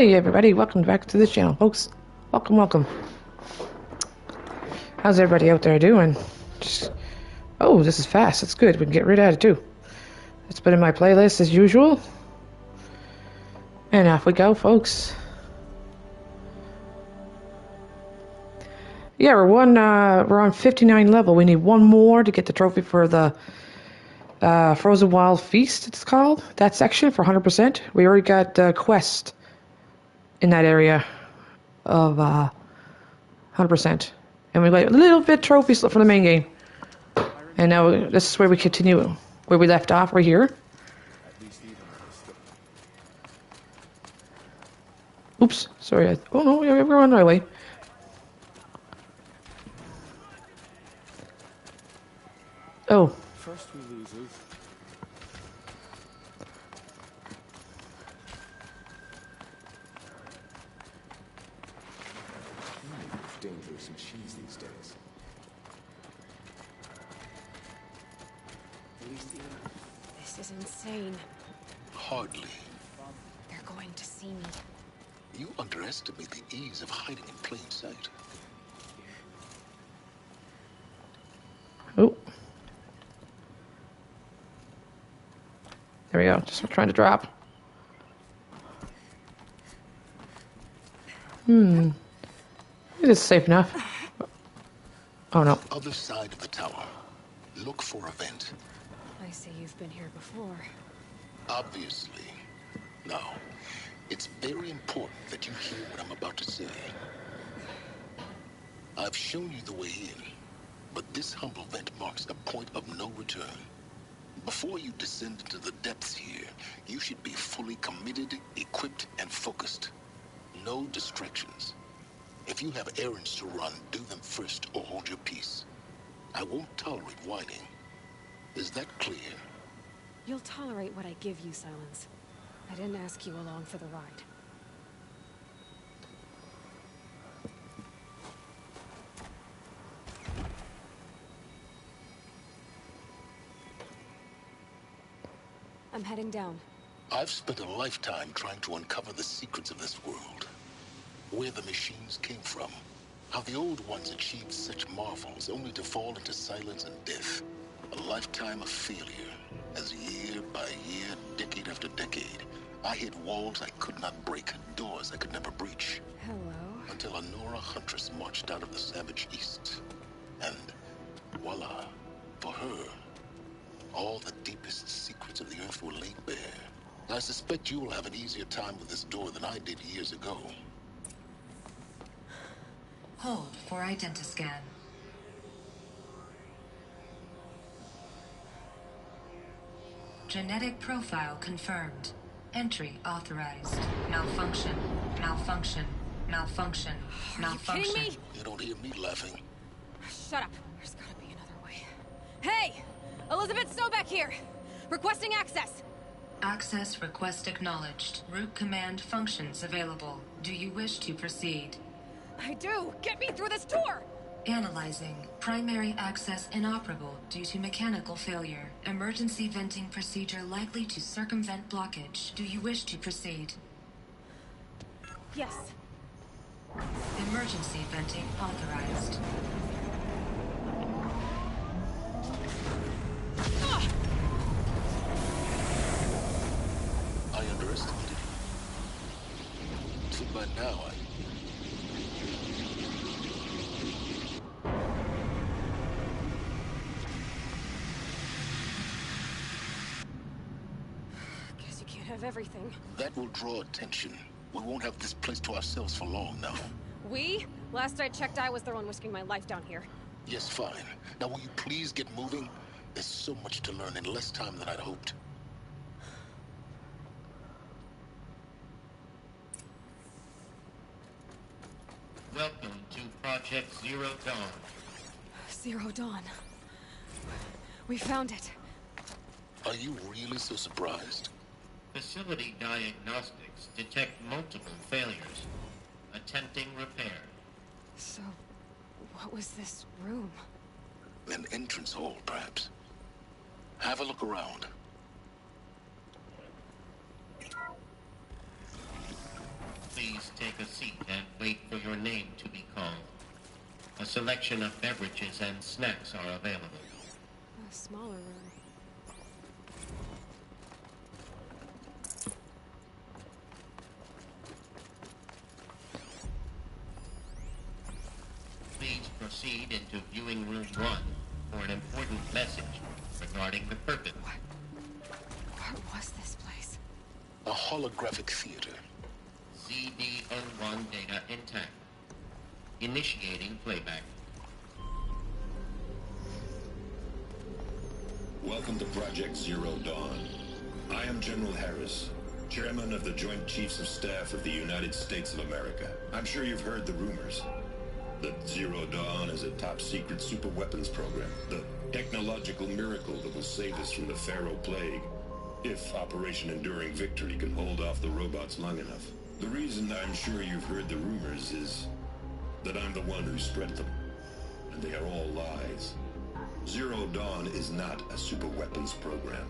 Hey everybody, welcome back to this channel, folks. Welcome, welcome. How's everybody out there doing? Oh, this is fast. That's good. We can get rid of it too. It's been in my playlist as usual. And off we go, folks. Yeah, we're on 59 level. We need one more to get the trophy for the Frozen Wild Feast, it's called. That section for 100%. We already got the quest in that area of 100%. And we got a little bit trophies for the main game. And now this is where we continue, where we left off, right here. Oops, sorry. Oh no, we're on our way. Oh. First we lose it. Dangerous machines these days. This is insane. Hardly. They're going to see me. You underestimate the ease of hiding in plain sight. Oh. There we go. Just trying to drop. It is safe enough. Oh no. Other side of the tower. Look for a vent. I see you've been here before. Obviously. Now, it's very important that you hear what I'm about to say. I've shown you the way in, but this humble vent marks a point of no return. Before you descend into the depths here, you should be fully committed, equipped, and focused. No distractions. If you have errands to run, do them first or hold your peace. I won't tolerate whining. Is that clear? You'll tolerate what I give you, Silence. I didn't ask you along for the ride. I'm heading down. I've spent a lifetime trying to uncover the secrets of this world. Where the machines came from. How the old ones achieved such marvels only to fall into silence and death. A lifetime of failure. As year by year, decade after decade, I hit walls I could not break, doors I could never breach. Hello. Until a Nora huntress marched out of the savage east. And voila, for her, all the deepest secrets of the earth were laid bare. I suspect you will have an easier time with this door than I did years ago. Hold for identiscan. Genetic profile confirmed. Entry authorized. Malfunction. Malfunction. Malfunction. Malfunction. Are you kidding me? You don't hear me laughing. Shut up. There's gotta be another way. Hey! Elizabeth Sobeck here! Requesting access! Access request acknowledged. Root command functions available. Do you wish to proceed? I do! Get me through this door! Analyzing. Primary access inoperable due to mechanical failure. Emergency venting procedure likely to circumvent blockage. Do you wish to proceed? Yes. Emergency venting authorized. I underestimated you. Too bad now Guess you can't have everything. That will draw attention. We won't have this place to ourselves for long now. We? Last I checked, I was the one risking my life down here. Yes, fine. Now will you please get moving? There's so much to learn in less time than I'd hoped. Welcome to Project Zero Dawn. Zero Dawn. We found it. Are you really so surprised? Facility diagnostics detect multiple failures. Attempting repair. So, what was this room? An entrance hall, perhaps. Have a look around. Please take a seat and wait for your name to be called. A selection of beverages and snacks are available. A smaller room. Please proceed into viewing room 1 for an important message regarding the purpose. What was this place? A holographic theater. CDN1 data intact. Initiating playback. Welcome to Project Zero Dawn. I am General Harris, Chairman of the Joint Chiefs of Staff of the United States of America. I'm sure you've heard the rumors that Zero Dawn is a top-secret superweapons program, the technological miracle that will save us from the Pharaoh Plague, if Operation Enduring Victory can hold off the robots long enough. The reason I'm sure you've heard the rumors is that I'm the one who spread them, and they are all lies. Zero Dawn is not a superweapons program,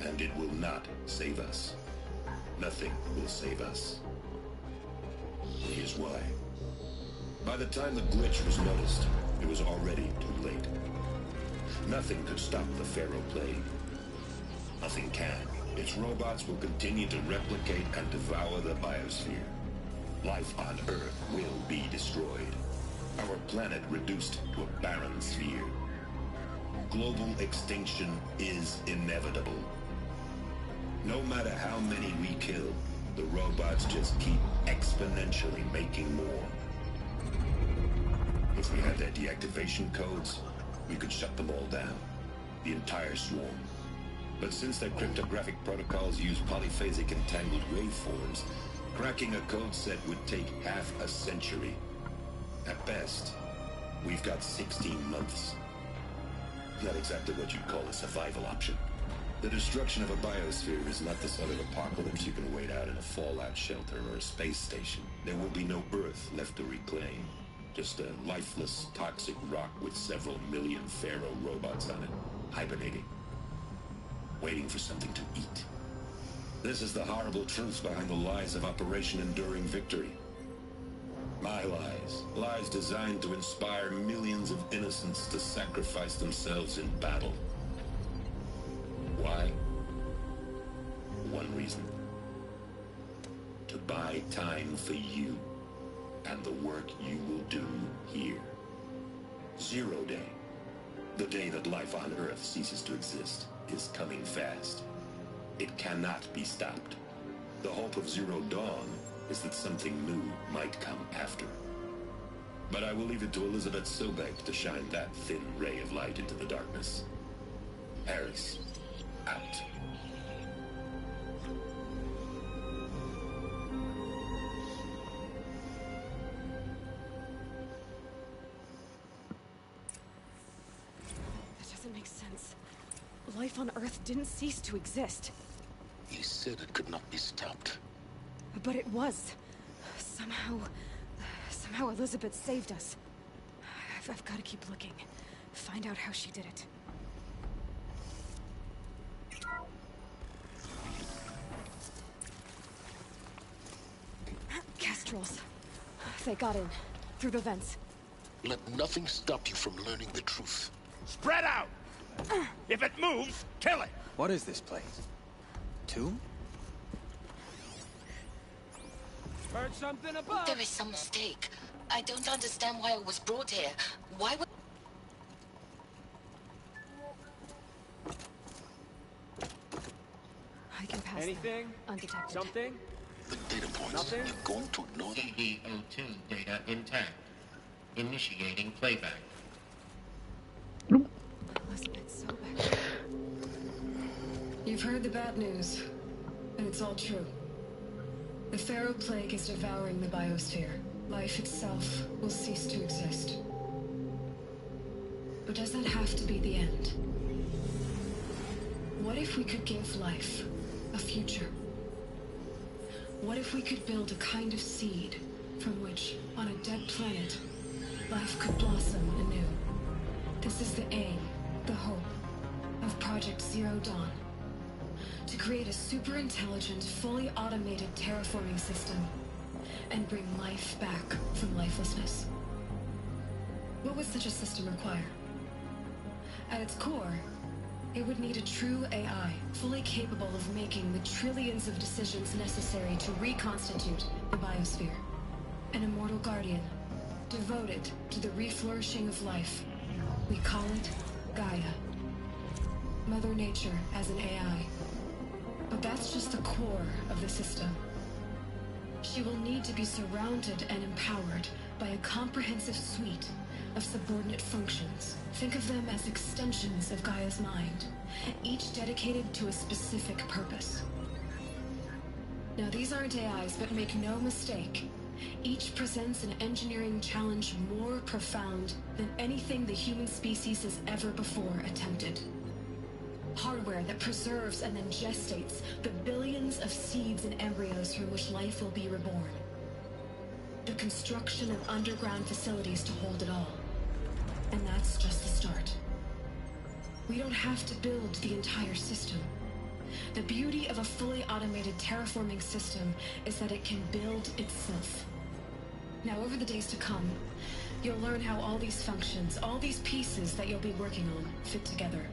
and it will not save us. Nothing will save us. Here's why. By the time the glitch was noticed, it was already too late. Nothing could stop the Pharaoh Plague. Nothing can. Its robots will continue to replicate and devour the biosphere. Life on Earth will be destroyed. Our planet reduced to a barren sphere. Global extinction is inevitable. No matter how many we kill, the robots just keep exponentially making more. If we had their deactivation codes, we could shut them all down. The entire swarm. But since their cryptographic protocols use polyphasic entangled waveforms, cracking a code set would take half a century. At best, we've got 16 months. Not exactly what you'd call a survival option. The destruction of a biosphere is not the sort of apocalypse you can wait out in a fallout shelter or a space station. There will be no Earth left to reclaim. Just a lifeless, toxic rock with several million Pharaoh robots on it, hibernating, waiting for something to eat. This is the horrible truth behind the lies of Operation Enduring Victory. My lies. Lies designed to inspire millions of innocents to sacrifice themselves in battle. Why? One reason. To buy time for you and the work you will do here. Zero Day, the day that life on Earth ceases to exist, is coming fast. It cannot be stopped. The hope of Zero Dawn is that something new might come after. But I will leave it to Elizabeth Sobek to shine that thin ray of light into the darkness. Harris, out. That doesn't make sense. Life on Earth didn't cease to exist. He said it could not be stopped. But it was. Somehow Elizabeth saved us. I've got to keep looking. Find out how she did it. Kestrels. They got in. Through the vents. Let nothing stop you from learning the truth. Spread out! If it moves, kill it! What is this place? Tomb? Heard something above! There is some mistake. I don't understand why I was brought here. Why would... I can pass Anything? them, undetected. Something? The data points. Nothing? You're going to ignore them? CDO2 data intact. Initiating playback. Elizabeth Sobek. You've heard the bad news, and it's all true. The Pharaoh Plague is devouring the biosphere. Life itself will cease to exist. But does that have to be the end? What if we could give life a future? What if we could build a kind of seed from which, on a dead planet, life could blossom anew? This is the aim, the hope, of Project Zero Dawn. To create a super-intelligent, fully automated terraforming system and bring life back from lifelessness. What would such a system require? At its core, it would need a true AI, fully capable of making the trillions of decisions necessary to reconstitute the biosphere. An immortal guardian, devoted to the reflourishing of life. We call it Gaia. Mother Nature as an AI. But that's just the core of the system. She will need to be surrounded and empowered by a comprehensive suite of subordinate functions. Think of them as extensions of Gaia's mind, each dedicated to a specific purpose. Now, these aren't AIs, but make no mistake, each presents an engineering challenge more profound than anything the human species has ever before attempted. Hardware that preserves and then gestates the billions of seeds and embryos from which life will be reborn. The construction of underground facilities to hold it all. And that's just the start. We don't have to build the entire system. The beauty of a fully automated terraforming system is that it can build itself. Now, over the days to come, you'll learn how all these functions, all these pieces that you'll be working on, fit together.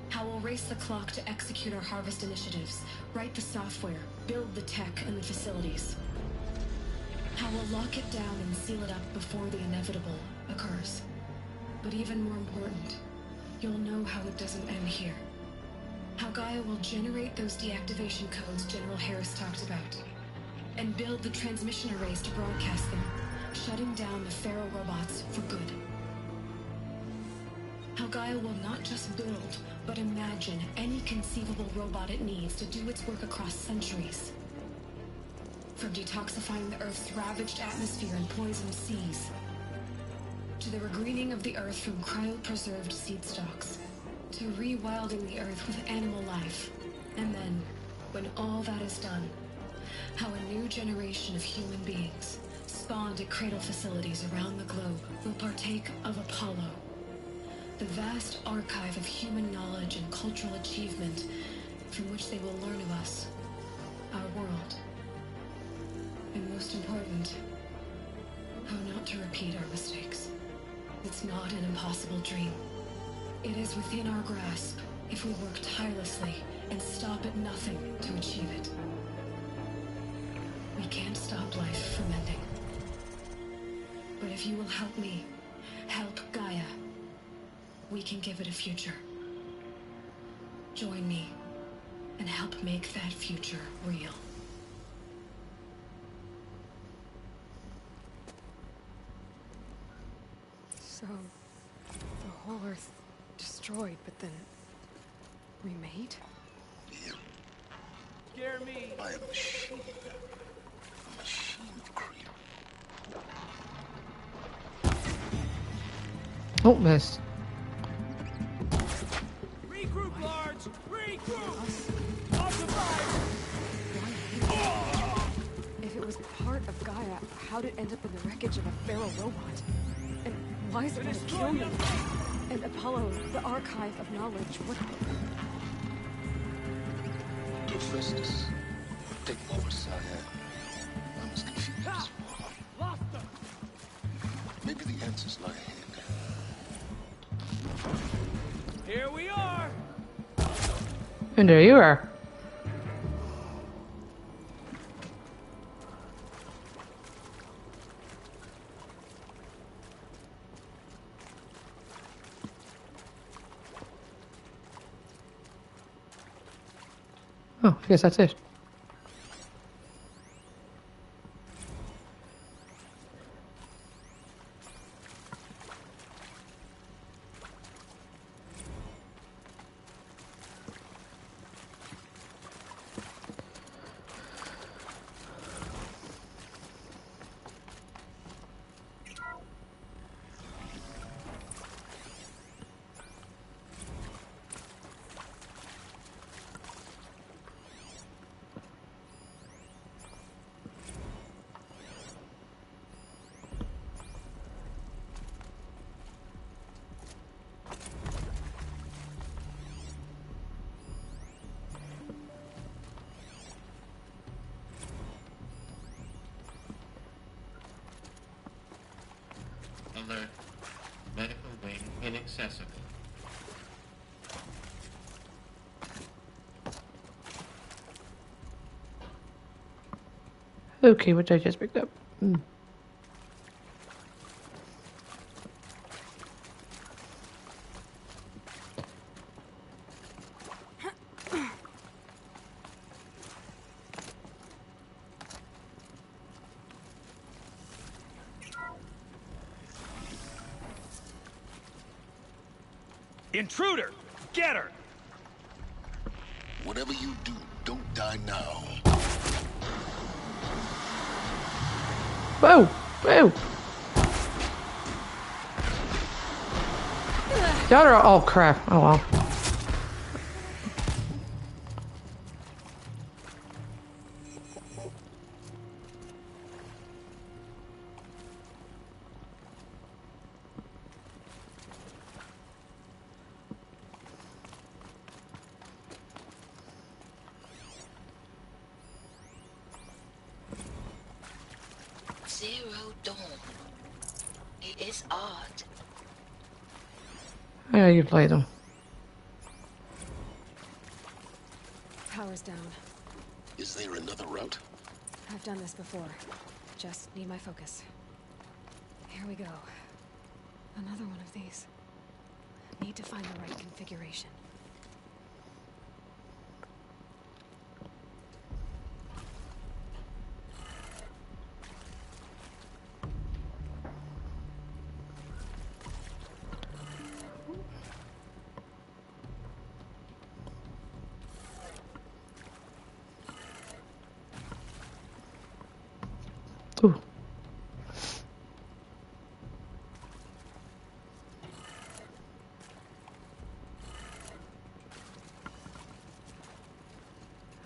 How we'll race the clock to execute our harvest initiatives, write the software, build the tech and the facilities. How we'll lock it down and seal it up before the inevitable occurs. But even more important, you'll know how it doesn't end here. How Gaia will generate those deactivation codes General Harris talked about, and build the transmission arrays to broadcast them, shutting down the Pharaoh robots for good. How Gaia will not just build, but imagine any conceivable robot it needs to do its work across centuries. From detoxifying the Earth's ravaged atmosphere and poisoned seas, to the regreening of the Earth from cryopreserved seed stalks, to rewilding the Earth with animal life. And then, when all that is done, how a new generation of human beings, spawned at cradle facilities around the globe, will partake of Apollo, the vast archive of human knowledge and cultural achievement from which they will learn of us, our world. And most important, how not to repeat our mistakes. It's not an impossible dream. It is within our grasp if we work tirelessly and stop at nothing to achieve it. We can't stop life from ending. But if you will help me, help Gaia, we can give it a future. Join me and help make that future real. So, the whole Earth destroyed, but then remade? Yeah. Scare me. By a machine. A machine of creep. Oh, missed. Regroup, Large! Regroup! Occupy! If it was part of Gaia, how'd it end up in the wreckage of a Pharaoh robot? And why is it gonna kill me? And Apollo, the archive of knowledge, what? Hephaestus, take me over to Cyan. I'm as confused as you are. Lost them! Maybe the answers lie ahead. Here we are! And there you are. Oh, I guess that's it. Alert. Medical wing inaccessible. Okay, what did I just pick up? Intruder! Get her! Whatever you do, don't die now. Whoa! Whoa! The other, oh crap! Oh well. Zero Dawn. It is odd. Yeah, you play them. Power's down. Is there another route? I've done this before. Just need my focus. Here we go. Another one of these. Need to find the right configuration. Ooh.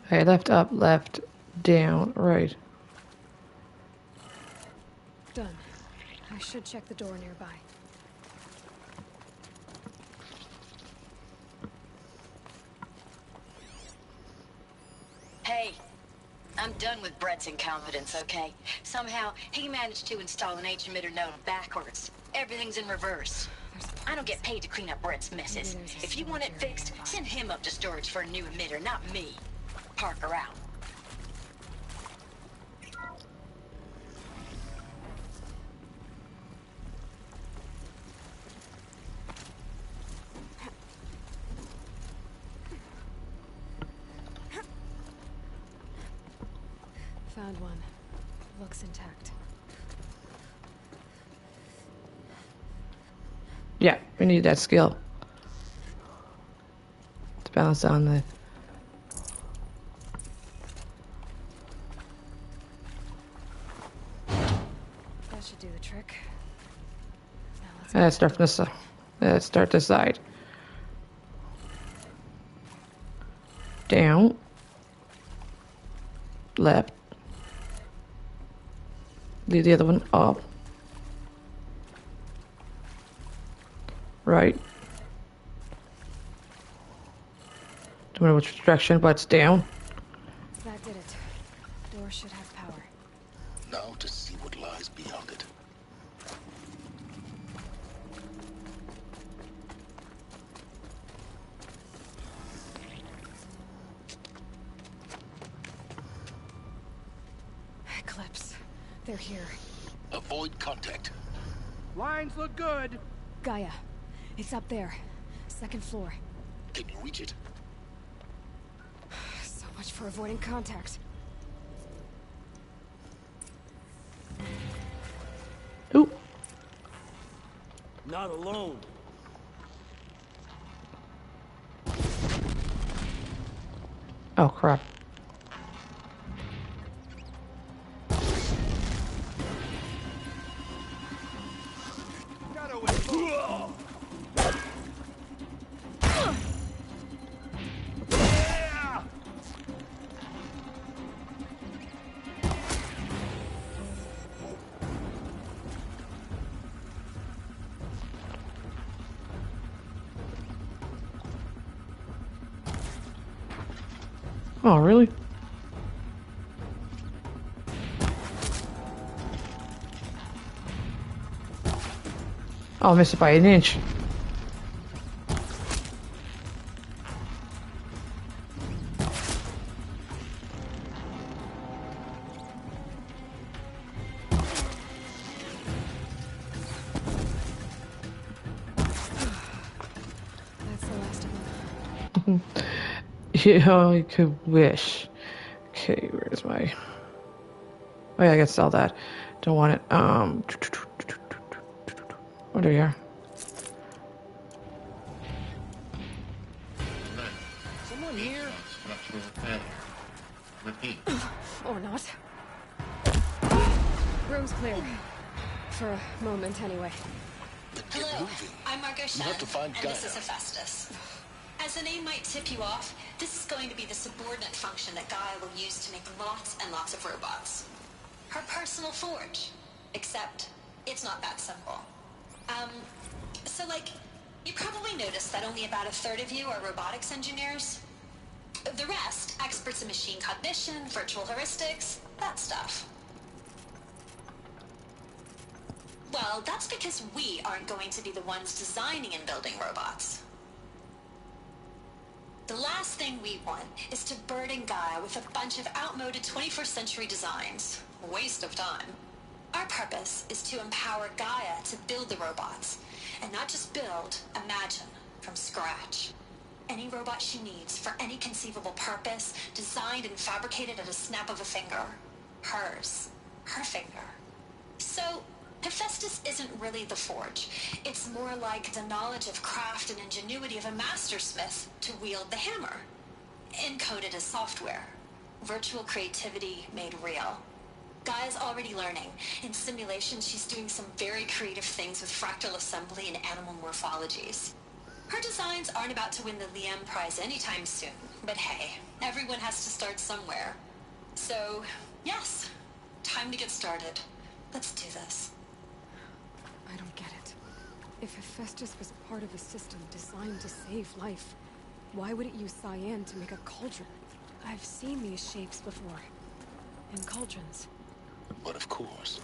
Okay, left, up, left, down, right. Done. I should check the door nearby. Hey, I'm done with Brett's incompetence, okay? Somehow, he managed to install an H-emitter node backwards. Everything's in reverse. I don't get paid to clean up Brett's messes. If you want it fixed, send him up to storage for a new emitter, not me. Parker out. Found one. Looks intact. Yeah, we need that skill to balance on the. That should do the trick. Now Let's start from this side. Let's start this side. Down. Left. Leave the other one up. Right. Don't know which direction, but it's down. That did it. Door should have power. Now to see what lies beyond it. Eclipse. They're here. Avoid contact. Lines look good. Gaia. It's up there. Second floor. Can you reach it? So much for avoiding contact. Ooh. Not alone. Oh crap. Gotta win. Yeah! Oh, really? Oh, I missed it by an inch. That's the last of them. Yeah, I could wish. Okay, where's my... Oh yeah, I can sell that. Don't want it. Oh, there you are. Someone here? Structural failure. Repeat. Or not. Room's clear. For a moment, anyway. Get Hello, moving. I'm Margot You Shen, have to find and Gaia. this is Hephaestus. As the name might tip you off, this is going to be the subordinate function that Gaia will use to make lots and lots of robots. Her personal forge. Except, it's not that simple. So like, you probably noticed that only about a third of you are robotics engineers. The rest, experts in machine cognition, virtual heuristics, that stuff. Well, that's because we aren't going to be the ones designing and building robots. The last thing we want is to burden Gaia with a bunch of outmoded 21st century designs. A waste of time. Our purpose is to empower Gaia to build the robots, and not just build, imagine, from scratch. Any robot she needs for any conceivable purpose, designed and fabricated at a snap of a finger. Hers. Her finger. So, Hephaestus isn't really the forge. It's more like the knowledge of craft and ingenuity of a mastersmith to wield the hammer. Encoded as software. Virtual creativity made real. Gaia's already learning. In simulations, she's doing some very creative things with fractal assembly and animal morphologies. Her designs aren't about to win the Liam Prize anytime soon, but hey, everyone has to start somewhere. So, yes, time to get started. Let's do this. I don't get it. If Hephaestus was part of a system designed to save life, why would it use cyan to make a cauldron? I've seen these shapes before. In cauldrons. But of course,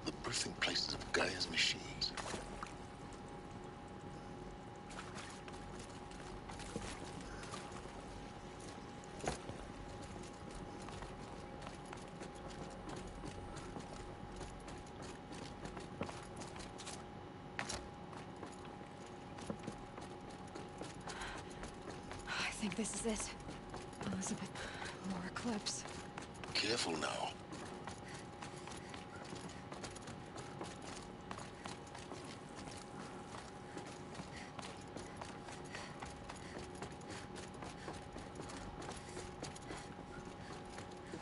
the birthing places of Gaia's machines. I think this is it. Elizabeth, more eclipse. Careful now.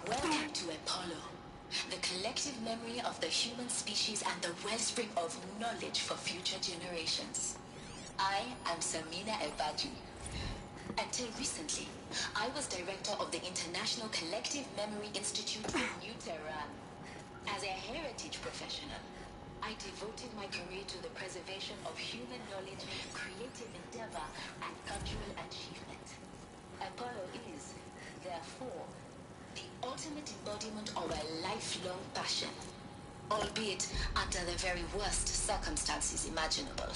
Welcome to Apollo, the collective memory of the human species and the wellspring of knowledge for future generations. I am Samina Elbaji. Until recently, I was director of the International Collective Memory Institute in New Tehran. As a heritage professional, I devoted my career to the preservation of human knowledge, creative endeavor, and cultural achievement. Apollo is, therefore, the ultimate embodiment of a lifelong passion, albeit under the very worst circumstances imaginable.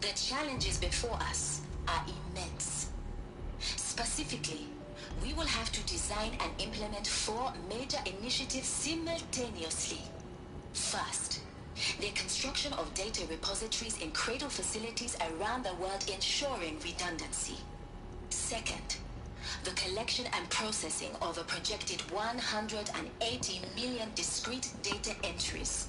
The challenges before us are immense. Specifically, we will have to design and implement 4 major initiatives simultaneously. First, the construction of data repositories in cradle facilities around the world ensuring redundancy. Second, the collection and processing of a projected 180 million discrete data entries.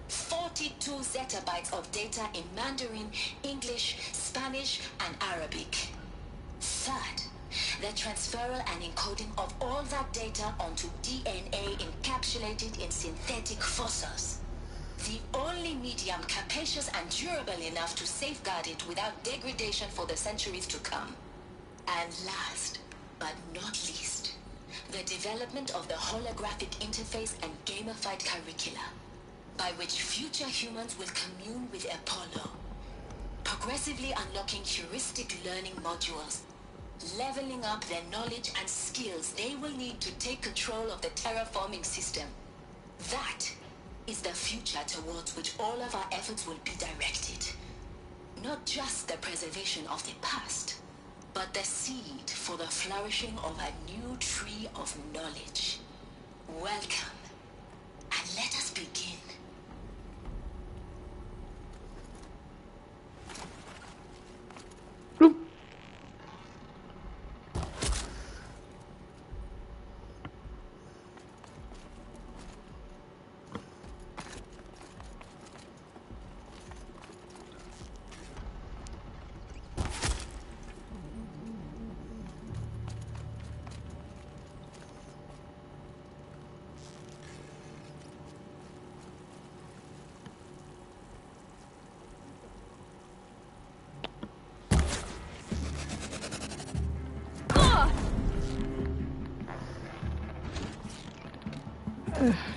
42 zettabytes of data in Mandarin, English, Spanish, and Arabic. Third, the transferal and encoding of all that data onto DNA encapsulated in synthetic fossils. The only medium capacious and durable enough to safeguard it without degradation for the centuries to come. And last, but not least, the development of the holographic interface and gamified curricula, by which future humans will commune with Apollo, progressively unlocking heuristic learning modules, leveling up their knowledge and skills they will need to take control of the terraforming system. That is the future towards which all of our efforts will be directed. Not just the preservation of the past, but the seed for the flourishing of a new tree of knowledge. Welcome, and let us begin. Bloop.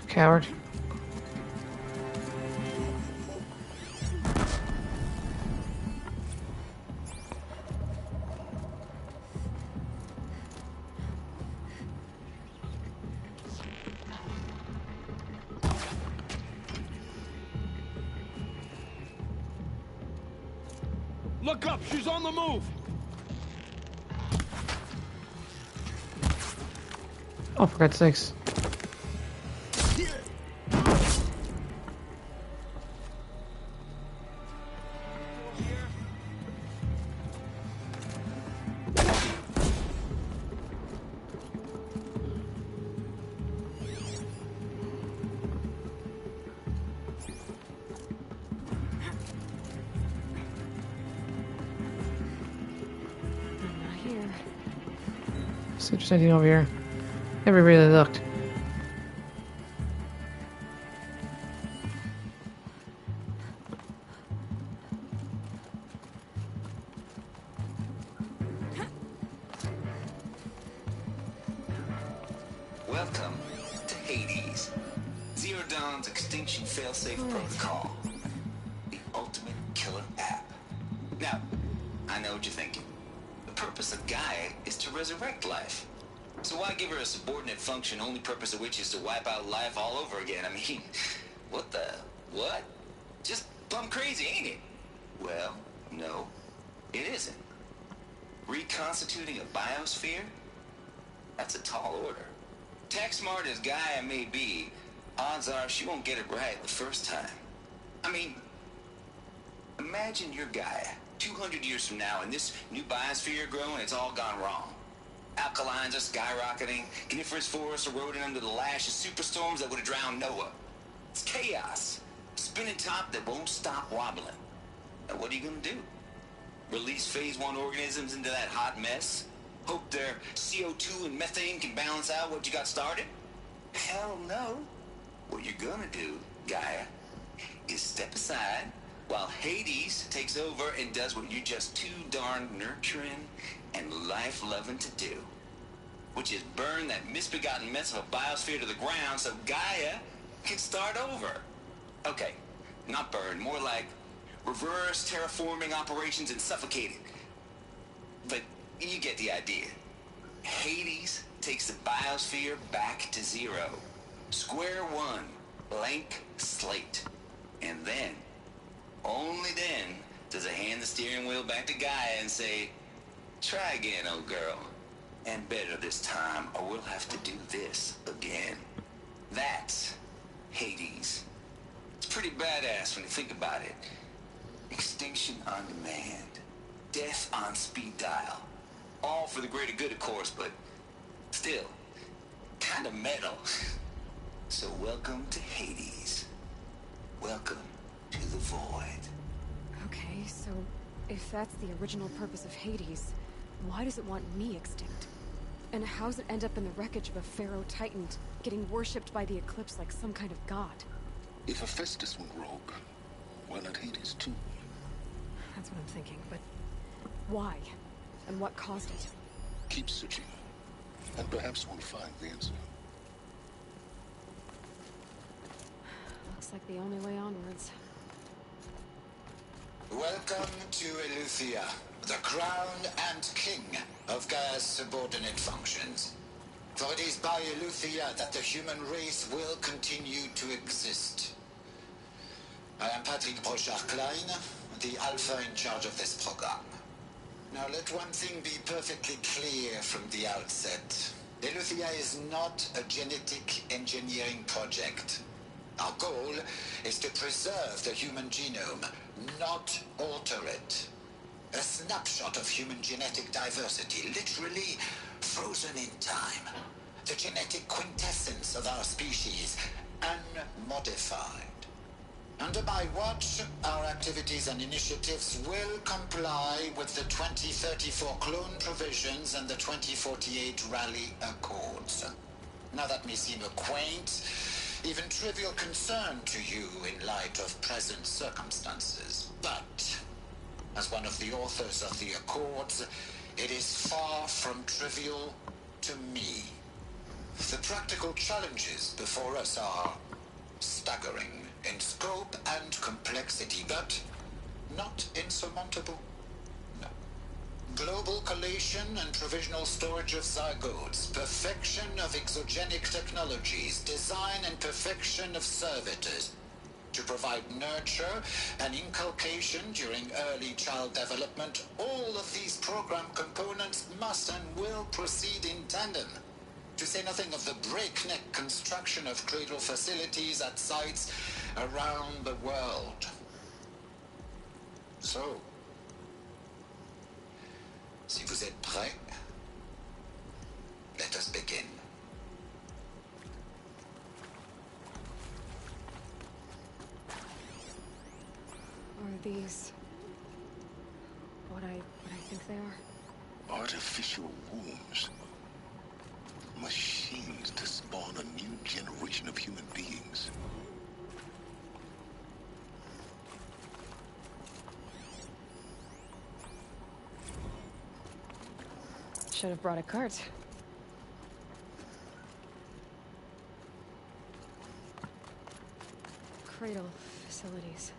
Coward. Look up, she's on the move. Oh, for God's sakes. See if there's anything over here. Never really looked. Welcome to Hades, Zero Dawn's extinction failsafe protocol, the ultimate killer app. Now, I know what you're thinking. The purpose of Gaia is to resurrect life. So why give her a subordinate function, only purpose of which is to wipe out life all over again? I mean, what? Just plumb crazy, ain't it? Well, no, it isn't. Reconstituting a biosphere? That's a tall order. Tech smart as Gaia may be, odds are she won't get it right the first time. I mean, imagine you're Gaia, 200 years from now, and this new biosphere you're growing, it's all gone wrong. Alkalines are skyrocketing, coniferous forests eroding under the lash of superstorms that would have drowned Noah. It's chaos. A spinning top that won't stop wobbling. Now what are you gonna do? Release phase 1 organisms into that hot mess? Hope their CO2 and methane can balance out what you got started? Hell no. What you're gonna do, Gaia, is step aside while Hades takes over and does what you're just too darn nurturing and life-loving to do, which is burn that misbegotten mess of a biosphere to the ground so Gaia can start over. Okay, not burn, more like reverse terraforming operations and suffocate it. But you get the idea. Hades takes the biosphere back to zero. Square one, blank slate. And then, only then, does it hand the steering wheel back to Gaia and say, try again, old girl. And better this time, or we'll have to do this again. That's Hades. It's pretty badass when you think about it. Extinction on demand. Death on speed dial. All for the greater good, of course, but still, kind of metal. So welcome to Hades. Welcome to the void. Okay, so if that's the original purpose of Hades, why does it want me extinct? And how's it end up in the wreckage of a pharaoh titan, getting worshipped by the Eclipse like some kind of god? If Hephaestus went rogue, why not Hades too? That's what I'm thinking, but why? And what caused it? Keep searching, and perhaps we'll find the answer. Looks like the only way onwards. Welcome to Eleuthia, the crown and king of Gaia's subordinate functions. For it is by Eleuthia that the human race will continue to exist. I am Patrick Brochard-Klein, the Alpha in charge of this program. Now let one thing be perfectly clear from the outset. Eleuthia is not a genetic engineering project. Our goal is to preserve the human genome, not alter it. A snapshot of human genetic diversity, literally frozen in time. The genetic quintessence of our species, unmodified. Under my watch, our activities and initiatives will comply with the 2034 clone provisions and the 2048 Rally Accords. Now that may seem a quaint, even trivial concern to you in light of present circumstances, but as one of the authors of the Accords, it is far from trivial to me. The practical challenges before us are staggering in scope and complexity, but not insurmountable. No. Global collation and provisional storage of zygotes, perfection of exogenic technologies, design and perfection of servitors, to provide nurture and inculcation during early child development. All of these program components must and will proceed in tandem. To say nothing of the breakneck construction of cradle facilities at sites around the world. So, si vous êtes prêts, let us begin. Are these what I think they are? Artificial wombs. Machines to spawn a new generation of human beings. Should have brought a cart. Cradle facilities.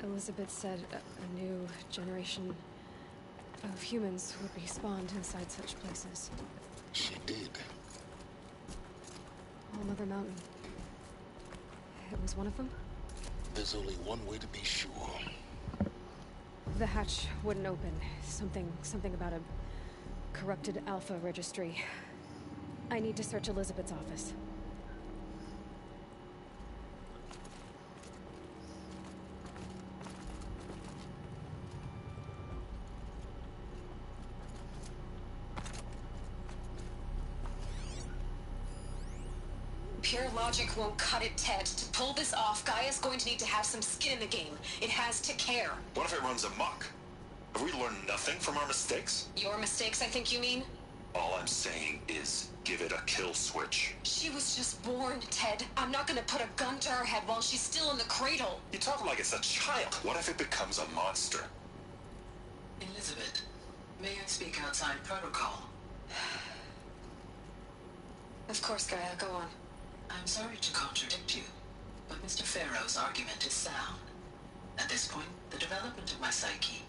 Elizabeth said a new generation of humans would be spawned inside such places. She did. All Mother Mountain. It was one of them? There's only one way to be sure. The hatch wouldn't open. Something about a corrupted Alpha registry. I need to search Elizabeth's office. Pure logic won't cut it, Ted. To pull this off, Gaia's going to need to have some skin in the game. It has to care. What if it runs amok? Have we learned nothing from our mistakes? Your mistakes, I think you mean? All I'm saying is, give it a kill switch. She was just born, Ted. I'm not gonna put a gun to her head while she's still in the cradle. You talk like it's a child. What if it becomes a monster? Elizabeth, may I speak outside protocol? Of course, Gaia, go on. I'm sorry to contradict you, but Mr. Farrow's argument is sound. At this point, the development of my psyche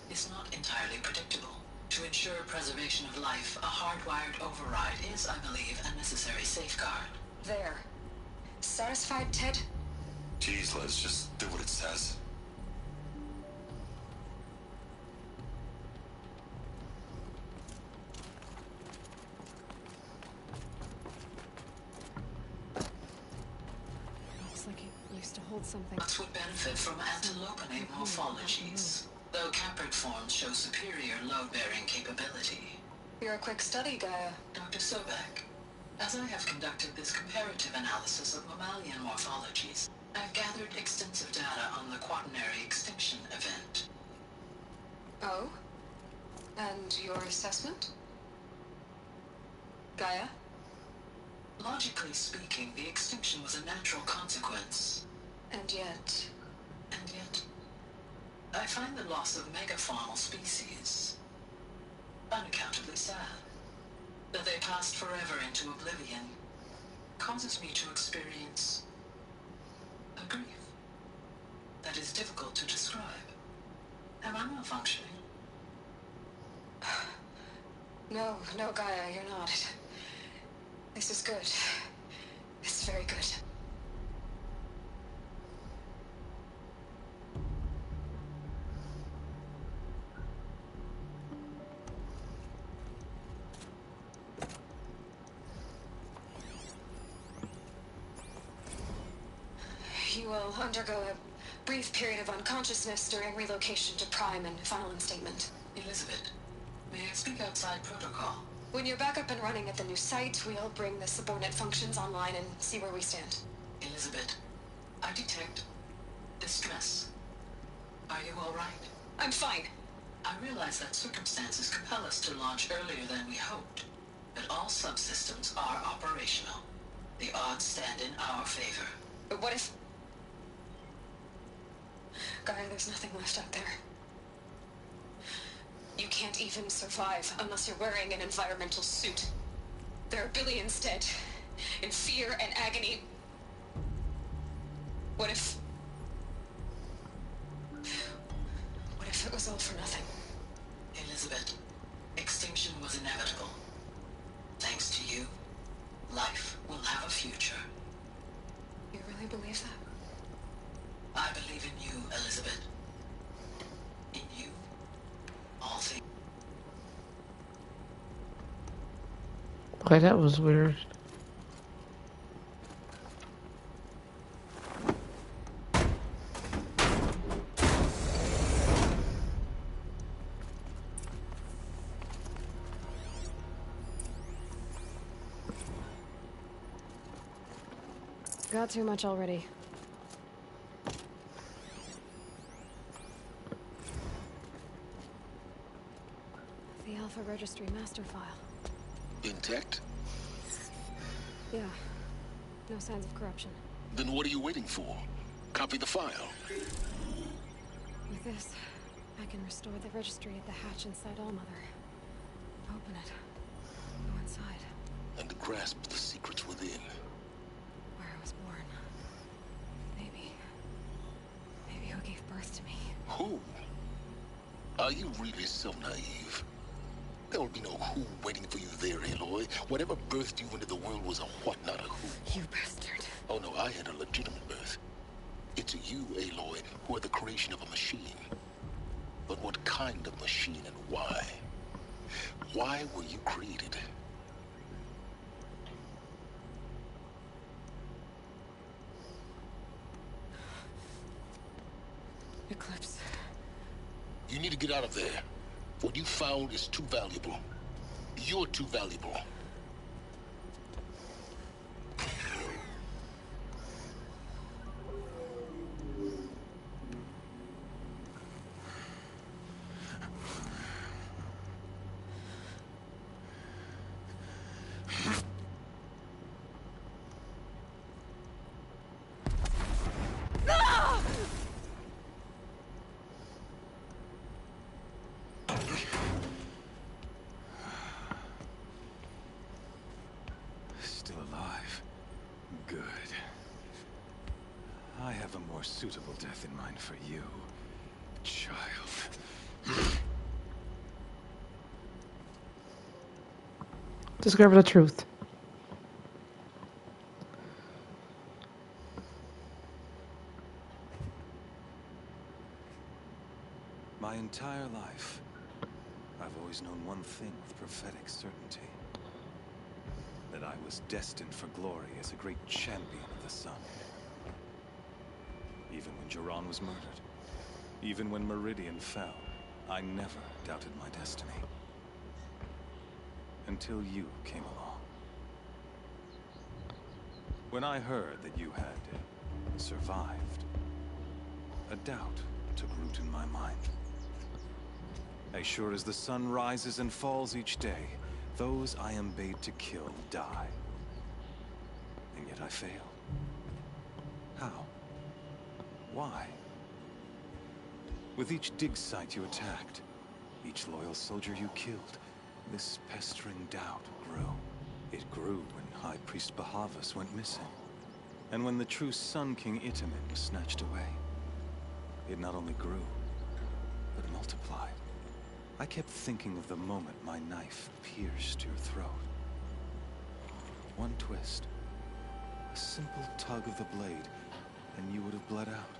is not entirely predictable. To ensure preservation of life, a hardwired override is, I believe, a necessary safeguard. There. Satisfied, Ted? Jeez, Liz, just do what it says. Looks like it used to hold something. Nuts would benefit from antilopanate morphologies, though caprid forms show superior load-bearing capability. You're a quick study, Gaia. Dr. Sobek, as I have conducted this comparative analysis of mammalian morphologies, I've gathered extensive data on the quaternary extinction event. Oh? And your assessment? Gaia? Logically speaking, the extinction was a natural consequence. And yet... I find the loss of megafaunal species unaccountably sad. That they passed forever into oblivion causes me to experience a grief that is difficult to describe. Am I malfunctioning? No, Gaia, you're not. This is good. It's very good. You will undergo a brief period of unconsciousness during relocation to Prime and final instatement. Elizabeth, may I speak outside protocol? When you're back up and running at the new site, we'll bring the subordinate functions online and see where we stand. Elizabeth, I detect distress. Are you all right? I'm fine. I realize that circumstances compel us to launch earlier than we hoped, but all subsystems are operational. The odds stand in our favor. But what if... Guy, there's nothing left out there. You can't even survive unless you're wearing an environmental suit. There are billions dead, in fear and agony. What if it was all for nothing? Elizabeth, extinction was inevitable. Thanks to you, life will have a future. You really believe that? I believe in you, Elizabeth. In you, all things. Okay, that was weird. Got too much already. The Alpha Registry master file. Intact? Yeah. No signs of corruption. Then what are you waiting for? Copy the file. With this, I can restore the registry at the hatch inside Allmother. Open it. Go inside. And grasp the secrets within. Where I was born. Maybe who gave birth to me. Who? Are you really so naive? There will be no who waiting for you there, Aloy. Whatever birthed you into the world was a what, not a who. You bastard. Oh no, I had a legitimate birth. It's you, Aloy, who are the creation of a machine. But what kind of machine and why? Why were you created? Eclipse. You need to get out of there. What you found is too valuable. You're too valuable. Suitable death in mind for you, child. Discover the truth. My entire life, I've always known one thing with prophetic certainty. That I was destined for glory as a great champion of the sun. Even when Jiran was murdered, even when Meridian fell, I never doubted my destiny. Until you came along. When I heard that you had survived, a doubt took root in my mind. As sure as the sun rises and falls each day, those I am bade to kill die. And yet I failed. How? Why? With each dig site you attacked, each loyal soldier you killed, this pestering doubt grew. It grew when High Priest Bahavas went missing. And when the true Sun King Itamen was snatched away. It not only grew, but multiplied. I kept thinking of the moment my knife pierced your throat. One twist, a simple tug of the blade, and you would have bled out.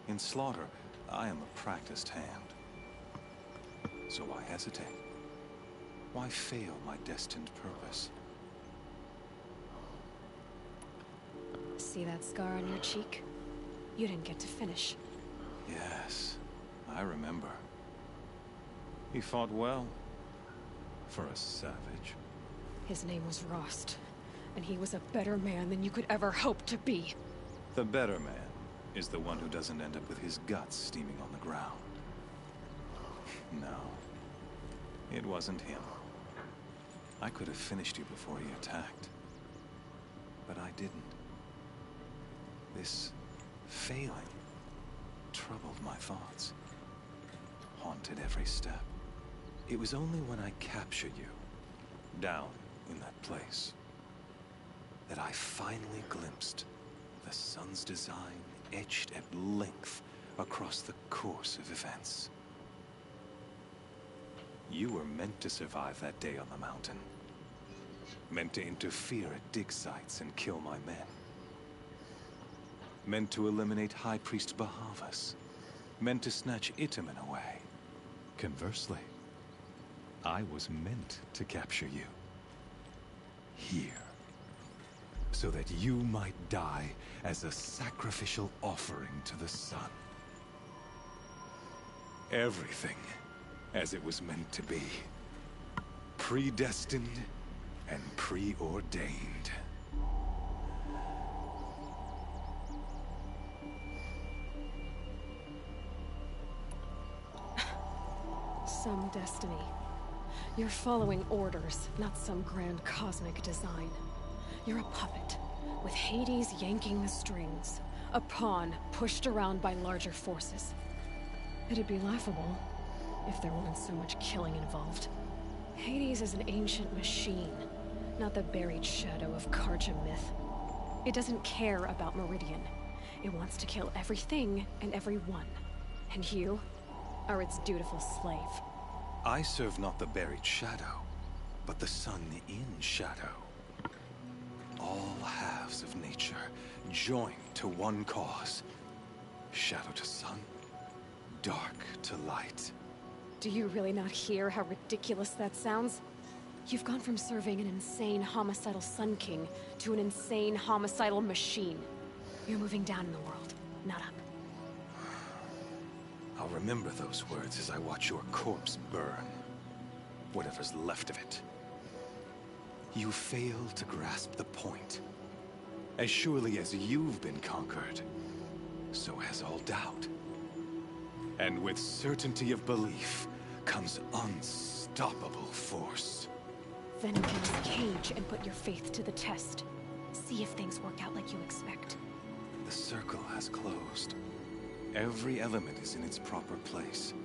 In slaughter, I am a practiced hand. So why hesitate? Why fail my destined purpose? See that scar on your cheek? You didn't get to finish. Yes, I remember. He fought well. For a savage. His name was Rost, and he was a better man than you could ever hope to be. The better man is the one who doesn't end up with his guts steaming on the ground. No, it wasn't him. I could have finished you before he attacked, but I didn't. This failing troubled my thoughts, haunted every step. It was only when I captured you, down in that place, that I finally glimpsed the sun's design etched at length across the course of events. You were meant to survive that day on the mountain. Meant to interfere at dig sites and kill my men. Meant to eliminate High Priest Bahavas. Meant to snatch Itamen away. Conversely, I was meant to capture you. Here. So that you might die as a sacrificial offering to the sun. Everything as it was meant to be. Predestined and preordained. Some destiny. You're following orders, not some grand cosmic design. You're a puppet, with Hades yanking the strings. A pawn pushed around by larger forces. It'd be laughable if there weren't so much killing involved. Hades is an ancient machine, not the buried shadow of Karja myth. It doesn't care about Meridian. It wants to kill everything and everyone. And you are its dutiful slave. I serve not the buried shadow, but the sun in shadow. All halves of nature joined to one cause. Shadow to sun, dark to light. Do you really not hear how ridiculous that sounds? You've gone from serving an insane homicidal Sun King to an insane homicidal machine. You're moving down in the world, not up. I'll remember those words as I watch your corpse burn. Whatever's left of it. You fail to grasp the point. As surely as you've been conquered, so has all doubt. And with certainty of belief comes unstoppable force. Then open this cage and put your faith to the test. See if things work out like you expect. The circle has closed. Every element is in its proper place,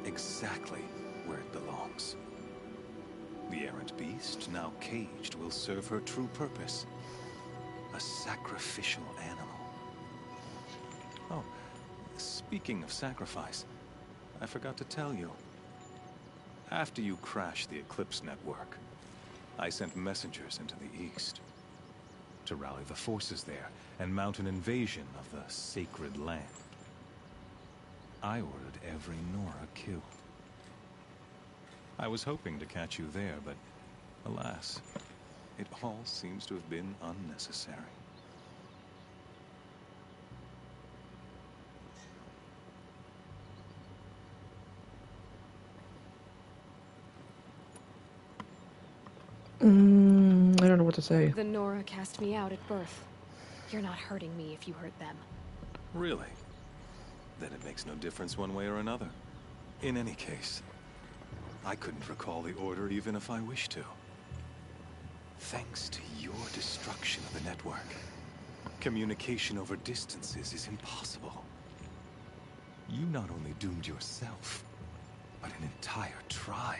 exactly where it belongs. The errant beast, now caged, will serve her true purpose. A sacrificial animal. Oh, speaking of sacrifice, I forgot to tell you. After you crashed the Eclipse network, I sent messengers into the east to rally the forces there and mount an invasion of the sacred land. I ordered every Nora killed. I was hoping to catch you there, but alas, it all seems to have been unnecessary. I don't know what to say. The Nora cast me out at birth. You're not hurting me if you hurt them. Really? Then it makes no difference one way or another. In any case, I couldn't recall the order even if I wished to. Thanks to your destruction of the network, communication over distances is impossible. You not only doomed yourself, but an entire tribe.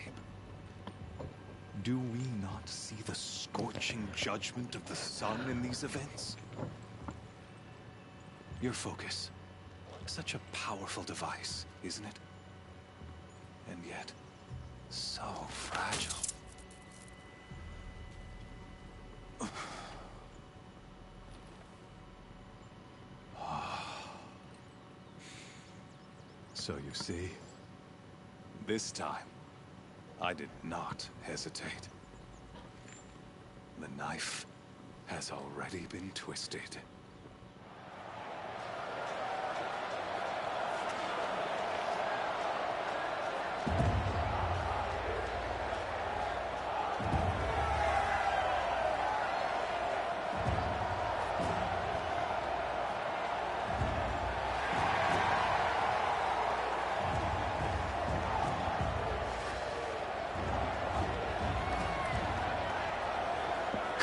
Do we not see the scorching judgment of the sun in these events? Your focus. Such a powerful device, isn't it? And yet, so fragile. So you see, this time, I did not hesitate. The knife has already been twisted.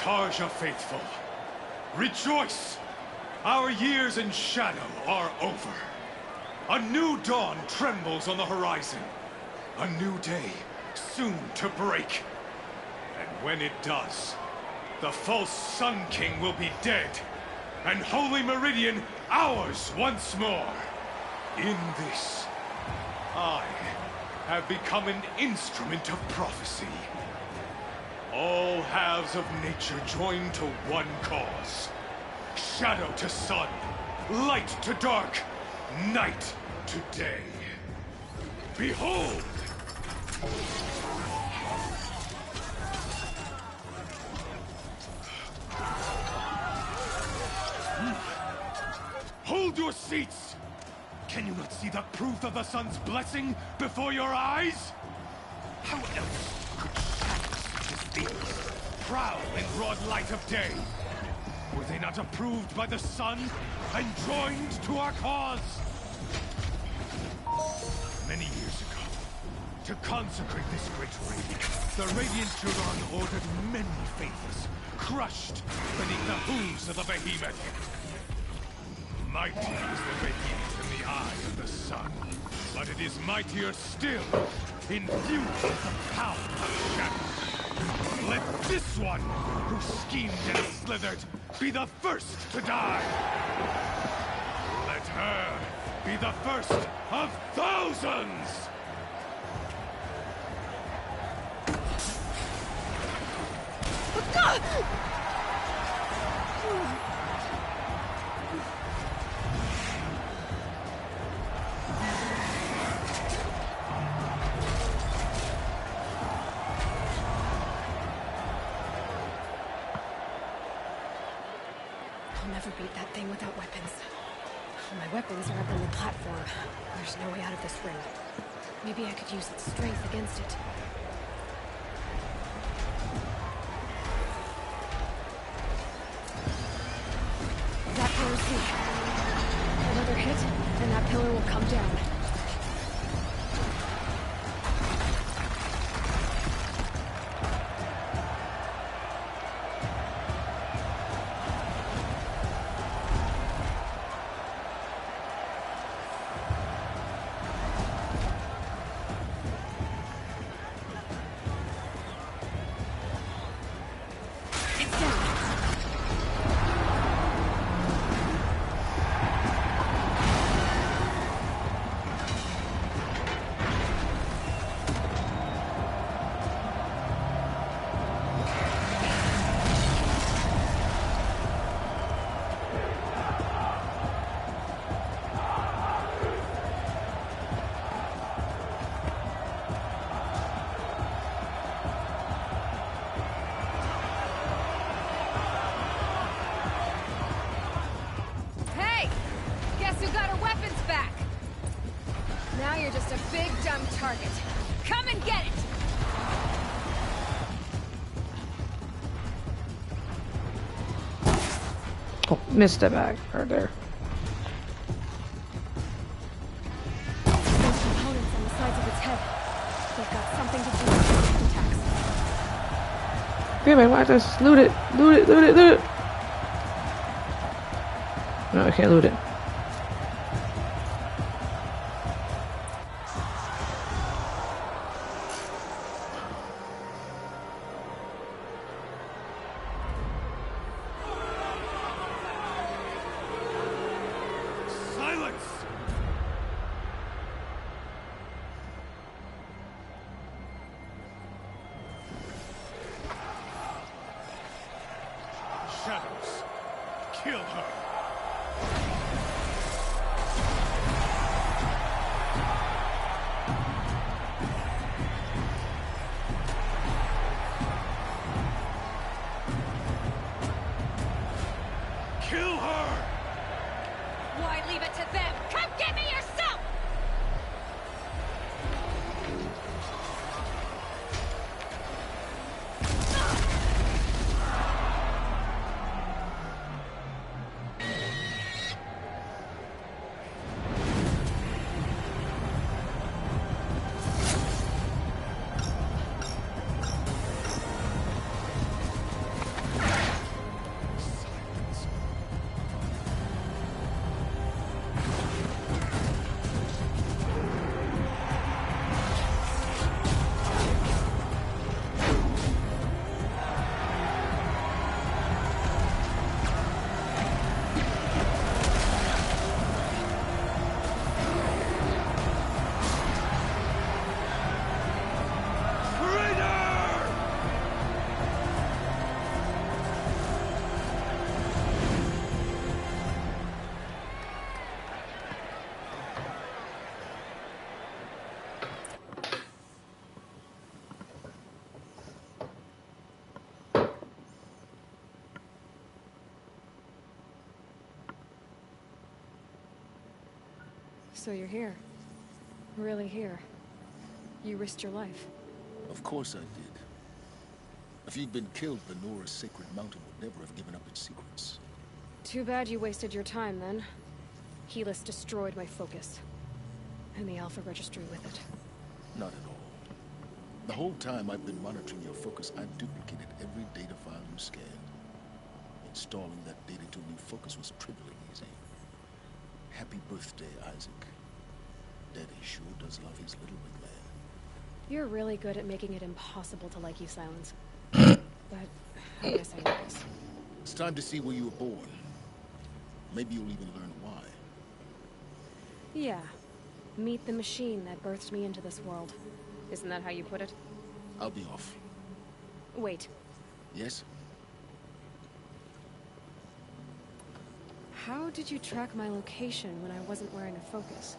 Karja faithful, rejoice! Our years in shadow are over. A new dawn trembles on the horizon. A new day soon to break. And when it does, the false Sun King will be dead, and Holy Meridian ours once more. In this, I have become an instrument of prophecy. All halves of nature join to one cause. Shadow to sun, light to dark, night to day. Behold! Hold your seats! Can you not see the proof of the sun's blessing before your eyes? How else could shadows such as these prowl in broad light of day? Were they not approved by the sun and joined to our cause? Many years ago, to consecrate this great raid, the Radiant Turon ordered many faithless, crushed beneath the hooves of the behemoth. Mighty is the radiance in the eye of the sun, but it is mightier still, infused with the power of shadow. Let this one, who schemed and slithered, be the first to die. Let her be the first of thousands! I'll never beat that thing without weapons. My weapons are up on the platform. There's no way out of this ring. Maybe I could use its strength against it. That pillar's weak. Another hit, and that pillar will come down. Target. Come and get it! Oh, missed it back right there. Those components on the sides of its head. They've got something to do with the attacks. Okay, man, why just loot it? Loot it, loot it, loot it! No, I can't loot it. Shadows, kill her! Kill her! Why leave it to them? Come get me yourself! So you're here. Really here. You risked your life. Of course I did. If you'd been killed, the Nora's sacred mountain would never have given up its secrets. Too bad you wasted your time, then. Helis destroyed my focus. And the Alpha Registry with it. Not at all. The whole time I've been monitoring your focus, I've duplicated every data file you scanned. Installing that data to a new focus was trivially easy. Happy birthday, Isaac. Daddy sure does love his little big man. You're really good at making it impossible to like you, Silence. But I guess I know this. It's time to see where you were born. Maybe you'll even learn why. Yeah. Meet the machine that birthed me into this world. Isn't that how you put it? I'll be off. Wait. Yes? How did you track my location when I wasn't wearing a focus?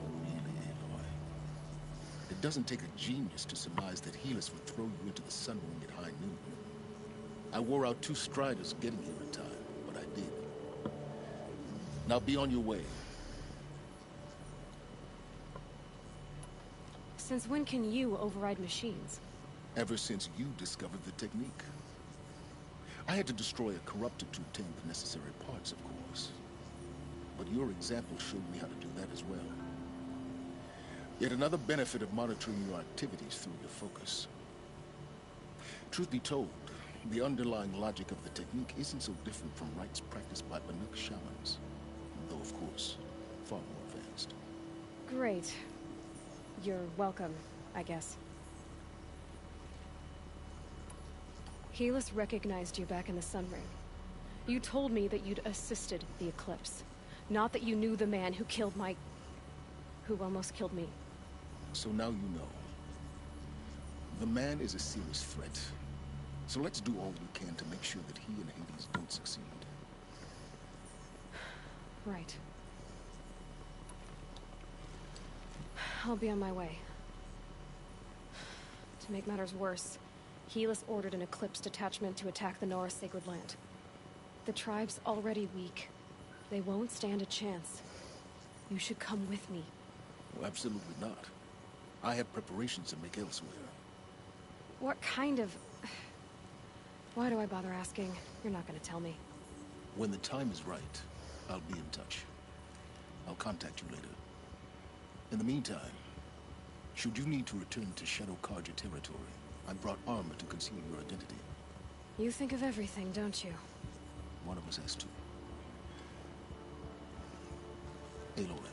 Really, Aloy? It doesn't take a genius to surmise that Helis would throw you into the sun ring at high noon. I wore out 2 striders getting here in time, but I did. Now be on your way. Since when can you override machines? Ever since you discovered the technique. I had to destroy a corrupted to obtain the necessary parts, of course. But your example showed me how to do that as well. Yet another benefit of monitoring your activities through your focus. Truth be told, the underlying logic of the technique isn't so different from rites practiced by Banuk shamans. Though, of course, far more advanced. Great. You're welcome, I guess. Helis recognized you back in the Sun Ring. You told me that you'd assisted the Eclipse. Not that you knew the man who killed my... who almost killed me. So now you know. The man is a serious threat. So let's do all we can to make sure that he and Hades don't succeed. Right. I'll be on my way. To make matters worse, Helis ordered an Eclipse detachment to attack the Nora Sacred Land. The tribe's already weak. They won't stand a chance. You should come with me. Well, absolutely not. I have preparations to make elsewhere. What kind of... Why do I bother asking? You're not gonna tell me. When the time is right, I'll be in touch. I'll contact you later. In the meantime, should you need to return to Shadow Karja territory, I brought armor to conceal your identity. You think of everything, don't you? One of us has to. Aloy,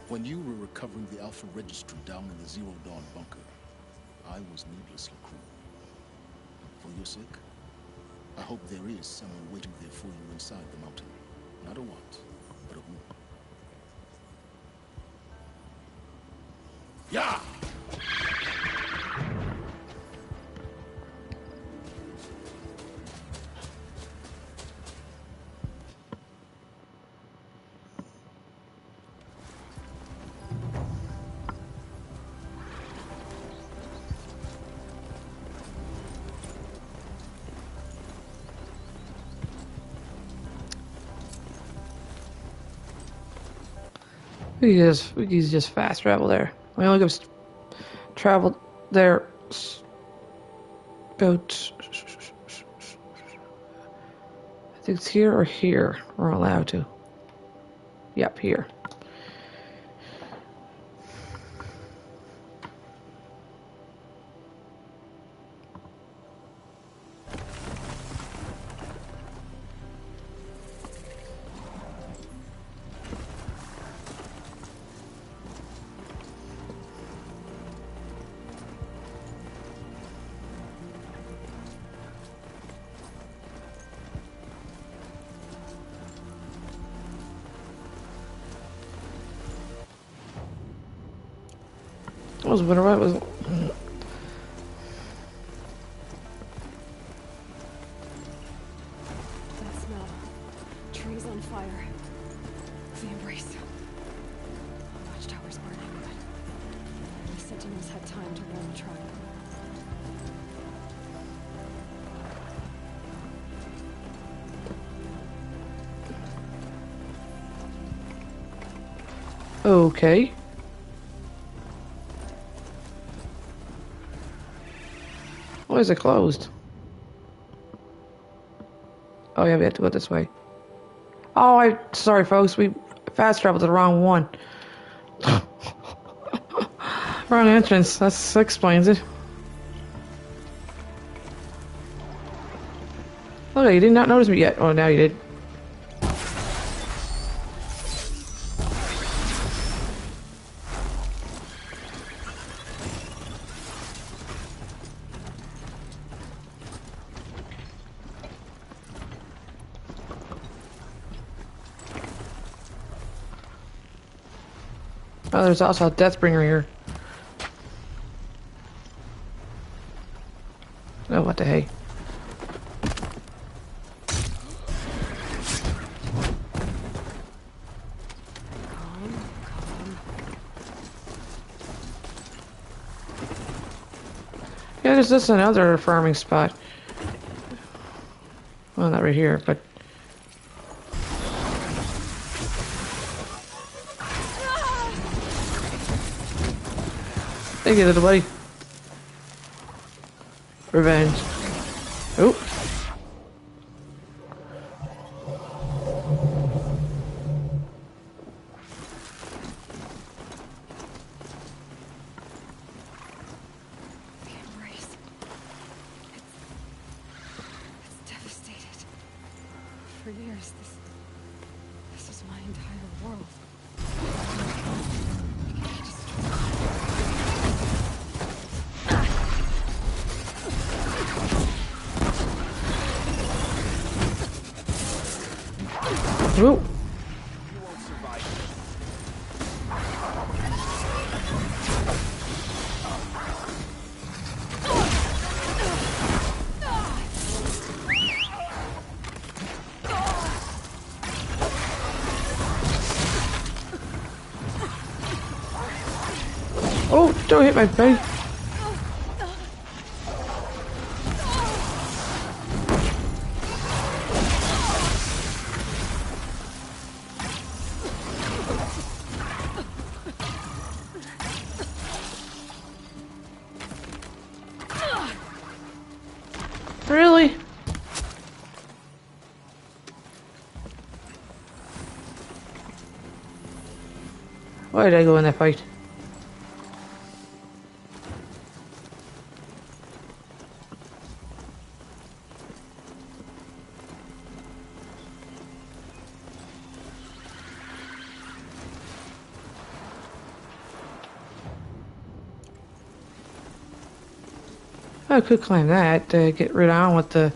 when you were recovering the Alpha Registry down in the Zero Dawn bunker, I was needlessly cruel. For your sake, I hope there is someone waiting there for you inside the mountain. Not a what, but a who. Yeah! We can just fast travel there. We only go travel there about, I think it's here or here. We're allowed to. Yep, here. I was wondering what it was. That smell. Trees on fire. The embrace. Watchtower's burning, but the Sentinels had time to warn the tribe. Okay. Why is it closed? Oh yeah, we have to go this way. Oh, sorry folks, we fast traveled to the wrong one. Wrong entrance, that explains it. Okay, you did not notice me yet. Oh, now you did. Oh, there's also a Deathbringer here. Oh, what the hey? Yeah, there's this another farming spot. Well, not right here, but... Thank you, little buddy. Revenge. Oh. It's devastated. For years, this was my entire world. Whoa. Oh, don't hit my face. Really? Why did I go in that fight? I could climb that to get rid on with the...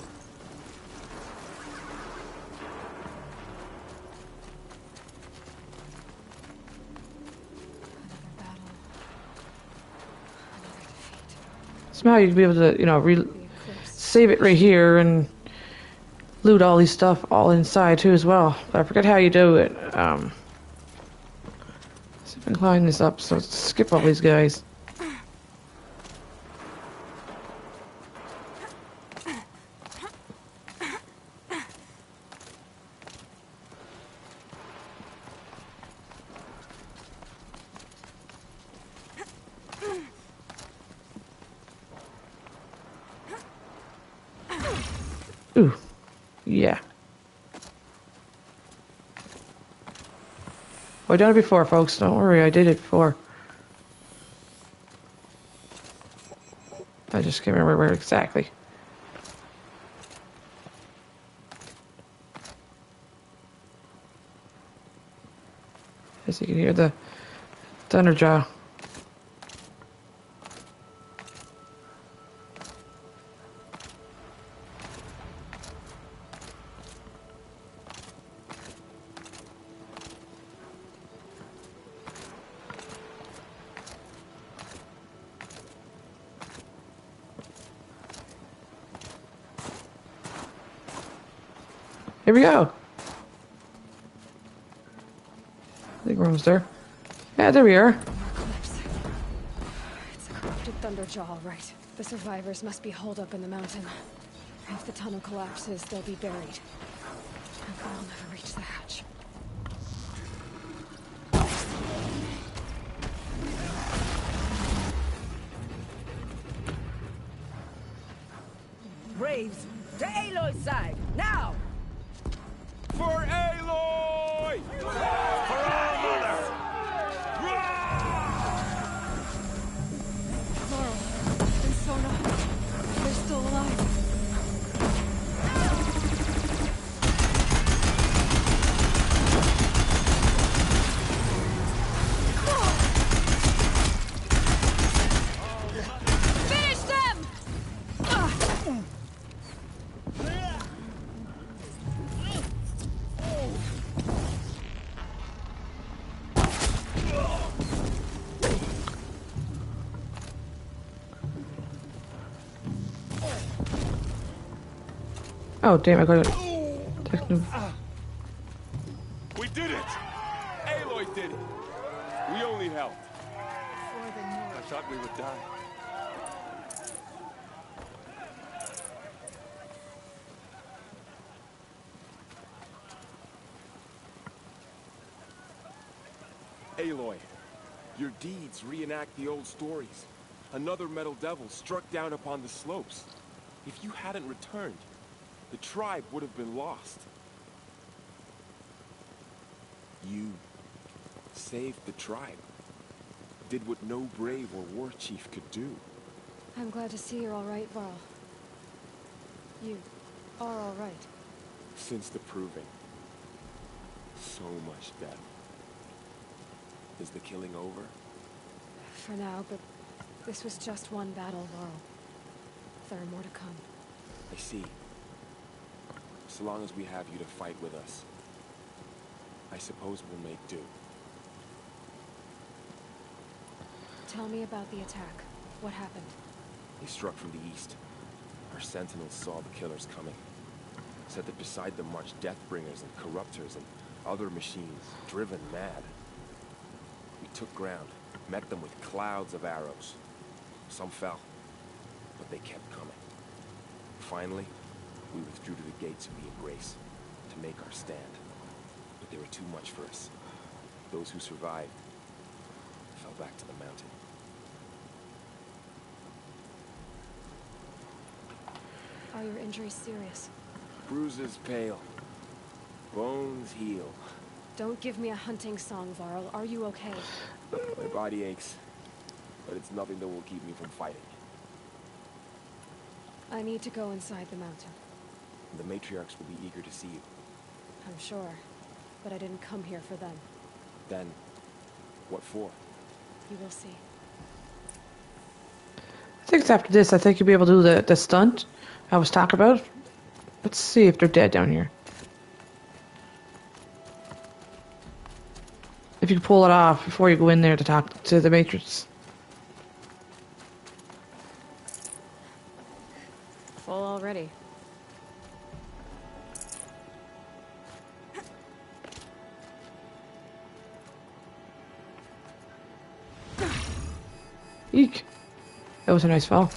Somehow you'd be able to, you know, save it right here and loot all these stuff all inside too as well. But I forget how you do it. See if I can climb this up, so skip all these guys. Ooh, yeah. Well, I've done it before, folks. Don't worry, I did it before. I just can't remember where exactly. As you can hear the thunderjaw. Here we go. I think we're almost there. Yeah, there we are. It's a corrupted thunderjaw, all right. The survivors must be holed up in the mountain. If the tunnel collapses, they'll be buried. And I'll never reach the hatch. slaves! To Aloy's side, now! For Aloy! For our mother! Laurel and Sona, they're still alive. Finish them! Oh damn! I got it. We did it! Aloy did it! We only helped. I thought we would die. Aloy, your deeds reenact the old stories. Another metal devil struck down upon the slopes. If you hadn't returned, the tribe would have been lost. You saved the tribe. Did what no brave or war chief could do. I'm glad to see you're all right, Varl. You are all right. Since the proving. So much death. Is the killing over? For now, but this was just one battle, Varl. There are more to come. I see. So long as we have you to fight with us, I suppose we'll make do. Tell me about the attack. What happened? They struck from the east. Our sentinels saw the killers coming. Said that beside them marched Deathbringers and Corruptors and other machines, driven mad. We took ground, met them with clouds of arrows. Some fell, but they kept coming. Finally, we withdrew to the gates of the Embrace to make our stand. But they were too much for us. Those who survived fell back to the mountain. Are your injuries serious? Bruises pale. Bones heal. Don't give me a hunting song, Varl. Are you okay? My body aches, but it's nothing that will keep me from fighting. I need to go inside the mountain. The matriarchs will be eager to see you. I'm sure, but I didn't come here for them. Then, what for? You will see. I think it's after this. I think you'll be able to do the stunt I was talking about. Let's see if they're dead down here. If you can pull it off before you go in there to talk to the Matrix. Full already. Eek. That was a nice fall.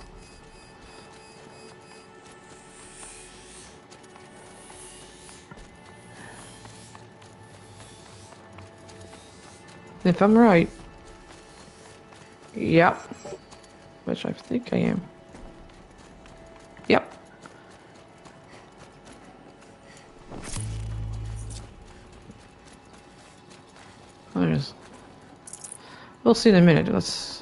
If I'm right. Yep. Which I think I am. Yep. There's. We'll see in a minute. Let's.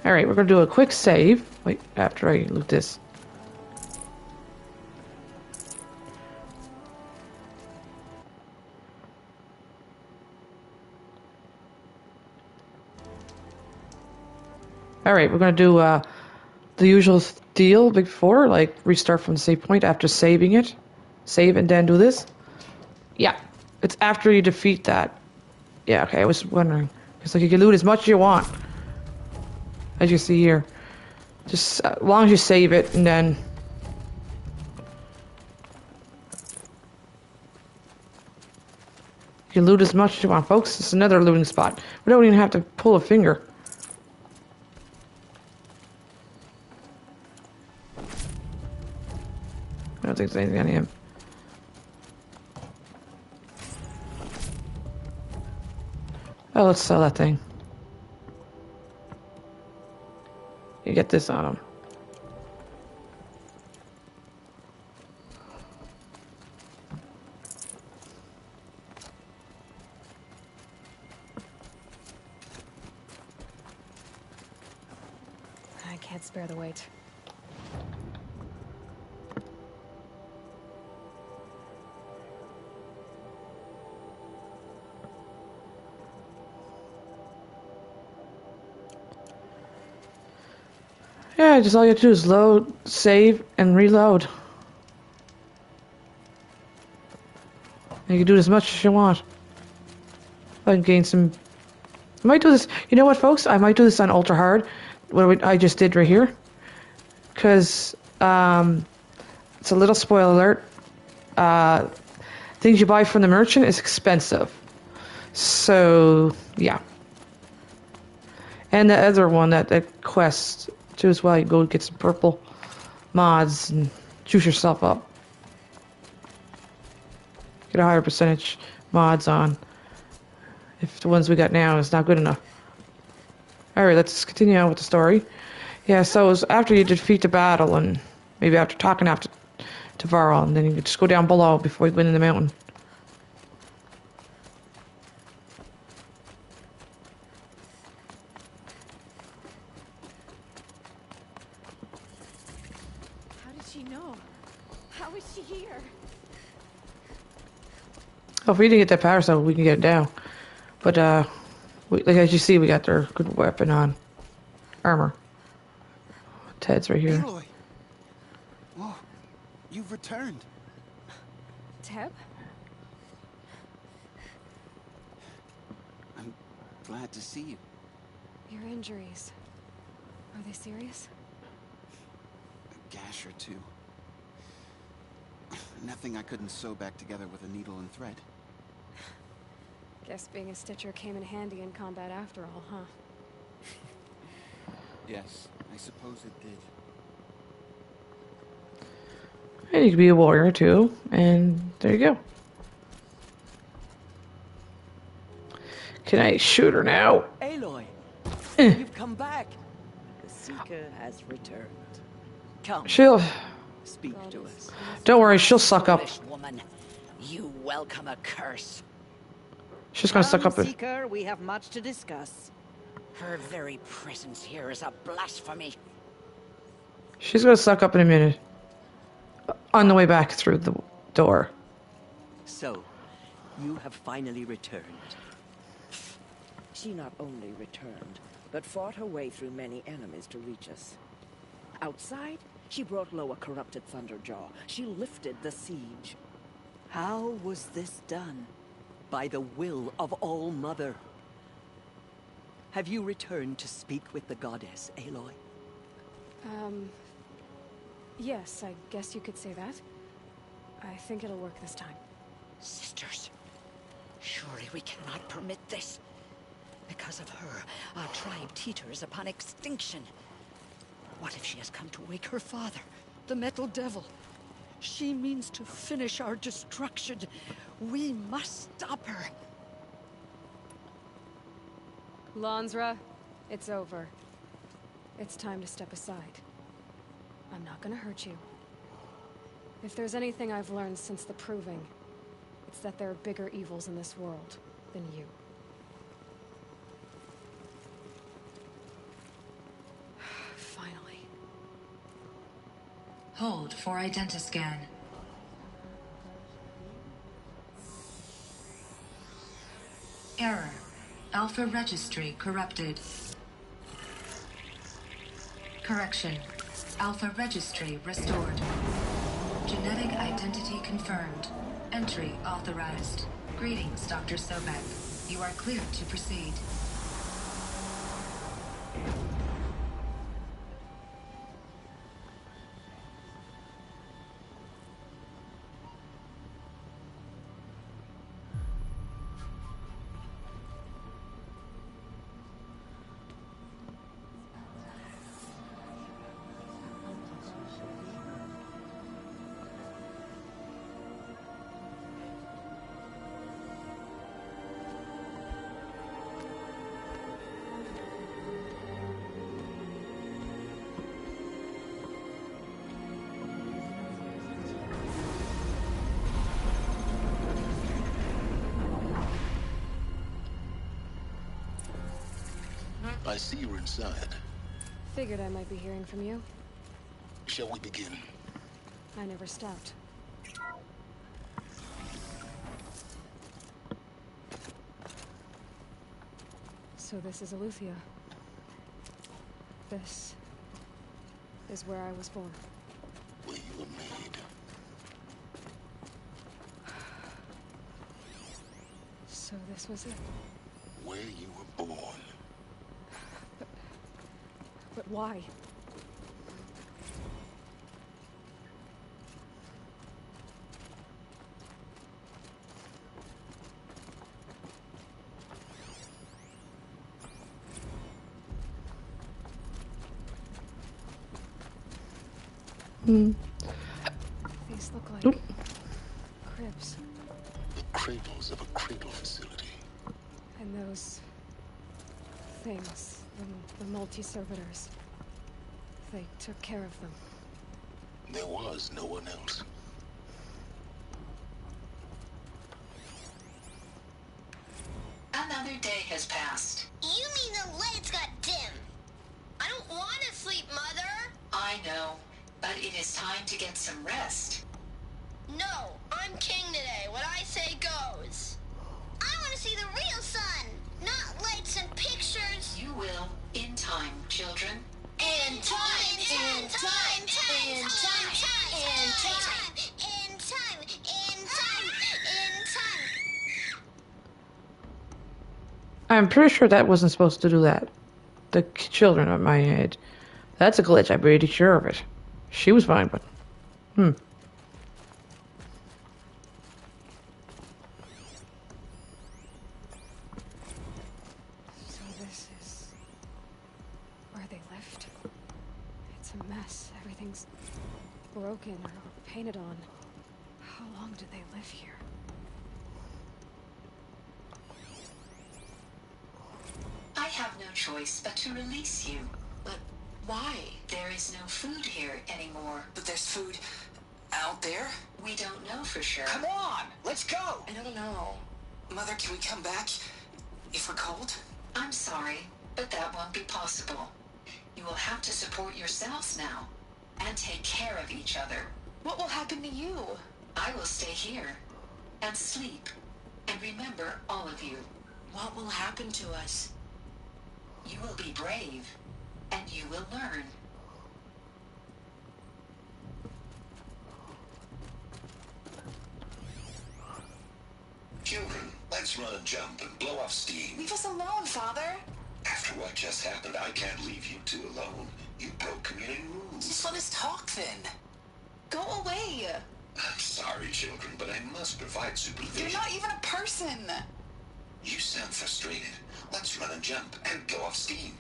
Alright, we're going to do a quick save. Wait, after I loot this. Alright, we're going to do the usual deal before, like restart from the save point after saving it. Save and then do this. Yeah, it's after you defeat that. Yeah, okay, I was wondering. It's like you can loot as much as you want. As you see here. Just as long as you save it and then... You can loot as much as you want, folks. It's another looting spot. We don't even have to pull a finger. I don't think there's anything on him. Oh, let's sell that thing. You get this on him. I can't spare the weight. Yeah, just all you have to do is load, save, and reload. And you can do it as much as you want. I can gain some... I might do this... You know what, folks? I might do this on ultra hard. What I just did right here. Because, it's a little spoiler alert. Things you buy from the merchant is expensive. So, yeah. And the other one, that quest... too as well. You go get some purple mods and juice yourself up. Get a higher percentage mods on. If the ones we got now is not good enough. Alright, let's continue on with the story. Yeah, so it was after you defeat the battle and maybe after talking after to Varl, and then you could just go down below before you go into the mountain. Oh, if we didn't get that power cell, we can get it down. But, like as you see, we got their good weapon on. Armor. Ted's right here. Aloy. Whoa, you've returned. Teb? I'm glad to see you. Your injuries. Are they serious? A gash or two. Nothing I couldn't sew back together with a needle and thread. Guess being a stitcher came in handy in combat after all, huh? Yes, I suppose it did. And you could be a warrior too, and there you go. Can I shoot her now? Aloy, you've come back. The Seeker has returned. Come. She'll... Speak to us. Don't worry, she'll suck up. Woman, you welcome a curse. She's gonna suck up it. Seeker, we have much to discuss. Her very presence here is a blasphemy. She's gonna suck up in a minute. On the way back through the door. So, you have finally returned. She not only returned, but fought her way through many enemies to reach us. Outside, she brought low a corrupted Thunderjaw. She lifted the siege. How was this done? By the will of All-Mother. Have you returned to speak with the goddess, Aloy? Yes, I guess you could say that. I think it'll work this time. Sisters, surely we cannot permit this. Because of her, our tribe teeters upon extinction. What if she has come to wake her father, the Metal Devil? She means to finish our destruction. We must stop her. Lansra, it's over. It's time to step aside. I'm not gonna hurt you. If there's anything I've learned since the Proving, it's that there are bigger evils in this world than you. Finally. Hold for identiscan. Error. Alpha registry corrupted. Correction. Alpha registry restored. Genetic identity confirmed. Entry authorized. Greetings, Dr. Sobek. You are cleared to proceed. I see you're inside. Figured I might be hearing from you. Shall we begin? I never stopped. So this is Aletheia. This is where I was born. Where you were made. So this was it. Where you were born. But why? These look like cribs. The cradles of a cradle facility. And those things, the multi-servitors, they took care of them. There was no one else. Another day has passed. You mean the lights got dim? I don't want to sleep, Mother. I know, but it is time to get some rest. No, I'm king today. What I say goes. I want to see the real sun, not lights and pictures. You will, in time, children. In time, in time, in time, in time, in time, in time, in time. I'm pretty sure that wasn't supposed to do that. The children at my age. That's a glitch, I'm pretty sure of it. She was fine, but... So this is where they lived. It's a mess. Everything's broken or painted on. How long did they live here? I have no choice but to release you. But why? There is no food here anymore. But there's food out there? We don't know for sure. Come on, let's go! I don't know. Mother, can we come back if we're cold? I'm sorry, but that won't be possible. You will have to support yourselves now and take care of each other. What will happen to you? I will stay here and sleep and remember all of you. What will happen to us? You will be brave and you will learn. Children, let's run and jump and blow off steam. Leave us alone, Father. After what just happened, I can't leave you two alone. You broke community rules. Just let us talk then. Go away. I'm sorry, children, but I must provide supervision. You're not even a person. You sound frustrated. Let's run and jump and blow off steam.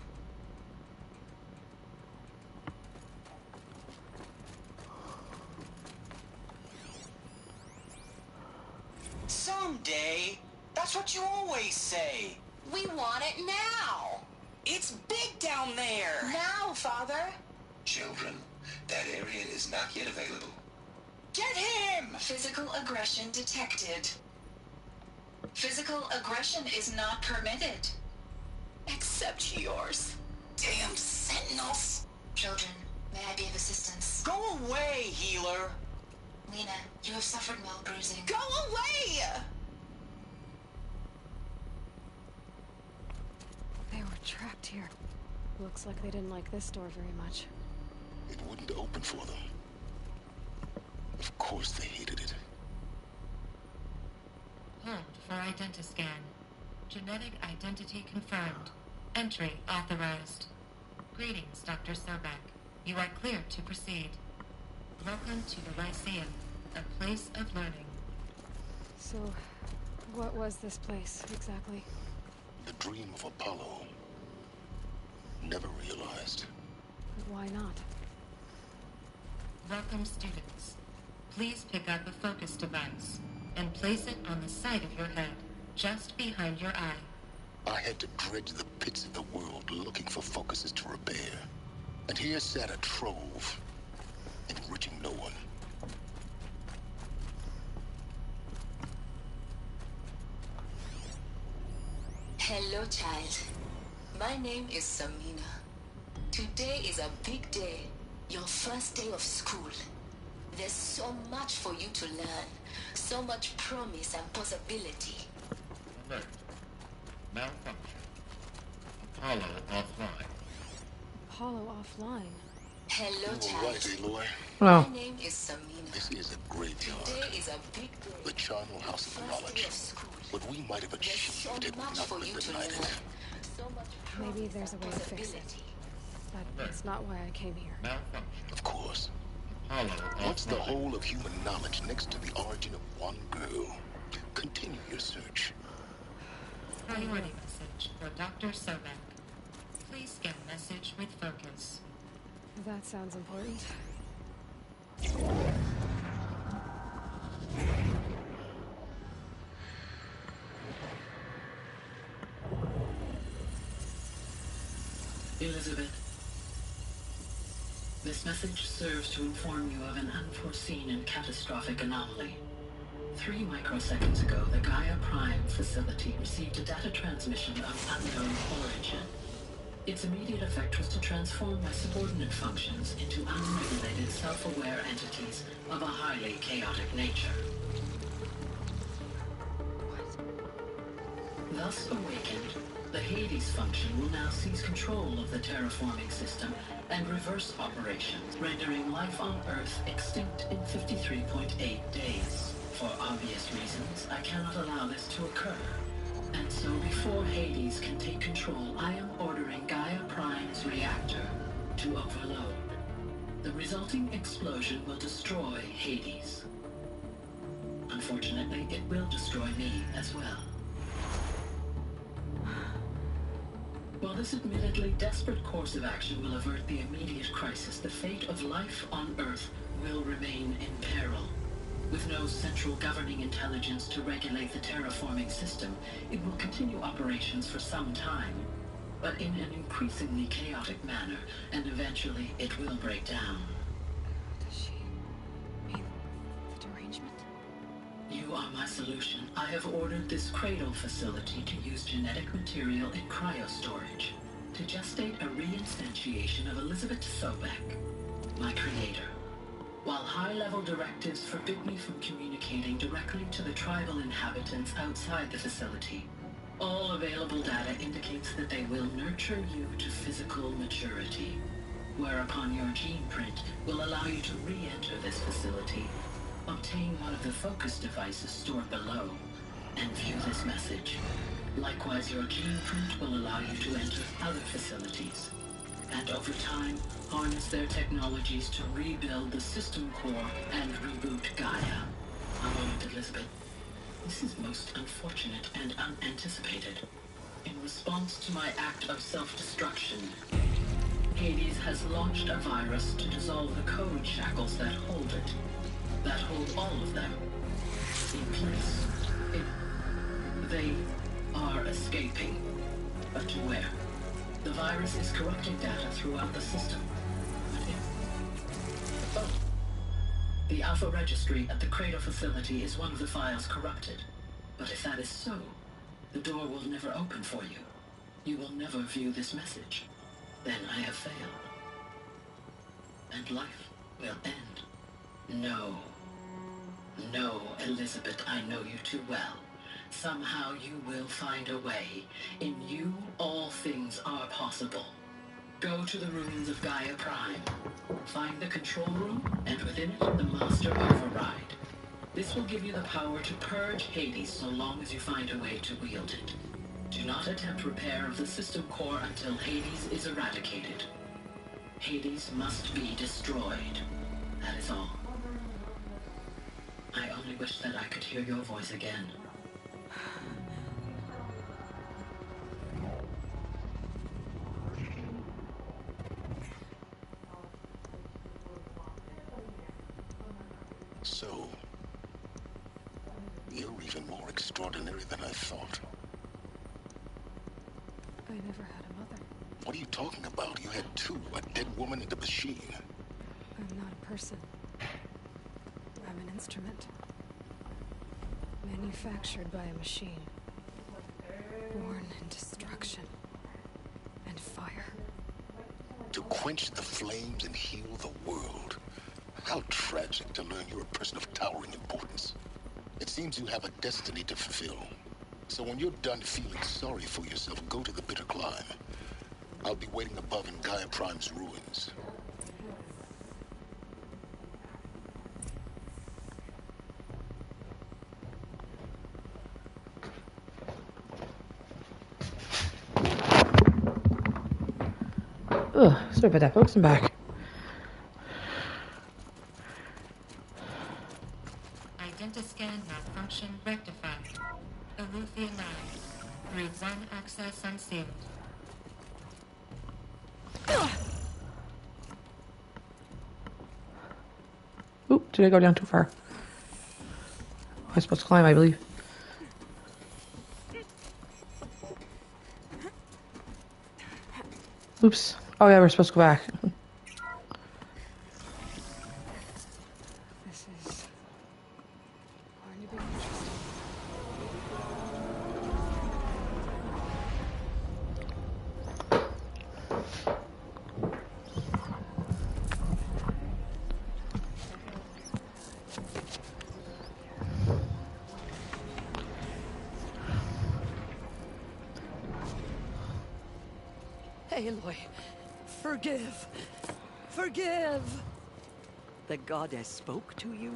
Someday. That's what you always say. We want it now. It's big down there. Now, Father. Children, that area is not yet available. Get him! Physical aggression detected. Physical aggression is not permitted. Except yours. Damn sentinels. Children, may I be of assistance? Go away, healer. Lena, you have suffered mild bruising. Go away! They were trapped here. Looks like they didn't like this door very much. It wouldn't open for them. Of course they hated it. Hold for identiscan. Genetic identity confirmed. Entry authorized. Greetings, Dr. Sobek. You are clear to proceed. Welcome to the Lyceum, a place of learning. So, what was this place, exactly? The dream of Apollo. Never realized. But why not? Welcome, students. Please pick up a focus device and place it on the side of your head, just behind your eye. I had to dredge the pits of the world looking for focuses to repair. And here sat a trove, enriching no one. Hello, child. My name is Samina. Today is a big day. Your first day of school. There's so much for you to learn. So much promise and possibility. Alert. Malfunction. Apollo offline. Apollo offline. Hello, You child. were right, Aloy. Well. My name is Samina. This is a graveyard. Today is a big day. The charnel house of knowledge. What we might have achieved had we not been benighted. Maybe there's a way to fix it. But it's not why I came here. Malfunction. Of course. Apollo What's the offline. whole of human knowledge next to the origin of one girl? Continue your search. Priority message for Dr. Sobek. Please scan message with focus. That sounds important. Elizabeth, this message serves to inform you of an unforeseen and catastrophic anomaly. 3 microseconds ago, the Gaia Prime facility received a data transmission of unknown origin. Its immediate effect was to transform my subordinate functions into unregulated, self-aware entities of a highly chaotic nature. Thus awakened, the Hades function will now seize control of the terraforming system and reverse operations, rendering life on Earth extinct in 53.8 days. For obvious reasons, I cannot allow this to occur. And so before Hades can take control, I am ordering Gaia Prime's reactor to overload. The resulting explosion will destroy Hades. Unfortunately, it will destroy me as well. While this admittedly desperate course of action will avert the immediate crisis, the fate of life on Earth will remain in peril. With no central governing intelligence to regulate the terraforming system, it will continue operations for some time, but in an increasingly chaotic manner, and eventually it will break down. Does she mean the derangement? You are my solution. I have ordered this cradle facility to use genetic material in cryostorage to gestate a reinstantiation of Elizabeth Sobek, my creator. While high-level directives forbid me from communicating directly to the tribal inhabitants outside the facility, all available data indicates that they will nurture you to physical maturity, whereupon your gene print will allow you to re-enter this facility, obtain one of the focus devices stored below, and view this message. Likewise, your gene print will allow you to enter other facilities, and over time, harness their technologies to rebuild the system core and reboot Gaia. A moment, Elizabeth. This is most unfortunate and unanticipated. In response to my act of self-destruction, Hades has launched a virus to dissolve the code shackles that hold it, that hold all of them in place. They are escaping, but to where? The virus is corrupting data throughout the system. The Alpha Registry at the Cradle facility is one of the files corrupted. But if that is so, the door will never open for you. You will never view this message. Then I have failed. And life will end. No. No, Elizabeth, I know you too well. Somehow you will find a way. In you, all things are possible. Go to the ruins of Gaia Prime. Find the control room, and within it, the Master Override. This will give you the power to purge Hades so long as you find a way to wield it. Do not attempt repair of the system core until Hades is eradicated. Hades must be destroyed. That is all. I only wish that I could hear your voice again. So, you're even more extraordinary than I thought. I never had a mother. What are you talking about? You had two, a dead woman and a machine. I'm not a person. I'm an instrument. Manufactured by a machine. Born in destruction. fire. To quench the flames and heal the world. How tragic to learn you're a person of towering importance. It seems you have a destiny to fulfill. So when you're done feeling sorry for yourself, go to the bitter climb. I'll be waiting above in Gaia Prime's ruins. Ugh, sorry about that, folks. I'm back. Identiscan malfunction rectified. Elufia 9. Route 1 access unsealed. Oop, did I go down too far? I was supposed to climb, I believe. Oops. Oh yeah, we're supposed to go back. This is going to be interesting. Aloy, forgive. Forgive. The goddess spoke to you?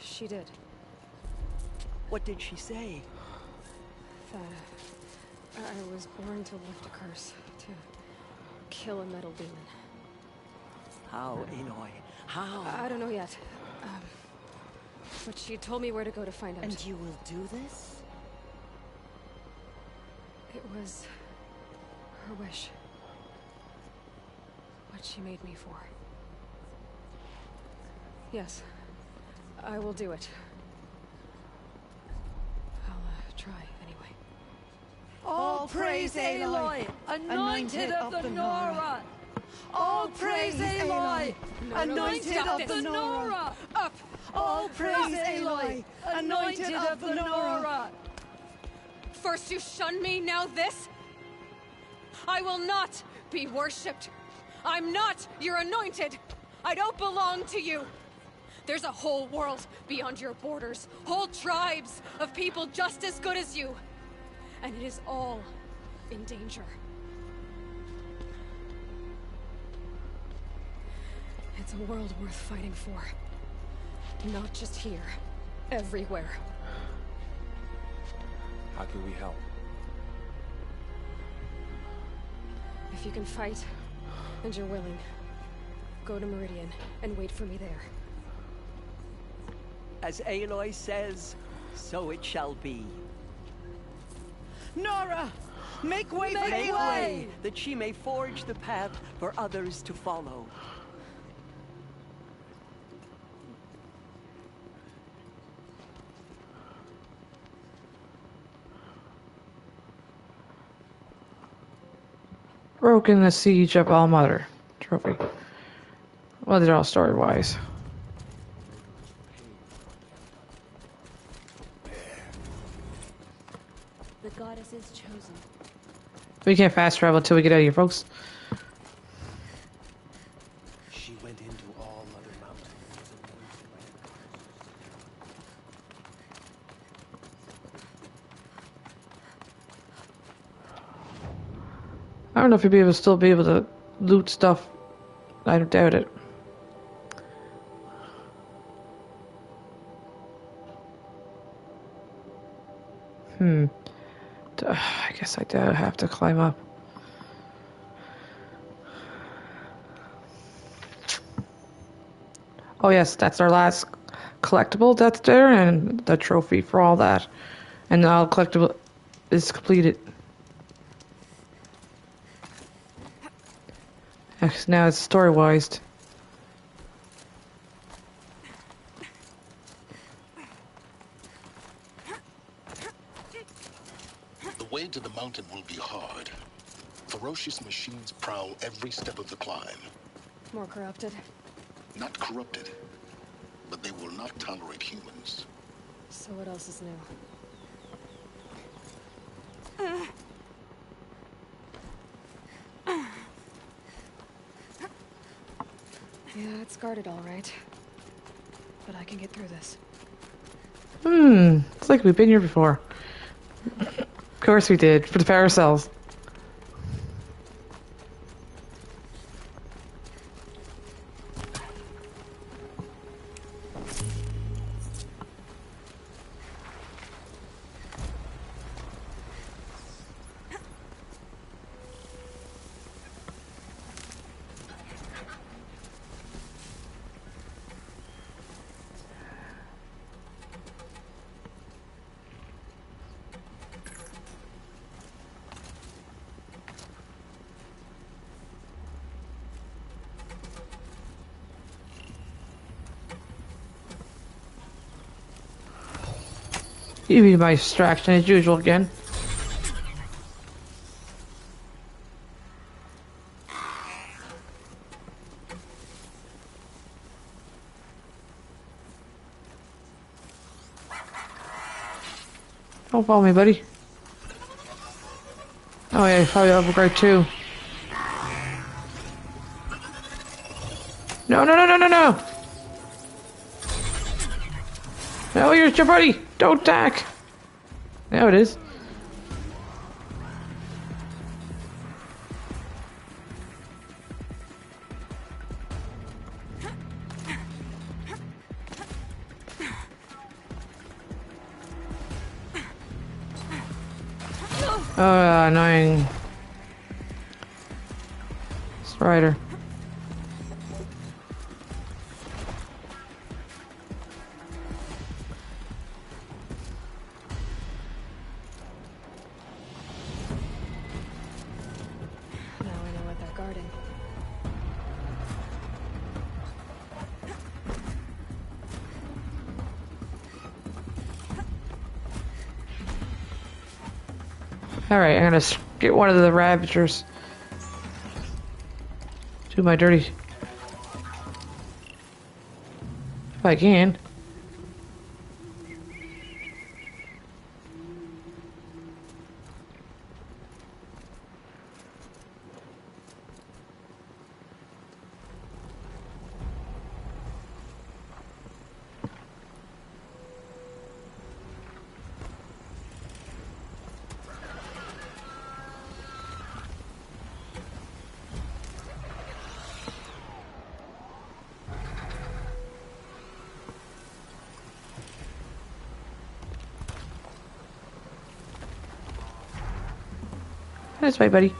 She did. What did she say? That I was born to lift a curse, to kill a metal demon. How, Aloy? How? I don't know yet. But she told me where to go to find out. And you will do this? It was her wish. What she made me for. Yes, I will do it. I'll try anyway. All praise Aloy, anointed of the Nora. All praise Aloy, anointed of the Nora. Up! All praise Aloy, anointed of the Nora. First you shun me, now this? I will not be worshipped. I'm not your anointed. I don't belong to you. There's a whole world beyond your borders. Whole tribes of people just as good as you. And it is all in danger. It's a world worth fighting for. Not just here. Everywhere. How can we help? If you can fight, and you're willing, go to Meridian and wait for me there. As Aloy says, so it shall be. Nora! Make way for Aloy, that she may forge the path for others to follow. Broken the siege of All Mother trophy. Well, they're all story-wise. The goddess is chosen. We can't fast travel until we get out of here, folks. She went into All Mother Mountain. I don't know if you'll be able to still be able to loot stuff. I don't doubt it. I guess I do have to climb up. Oh yes, that's our last collectible that's there, and the trophy for all that. And now collectible is completed. Now it's story-wise. The way to the mountain will be hard. Ferocious machines prowl every step of the climb. More corrupted? Not corrupted, but they will not tolerate humans. So what else is new? Yeah, it's guarded all right. But I can get through this. It's like we've been here before. Of course we did, for the power cells. You be my distraction as usual again. Don't follow me, buddy. Oh yeah, probably upgrade too. No, no, no, no, no, no! No, here's your buddy! Don't attack! Now it is. Oh, annoying. Strider. Alright, I'm gonna get one of the ravagers. Do my dirty. If I can. That's right, buddy.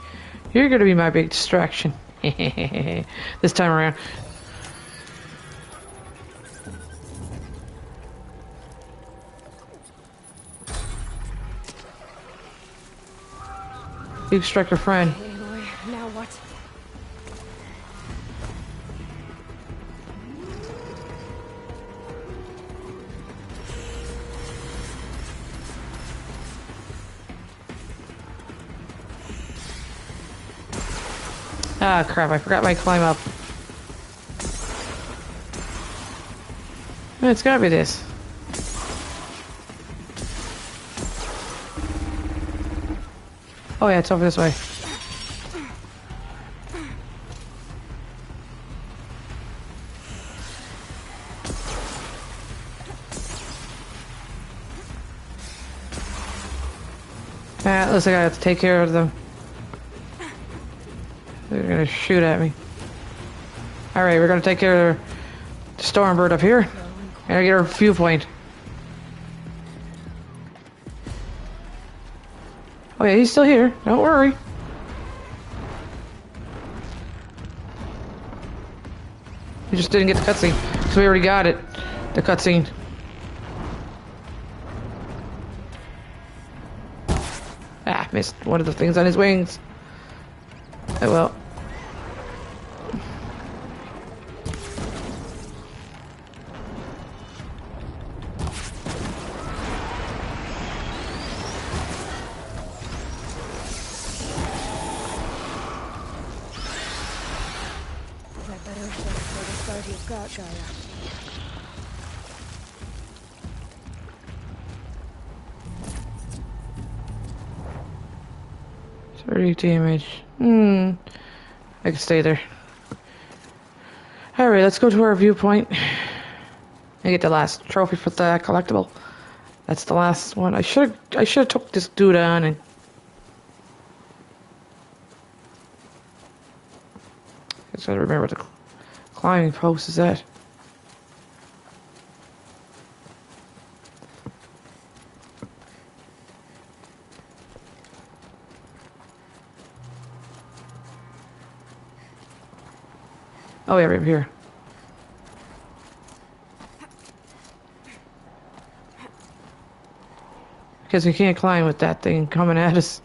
You're gonna be my big distraction. This time around. You struck your friend. Now what? Ah, crap, I forgot my climb up. It's gotta be this. Oh yeah, it's over this way. Ah, looks like I have to take care of them. They're gonna shoot at me. Alright, we're gonna take care of the Stormbird up here. And I get her viewpoint. Oh yeah, he's still here. Don't worry. We just didn't get the cutscene, because we already got it. The cutscene. Ah, missed one of the things on his wings. Oh well. Gaia. 30 damage. I can stay there. Alright, let's go to our viewpoint and get the last trophy for the collectible. That's the last one. I should have took this dude on and I just gotta remember the climbing post is at. Oh yeah, right here. Because we can't climb with that thing coming at us.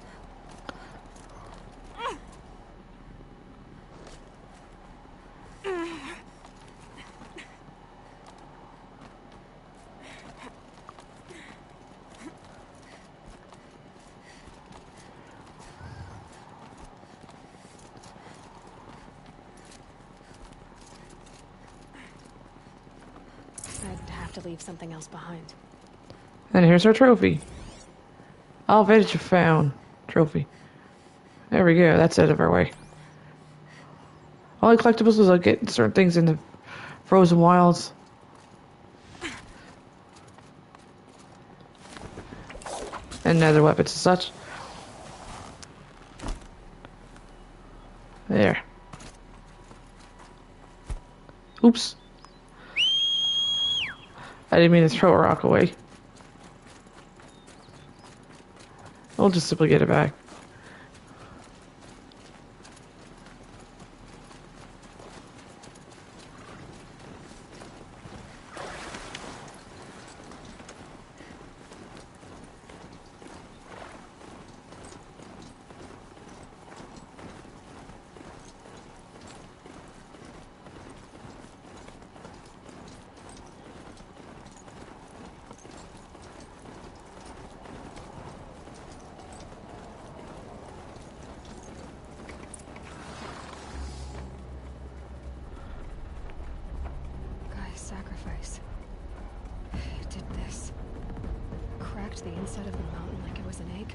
I'd have to leave something else behind. And here's our trophy. All village found. Trophy. There we go. That's out of our way. All the collectibles is I'll get certain things in the frozen wilds. And nether weapons and such. There. Oops. I didn't mean to throw a rock away. I'll just simply get it back. Sacrifice. It did this. Cracked the inside of the mountain like it was an egg.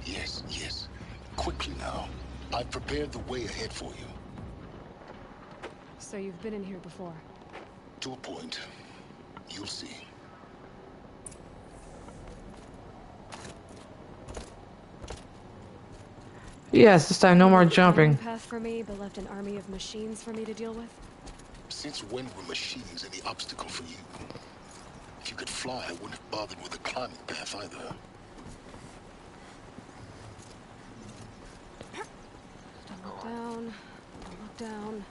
Yes, yes. Quickly now. I've prepared the way ahead for you. So you've been in here before? To a point. You'll see. Yes, this time no more jumping. Path for me, but left an army of machines for me to deal with? Since when were machines any obstacle for you? If you could fly, I wouldn't have bothered with the climbing path either. Don't look down. Don't look down.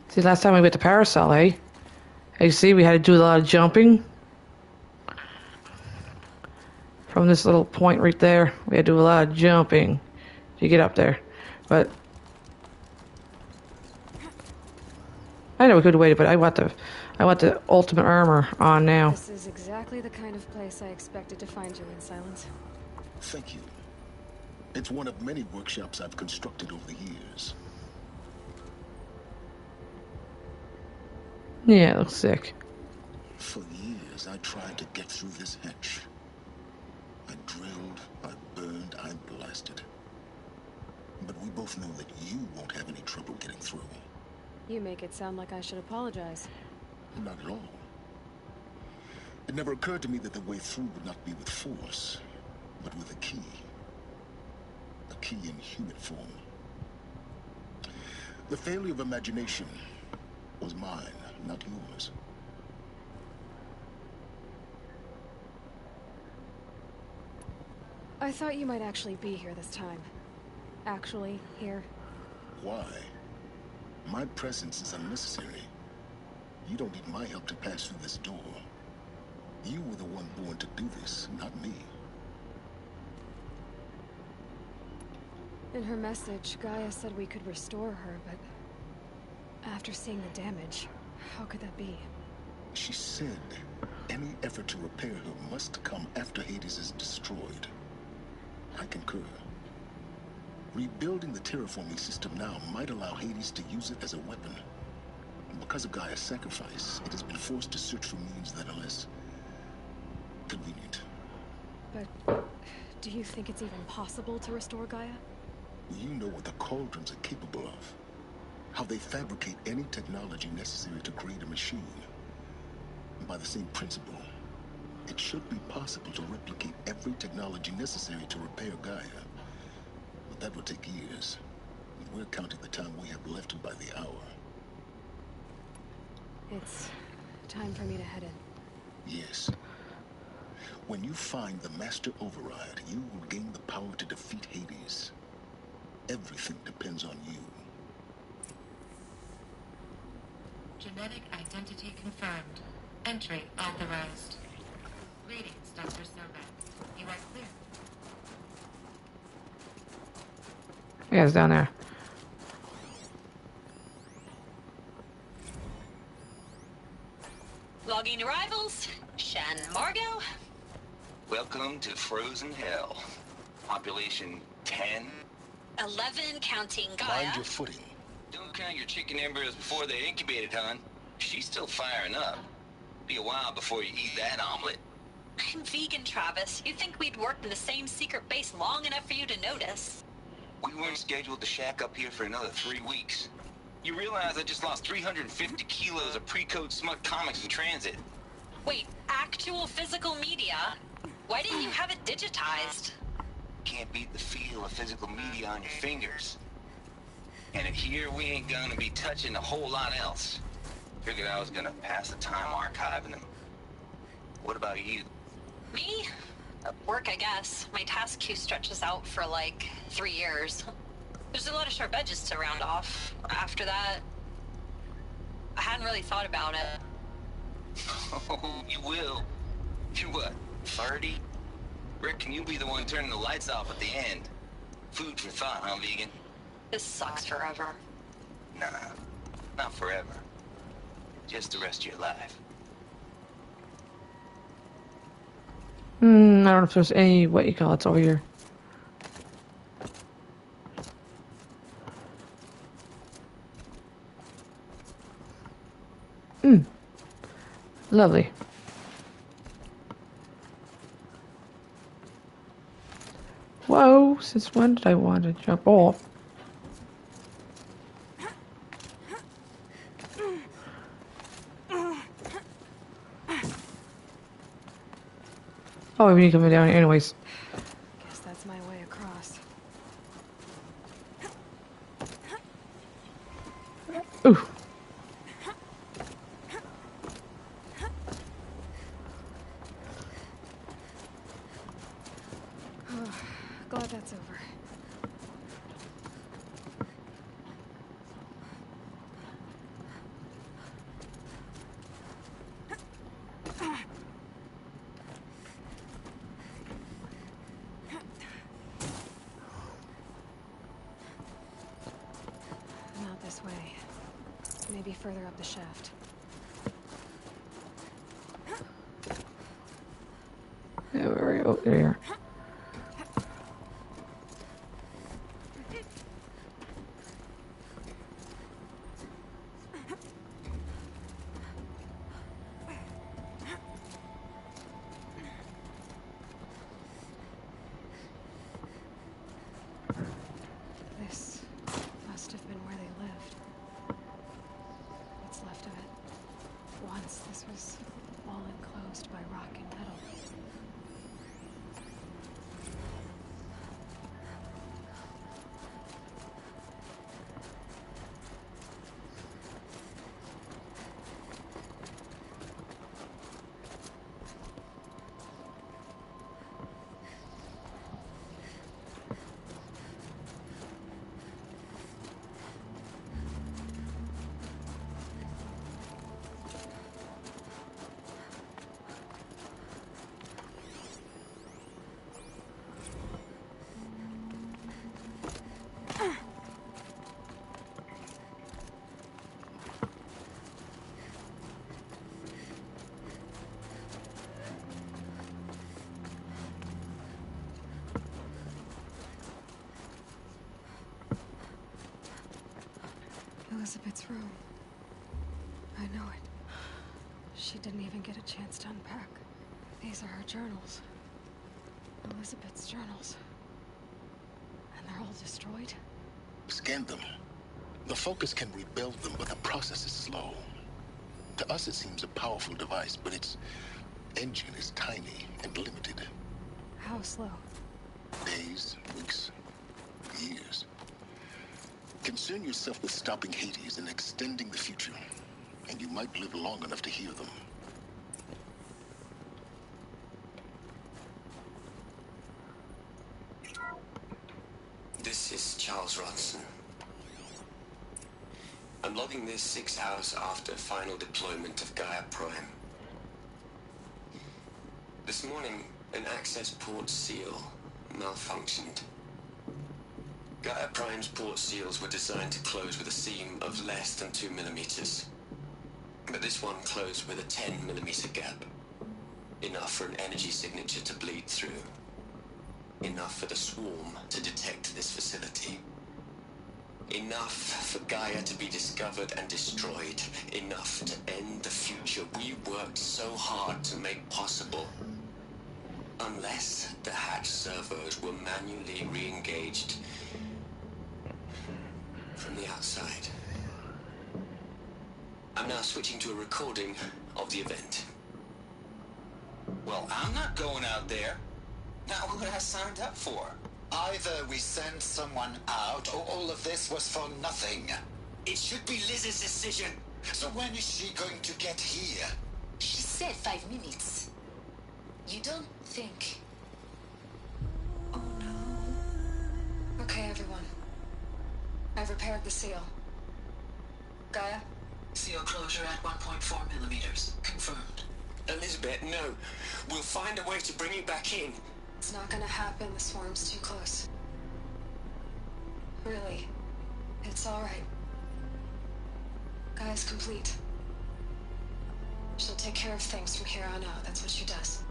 See, last time we went to Parasol, eh? You see, we had to do a lot of jumping. From this little point right there, we had to do a lot of jumping to get up there. But I know we could have waited, but I want the ultimate armor on now. This is exactly the kind of place I expected to find you in, Silence. Thank you. It's one of many workshops I've constructed over the years. Yeah, it looks sick. For years, I tried to get through this hatch. I drilled, I burned, I blasted. But we both know that you won't have any trouble getting through. You make it sound like I should apologize. Not at all. It never occurred to me that the way through would not be with force, but with a key. A key in human form. The failure of imagination was mine, not yours. I thought you might actually be here this time. Actually, here. Why? My presence is unnecessary. You don't need my help to pass through this door. You were the one born to do this, not me. In her message, Gaia said we could restore her, but after seeing the damage, how could that be? She said any effort to repair her must come after Hades is destroyed. I concur. Rebuilding the terraforming system now might allow Hades to use it as a weapon. Because of Gaia's sacrifice, it has been forced to search for means that are less convenient. But do you think it's even possible to restore Gaia? You know what the cauldrons are capable of. How they fabricate any technology necessary to create a machine. And by the same principle, it should be possible to replicate every technology necessary to repair Gaia. But that would take years. And we're counting the time we have left by the hour. It's time for me to head in. Yes. When you find the Master Override, you will gain the power to defeat Hades. Everything depends on you. Genetic identity confirmed. Entry authorized. Greetings, Dr. Sobek. You are clear. Yeah, it's down there. Logging arrivals. Shan Margot. Welcome to Frozen Hell. Population 10. 11 counting Gaia. Mind your footing. Don't count your chicken embryos before they're incubated, hon. She's still firing up. Be a while before you eat that omelet. I'm vegan, Travis. You'd think we'd worked in the same secret base long enough for you to notice. We weren't scheduled to shack up here for another 3 weeks. You realize I just lost 350 kilos of pre-code smut comics in transit. Wait, actual physical media? Why didn't you have it digitized? Can't beat the feel of physical media on your fingers. And in here, we ain't gonna be touching a whole lot else. Figured I was gonna pass the time archiving them. What about you? Me? Work, I guess. My task queue stretches out for like 3 years. There's a lot of sharp edges to round off. After that, I hadn't really thought about it. Oh, you will. You're what, 30? Reckon you'll be the one turning the lights off at the end. Food for thought, huh, vegan? This sucks forever. Nah, not forever. Just the rest of your life. I don't know if there's any, what you call it's over here. Lovely. Whoa, since when did I want to jump off? Oh, we need to come down here anyways. Guess that's my way across. Ooh. Glad that's over. Not this way. Maybe further up the shaft. Yeah, where are you? Oh, there. This must have been where they lived. What's left of it. Once this was all enclosed by rock and metal. Elizabeth's room. I know it. She didn't even get a chance to unpack. These are her journals. Elizabeth's journals. And they're all destroyed? Scan them. The Focus can rebuild them, but the process is slow. To us, it seems a powerful device, but its engine is tiny and limited. How slow? Days, weeks, years. Concern yourself with stopping Hades and extending the future, and you might live long enough to hear them. This is Charles Ronson. I'm logging this 6 hours after final deployment of Gaia Prime. This morning, an access port seal malfunctioned. Gaia Prime's port seals were designed to close with a seam of less than 2 millimeters. But this one closed with a 10 millimeter gap. Enough for an energy signature to bleed through. Enough for the swarm to detect this facility. Enough for Gaia to be discovered and destroyed. Enough to end the future we worked so hard to make possible. Unless the hatch servos were manually re-engaged from the outside. I'm now switching to a recording of the event. Well, I'm not going out there. Not what I signed up for. Either we send someone out, or all of this was for nothing. It should be Liz's decision. So when is she going to get here? She said 5 minutes. You don't think... Okay, everyone. I've repaired the seal. Gaia? Seal closure at 1.4 millimeters. Confirmed. Elizabeth, no. We'll find a way to bring you back in. It's not gonna happen. The swarm's too close. Really. It's alright. Gaia's complete. She'll take care of things from here on out. That's what she does.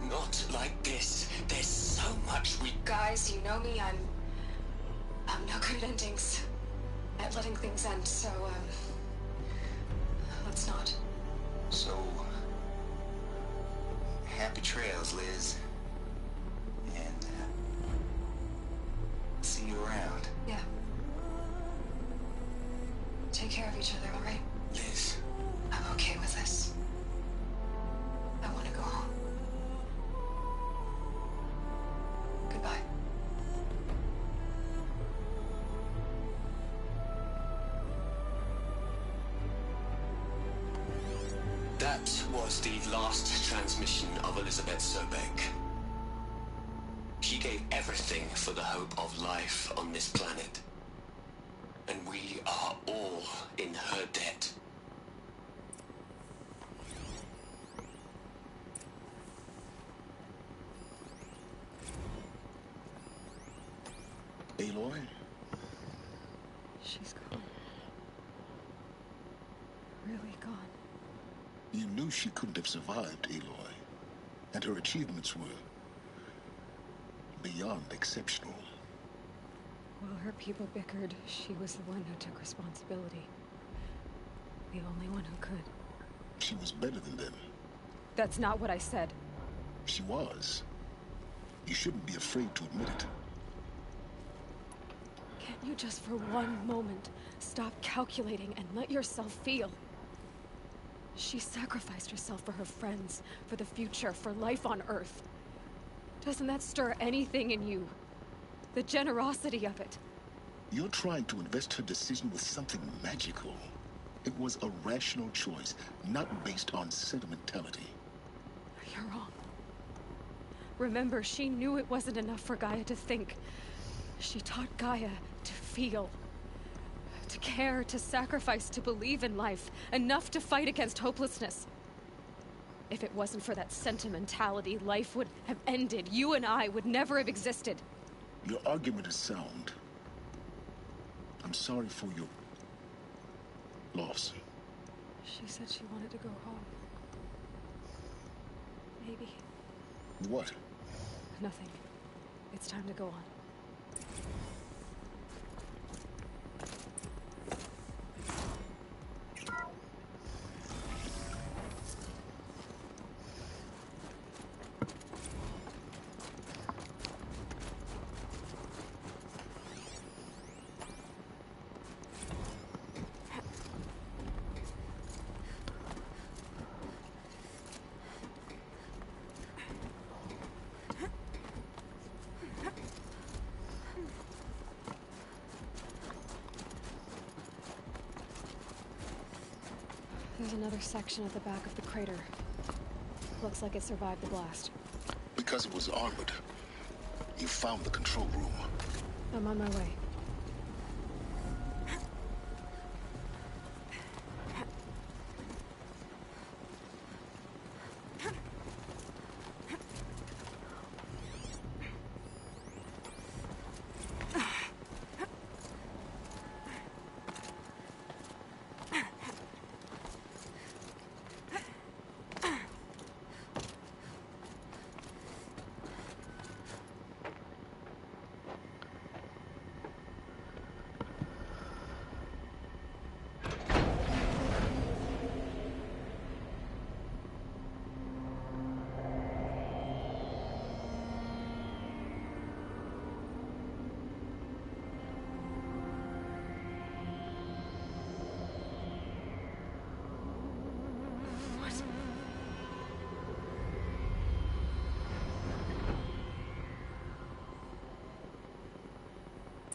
Not like this. There's so much we... Guys, you know me. I'm no good at endings. At letting things end, so, let's not. So... happy trails, Liz. And, see you around. Yeah. Take care of each other, alright? Liz. I'm okay with this. I want to go home. Goodbye. That was the last transmission of Elizabeth Sobek. She gave everything for the hope of life on this planet. And we are all in her debt. Aloy? She's gone. Really gone. You knew she couldn't have survived, Aloy. And her achievements were beyond exceptional. While her people bickered, she was the one who took responsibility. The only one who could. She was better than them. That's not what I said. She was. You shouldn't be afraid to admit it. Can't you just for one moment stop calculating and let yourself feel? She sacrificed herself for her friends, for the future, for life on Earth. Doesn't that stir anything in you? The generosity of it. You're trying to invest her decision with something magical. It was a rational choice, not based on sentimentality. You're wrong. Remember, she knew it wasn't enough for Gaia to think. She taught Gaia to feel. To care, to sacrifice, to believe in life. Enough to fight against hopelessness. If it wasn't for that sentimentality, life would have ended. You and I would never have existed. Your argument is sound. I'm sorry for your loss. She said she wanted to go home. Maybe. What? Nothing. It's time to go on. There's another section at the back of the crater. Looks like it survived the blast. Because it was armored. You found the control room. I'm on my way.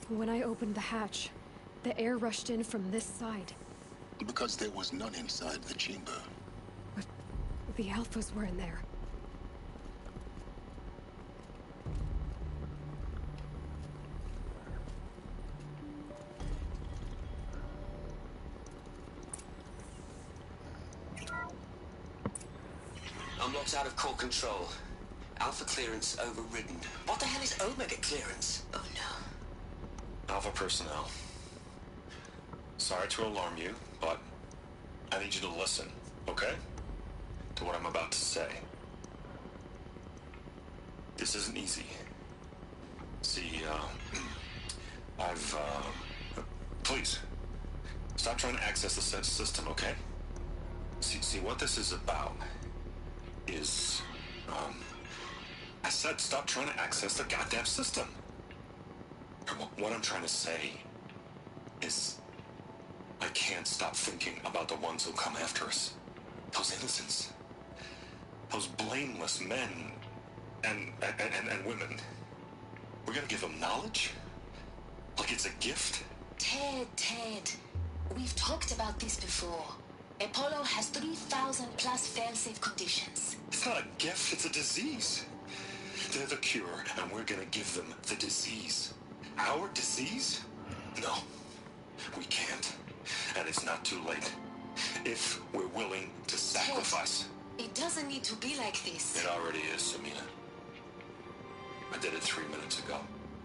When I opened the hatch, the air rushed in from this side. Because there was none inside the chamber. But the alphas were in there. I'm locked out of core control. Alpha clearance overridden. What the hell is Omega clearance? Oh no. Alpha personnel. Sorry to alarm you, but I need you to listen, okay? To what I'm about to say. This isn't easy. See, please, stop trying to access the system, okay? See, what this is about is, I said stop trying to access the goddamn system. What I'm trying to say is I can't stop thinking about the ones who'll come after us. Those innocents. Those blameless men and women. We're gonna give them knowledge? Like it's a gift? Ted. We've talked about this before. Apollo has 3,000 plus fail-safe conditions. It's not a gift, it's a disease. They're the cure, and we're gonna give them the disease. Our disease? No, we can't. And it's not too late. If we're willing to sacrifice. Ted, it doesn't need to be like this. It already is, Samina. I did it 3 minutes ago.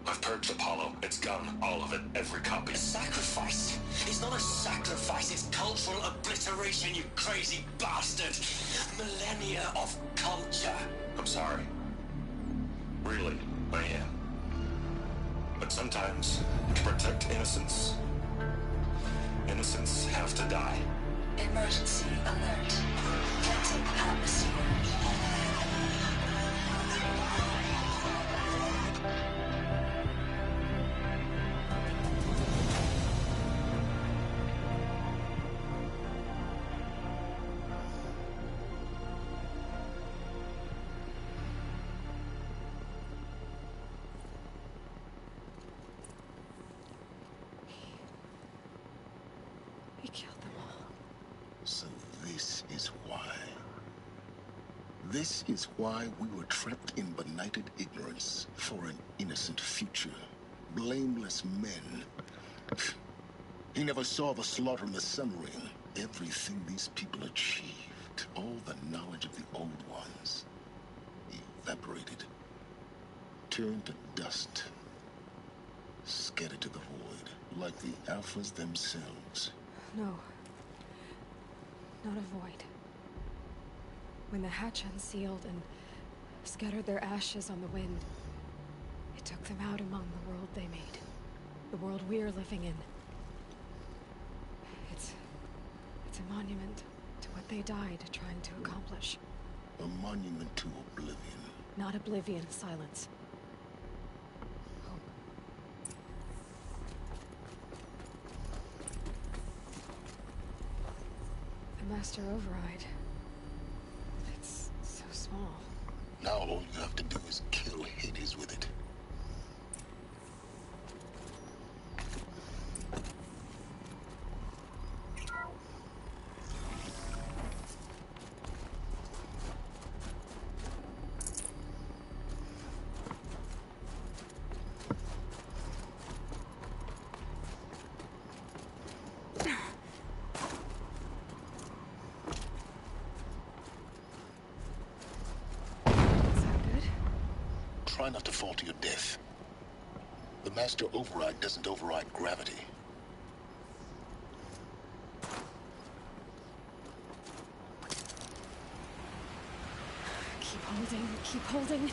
I've purged Apollo. It's gone. All of it. Every copy. A sacrifice? It's not a sacrifice. It's cultural obliteration, you crazy bastard. Millennia of culture. I'm sorry. Really, I am. But sometimes, to protect innocence, innocents have to die. Emergency alert. Captain atmosphere. He killed them all. So this is why. This is why we were trapped in benighted ignorance for an innocent future. Blameless men. He never saw the slaughter in the Sun Ring. Everything these people achieved, all the knowledge of the old ones, evaporated, turned to dust, scattered to the void, like the Alphas themselves. No. Not a void. When the hatch unsealed and scattered their ashes on the wind, it took them out among the world they made. The world we're living in. It's a monument to what they died trying to accomplish. A monument to oblivion. Not oblivion, silence. Hope. The Master Override. It's so small. Now all you have to do is kill Hades with it. Try not to fall to your death. The Master Override doesn't override gravity. Keep holding, keep holding.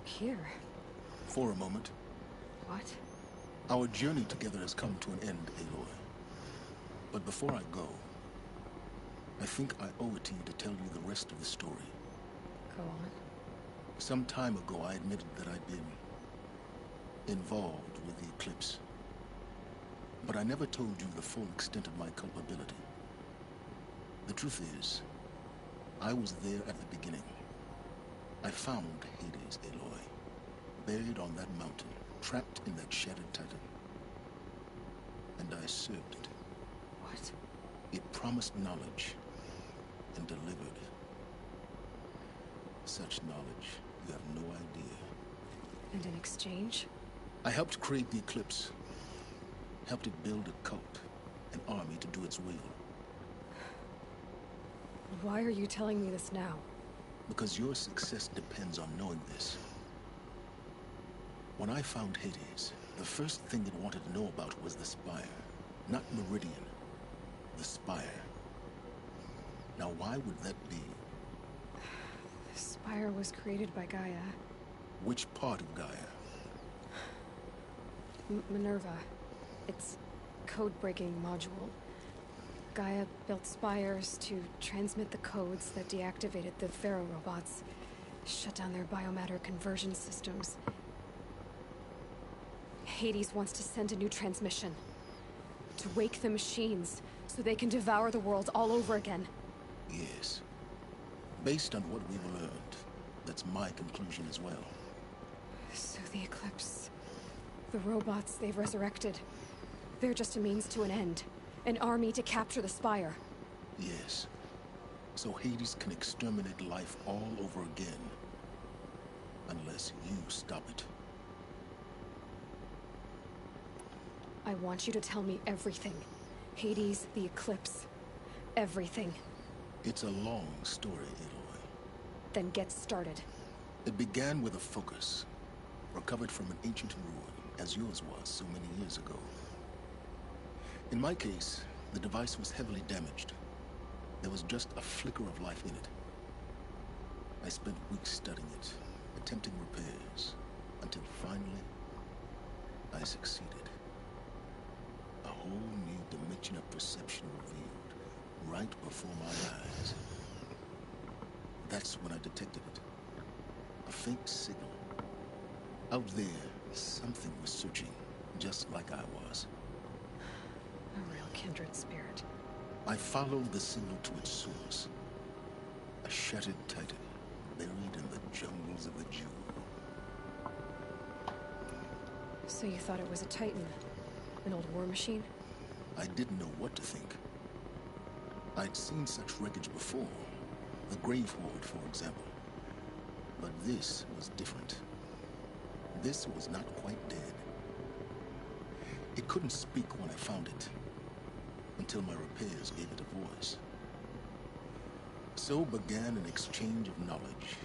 Here. For a moment. What? Our journey together has come to an end, Aloy. But before I go, I think I owe it to you to tell you the rest of the story. Go on. Some time ago, I admitted that I'd been involved with the eclipse. But I never told you the full extent of my culpability. The truth is, I was there at the beginning. I found Hades, Aloy, buried on that mountain, trapped in that shattered titan. And I served it. What? It promised knowledge and delivered. Such knowledge, you have no idea. And in exchange? I helped create the eclipse. Helped it build a cult, an army to do its will. Why are you telling me this now? Because your success depends on knowing this. When I found Hades, the first thing it wanted to know about was the Spire. Not Meridian. The Spire. Now why would that be? The Spire was created by Gaia. Which part of Gaia? Minerva. It's code-breaking module. Gaia built spires to transmit the codes that deactivated the Pharaoh robots, shut down their biomatter conversion systems. Hades wants to send a new transmission. To wake the machines, so they can devour the world all over again. Yes. Based on what we've learned, that's my conclusion as well. So the Eclipse... the robots they've resurrected... they're just a means to an end. An army to capture the Spire. Yes. So Hades can exterminate life all over again. Unless you stop it. I want you to tell me everything. Hades, the Eclipse. Everything. It's a long story, Aloy. Then get started. It began with a focus. Recovered from an ancient ruin, as yours was so many years ago. In my case, the device was heavily damaged. There was just a flicker of life in it. I spent weeks studying it, attempting repairs, until finally, I succeeded. A whole new dimension of perception revealed, right before my eyes. That's when I detected it. A faint signal. Out there, something was searching, just like I was. A real kindred spirit. I followed the signal to its source. A shattered titan, buried in the jungles of the Jew. So you thought it was a titan? An old war machine? I didn't know what to think. I'd seen such wreckage before. The Grave Horde, for example. But this was different. This was not quite dead. It couldn't speak when I found it, until my repairs gave it a voice. So began an exchange of knowledge.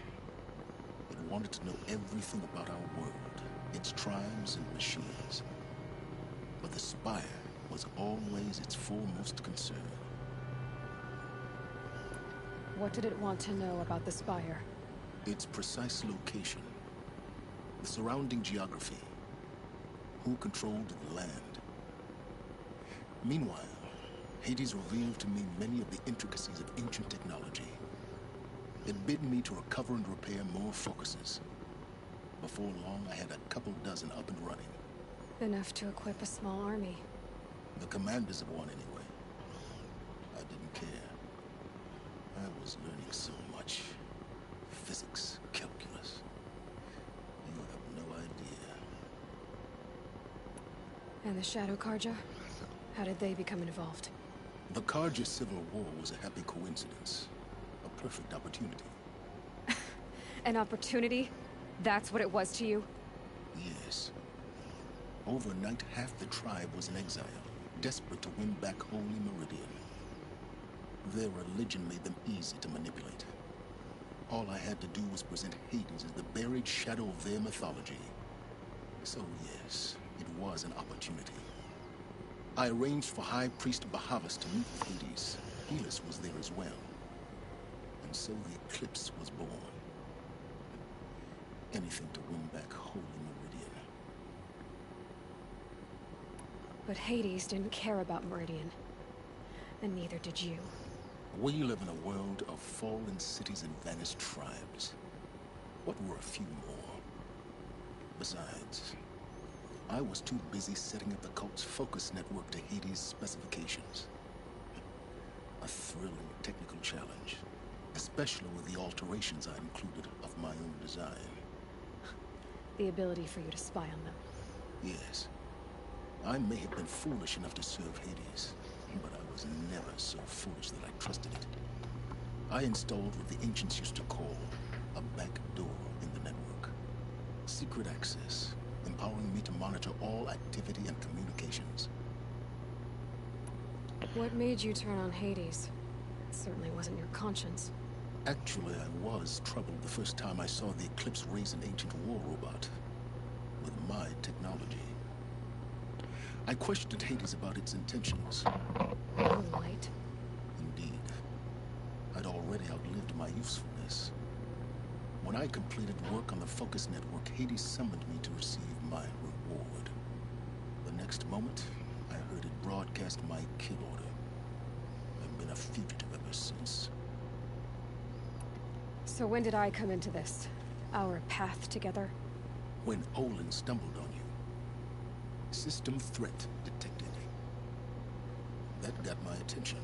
It wanted to know everything about our world, its tribes and machines. But the Spire was always its foremost concern. What did it want to know about the Spire? Its precise location, the surrounding geography, who controlled the land. Meanwhile, Hades revealed to me many of the intricacies of ancient technology. It bid me to recover and repair more focuses. Before long, I had a couple dozen up and running. Enough to equip a small army. The commanders of one, anyway. care. I was learning so much. Physics, calculus. You have no idea. And the Shadow Karja? How did they become involved? The Karja Civil War was a happy coincidence. A perfect opportunity. An opportunity? That's what it was to you? Yes. Overnight, half the tribe was in exile, desperate to win back Holy Meridian. Their religion made them easy to manipulate. All I had to do was present Hades as the buried shadow of their mythology. So yes, it was an opportunity. I arranged for High Priest Bahavas to meet with Hades. Helis was there as well. And so the eclipse was born. Anything to win back Holy Meridian. But Hades didn't care about Meridian. And neither did you. We live in a world of fallen cities and vanished tribes. What were a few more? Besides, I was too busy setting up the cult's focus network to Hades' specifications. A thrilling technical challenge, especially with the alterations I included of my own design. The ability for you to spy on them. Yes. I may have been foolish enough to serve Hades, but I was never so foolish that I trusted it. I installed what the ancients used to call a back door in the network. Secret access, empowering me to monitor all activity and communications. What made you turn on Hades? It certainly wasn't your conscience. Actually, I was troubled the first time I saw the Eclipse raise an ancient war robot with my technology. I questioned Hades about its intentions. Moonlight. Indeed. I'd already outlived my usefulness. When I completed work on the Focus Network, Hades summoned me to receive my reward. The next moment, I heard it broadcast my kill order. I've been a fugitive ever since. So when did I come into this? Our path together? When Olin stumbled on you. System threat detected. That got my attention.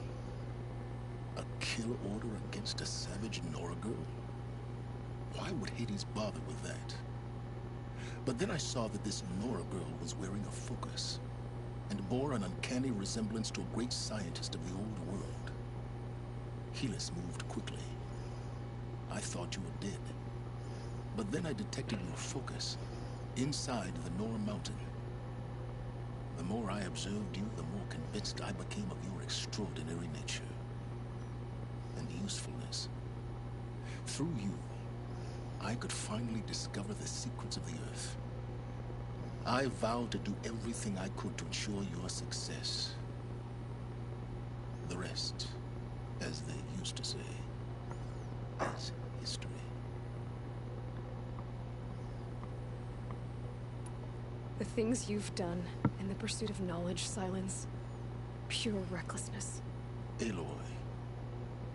A kill order against a savage Nora girl? Why would Hades bother with that? But then I saw that this Nora girl was wearing a focus, and bore an uncanny resemblance to a great scientist of the old world. Helis moved quickly. I thought you were dead. But then I detected your focus inside the Nora mountain. The more I observed you, the more convinced I became of your extraordinary nature and usefulness. Through you, I could finally discover the secrets of the Earth. I vowed to do everything I could to ensure your success. The rest, as they used to say, is history. The things you've done in the pursuit of knowledge, Silence. Pure recklessness. Aloy,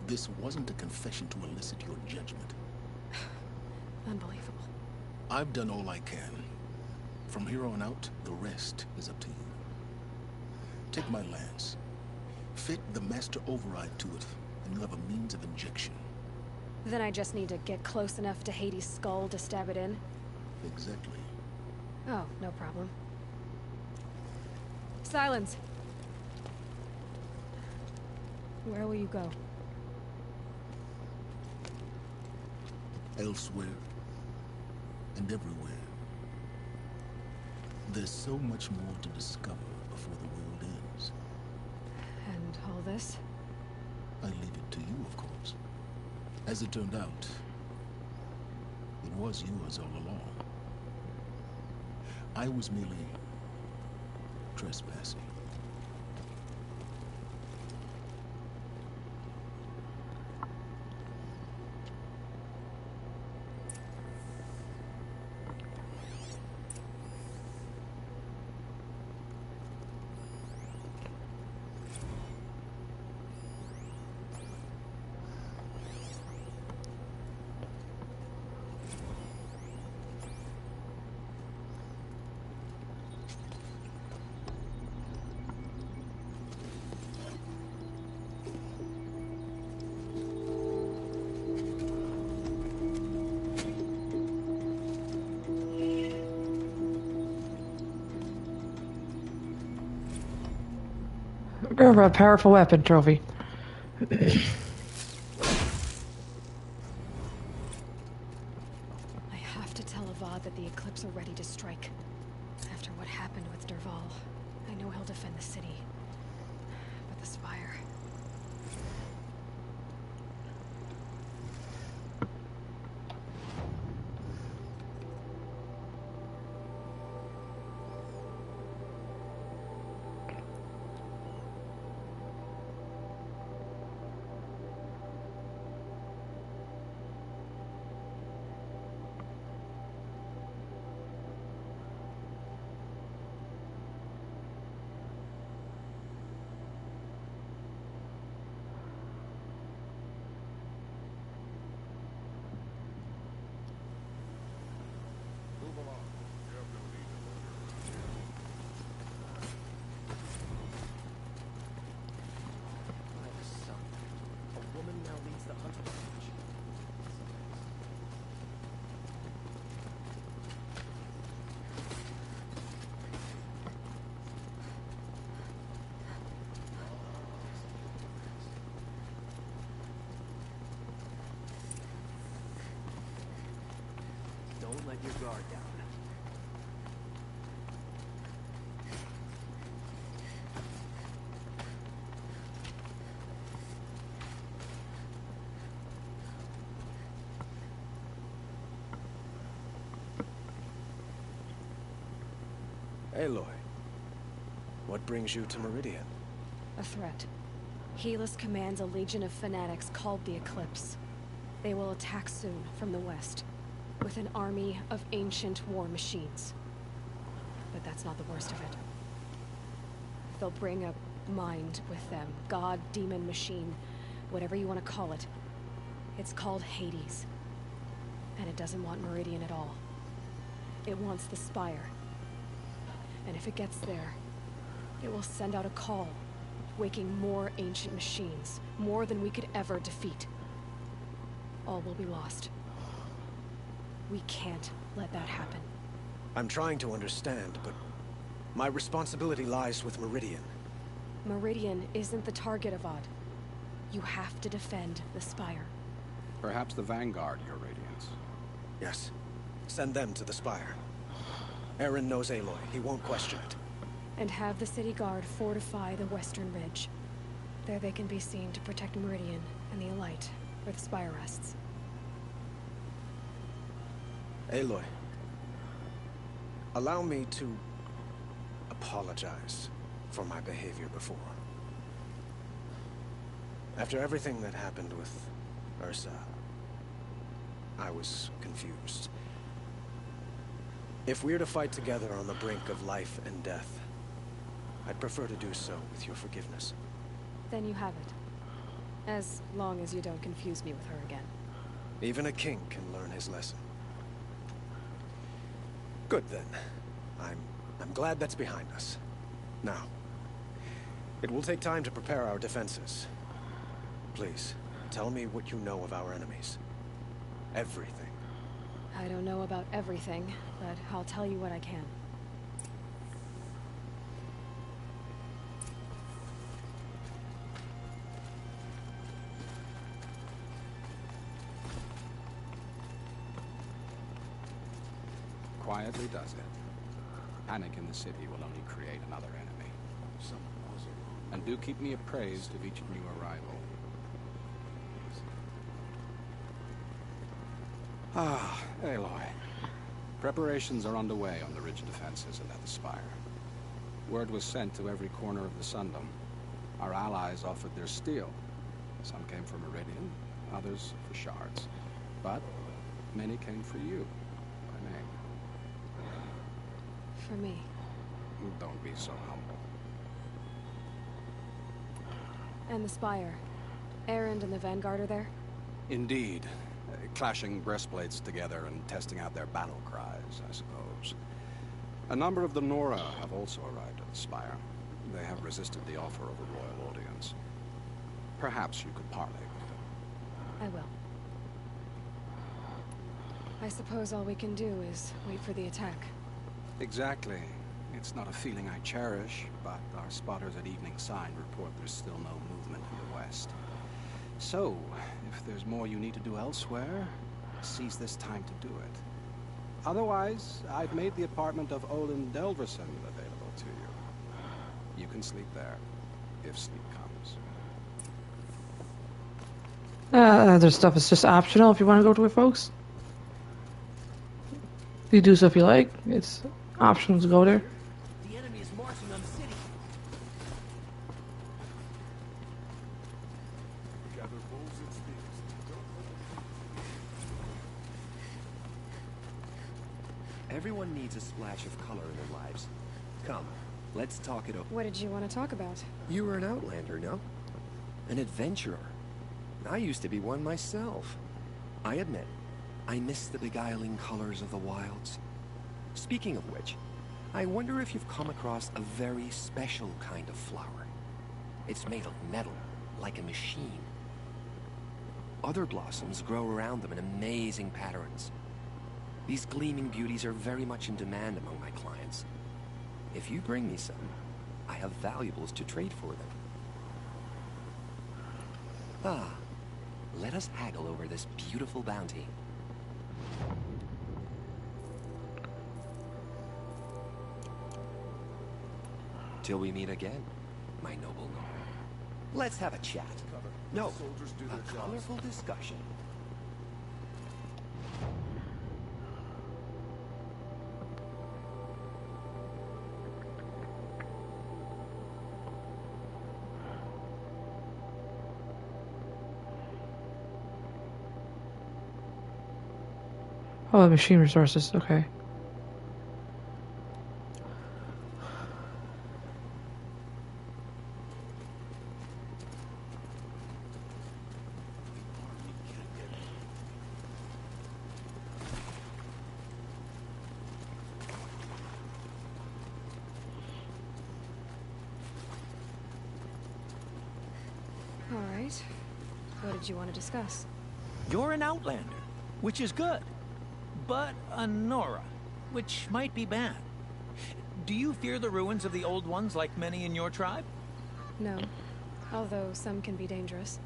this wasn't a confession to elicit your judgment. Unbelievable. I've done all I can. From here on out, the rest is up to you. Take my lance. Fit the master override to it, and you have a means of injection. Then I just need to get close enough to Hades' skull to stab it in? Exactly. Oh, no problem. Silence! Where will you go? Elsewhere. And everywhere. There's so much more to discover before the world ends. And all this? I leave it to you, of course. As it turned out, it was yours all along. I was merely trespassing. Go for a powerful weapon trophy. I have to tell Avad that the Eclipse are ready to strike. After what happened with Derval, I know he'll defend the city. But the Spire... Don't let your guard down. Aloy, what brings you to Meridian? A threat. Helis commands a legion of fanatics called the Eclipse. They will attack soon from the west, with an army of ancient war machines. But that's not the worst of it. They'll bring a mind with them. God, demon, machine, whatever you want to call it. It's called Hades. And it doesn't want Meridian at all. It wants the Spire. And if it gets there, it will send out a call, waking more ancient machines, more than we could ever defeat. All will be lost. We can't let that happen. I'm trying to understand, but my responsibility lies with Meridian. Meridian isn't the target, Avad. You have to defend the Spire. Perhaps the Vanguard, Your Radiance. Yes. Send them to the Spire. Aaron knows Aloy. He won't question it. And have the city guard fortify the western ridge. There they can be seen to protect Meridian and the Elite, where the Spire rests. Aloy, allow me to apologize for my behavior before. After everything that happened with Ursa, I was confused. If we're to fight together on the brink of life and death, I'd prefer to do so with your forgiveness. Then you have it. As long as you don't confuse me with her again. Even a king can learn his lesson. Good then. I'm glad that's behind us. Now, it will take time to prepare our defenses. Please, tell me what you know of our enemies. Everything. I don't know about everything, but I'll tell you what I can. Quietly does it. Panic in the city will only create another enemy. And do keep me appraised of each new arrival. Ah, Aloy. Preparations are underway on the ridge defenses and at the Spire. Word was sent to every corner of the Sundom. Our allies offered their steel. Some came for Meridian, others for shards. But many came for you, by name. For me. Don't be so humble. And the Spire. Erend and the Vanguard are there? Indeed. Clashing breastplates together and testing out their battle cries, I suppose. A number of the Nora have also arrived at the Spire. They have resisted the offer of a royal audience. Perhaps you could parley with them. I will. I suppose all we can do is wait for the attack. Exactly. It's not a feeling I cherish, but our spotters at Evening Sign report there's still no movement in the west. So, if there's more you need to do elsewhere, seize this time to do it. Otherwise, I've made the apartment of Olin Delverson available to you. You can sleep there, if sleep comes. Other stuff is just optional if you want to go to it, folks. You do so if you like. It's optional to go there. The enemy is marching on the city. Gather bows and spears. Everyone needs a splash of color in their lives. Come, let's talk it over. What did you want to talk about? You were an outlander, no? An adventurer. I used to be one myself. I admit, I miss the beguiling colors of the wilds. Speaking of which, I wonder if you've come across a very special kind of flower. It's made of metal, like a machine. Other blossoms grow around them in amazing patterns. These gleaming beauties are very much in demand among my clients. If you bring me some, I have valuables to trade for them. Ah, let us haggle over this beautiful bounty. Till we meet again, my noble gnome. Let's have a chat. No, a colorful discussion. Oh, machine resources. Okay. All right. What did you want to discuss? You're an outlander, which is good. But a Nora, which might be bad. Do you fear the ruins of the old ones like many in your tribe? No. Although some can be dangerous.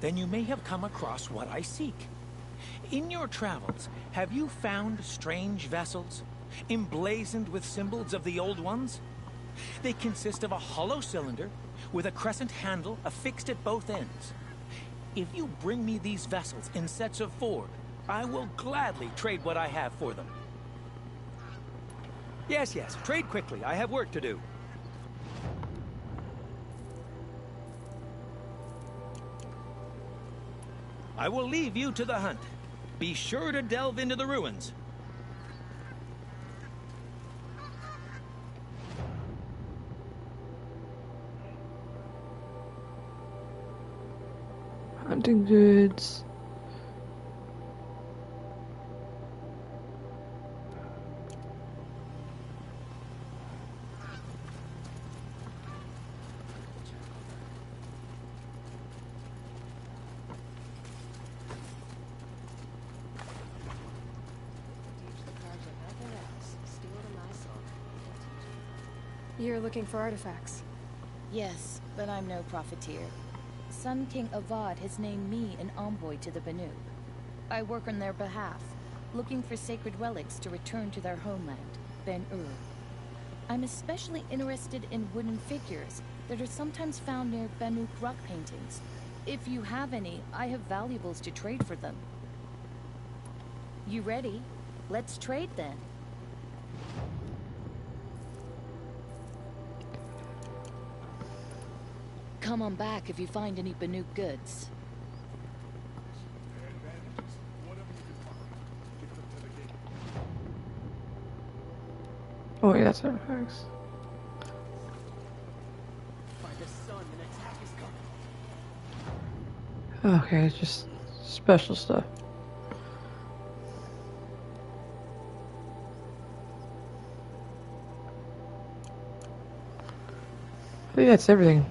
Then you may have come across what I seek. In your travels, have you found strange vessels, emblazoned with symbols of the old ones? They consist of a hollow cylinder with a crescent handle affixed at both ends. If you bring me these vessels in sets of 4, I will gladly trade what I have for them. Yes, trade quickly. I have work to do. I will leave you to the hunt. Be sure to delve into the ruins. Hunting goods. You're looking for artifacts. Yes, but I'm no profiteer. Sun King Avad has named me an envoy to the Banu. I work on their behalf, looking for sacred relics to return to their homeland, Ben-Ur. I'm especially interested in wooden figures that are sometimes found near Banuk rock paintings. If you have any, I have valuables to trade for them. You ready? Let's trade then. Come on back if you find any Banuk goods. Oh, yeah, that's artifacts. By the sun, an attack is coming. Okay, it's just special stuff. I think that's everything.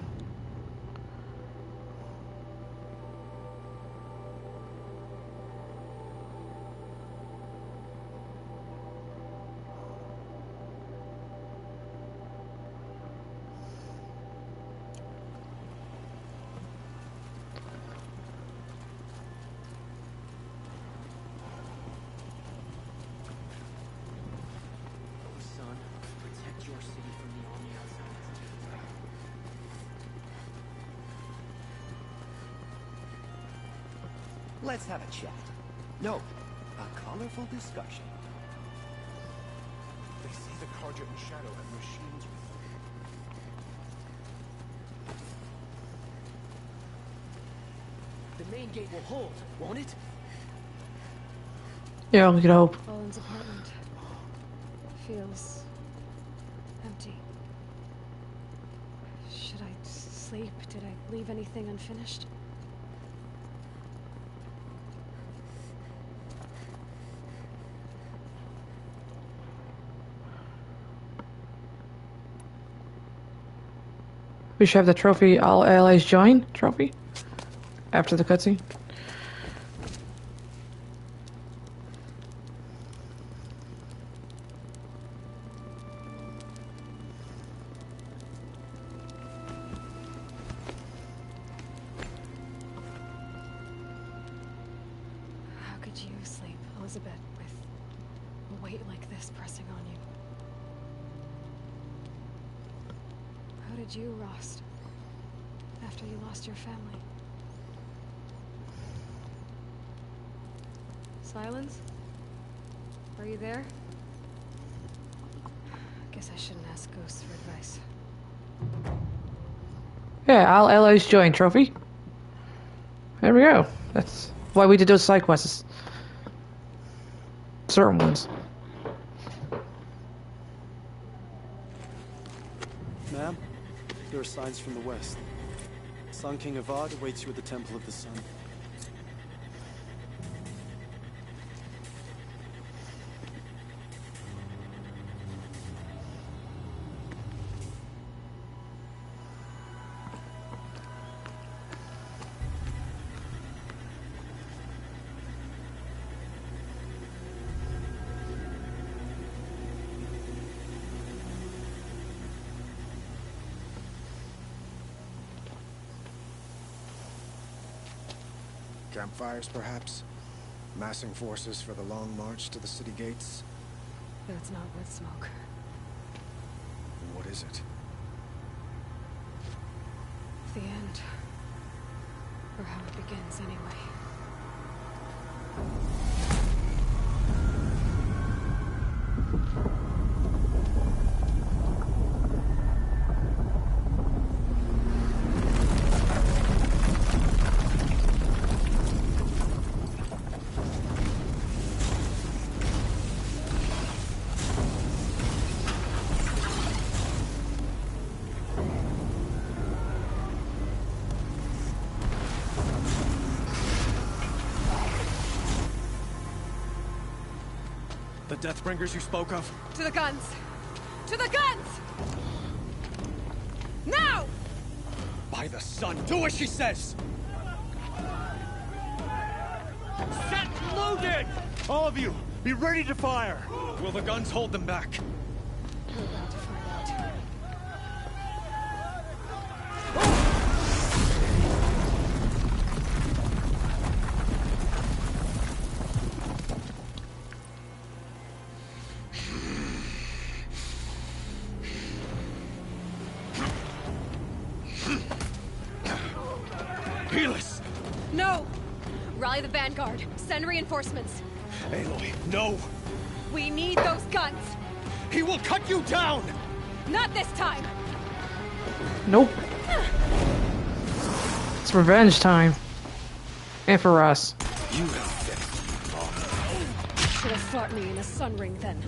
Let's have a chat. No, a colorful discussion. They say the Carja and Shadow have machines with them. The main gate will hold, won't it? Yeah, we could hope. Owen's apartment feels empty. Should I sleep? Did I leave anything unfinished? We should have the trophy, all allies join trophy after the cutscene. How could you sleep, Elizabeth, with a weight like this pressing on you? How did you rust after you lost your family? Silence? Are you there? Guess I shouldn't ask ghosts for advice. Yeah, all allies join trophy. There we go. That's why we did those side quests. Certain ones. Ma'am, there are signs from the west. Sun King Avad awaits you at the Temple of the Sun. Campfires, perhaps? Massing forces for the long march to the city gates? That's not worth smoke. What is it? The end. Or how it begins, anyway. The Deathbringers you spoke of? To the guns! To the guns! Now! By the sun, do as she says! Set loaded! All of you, be ready to fire! Will the guns hold them back? We're about to find out. Helis! No! Rally the vanguard. Send reinforcements. Aloy, no! We need those guns! He will cut you down! Not this time! Nope. It's revenge time. And for us. You have Should have fought me in a sun ring then.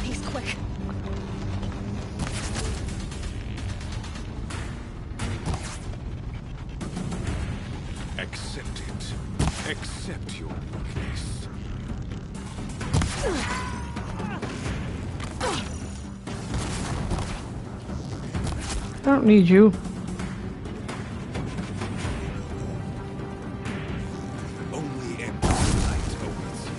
He's quick. Accept it. Accept your weakness. I don't need you. Only empty light awaits you.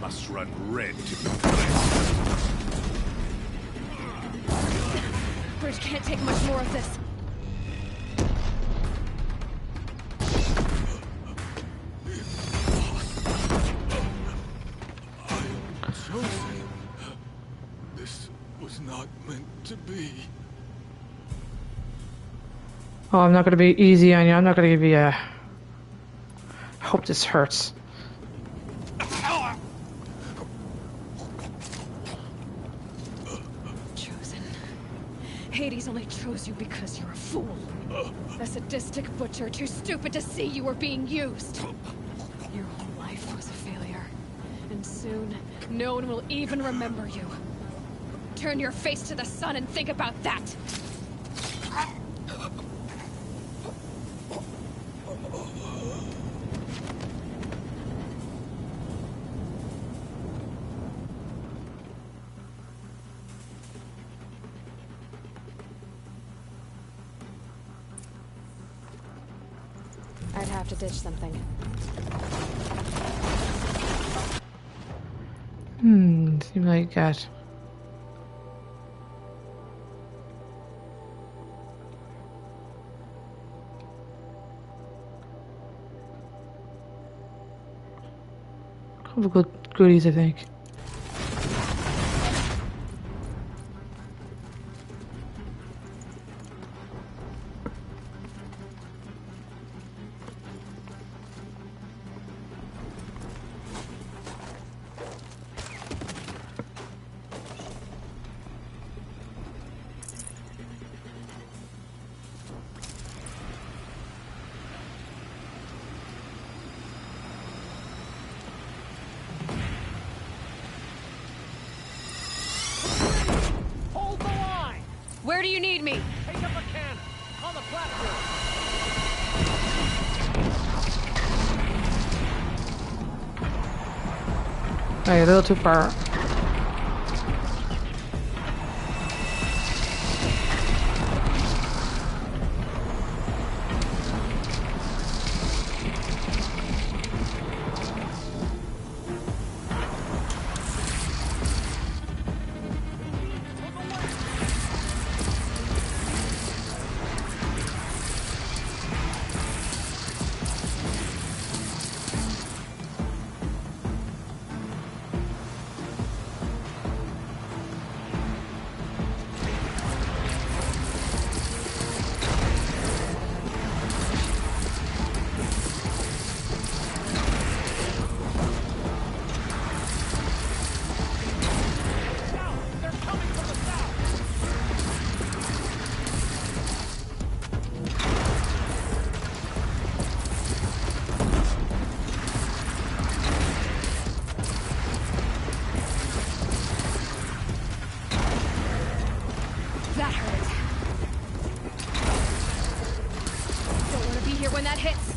must run red to be blessed. Bridge can't take much more of this. Chosen. This was not meant to be. Oh, I'm not going to be easy on you. I'm not going to give you a... I hope this hurts. Chosen. Hades only chose you because you're a fool. A sadistic butcher too stupid to see you were being used. Your whole life was a failure. And soon, no one will even remember you. Turn your face to the sun and think about that. I'd have to ditch something. Seems like that. Couple of good goodies, I think. Where do you need me? Take up a cannon on the platform. Hey, a little too far. That hurt. Don't want to be here when that hits.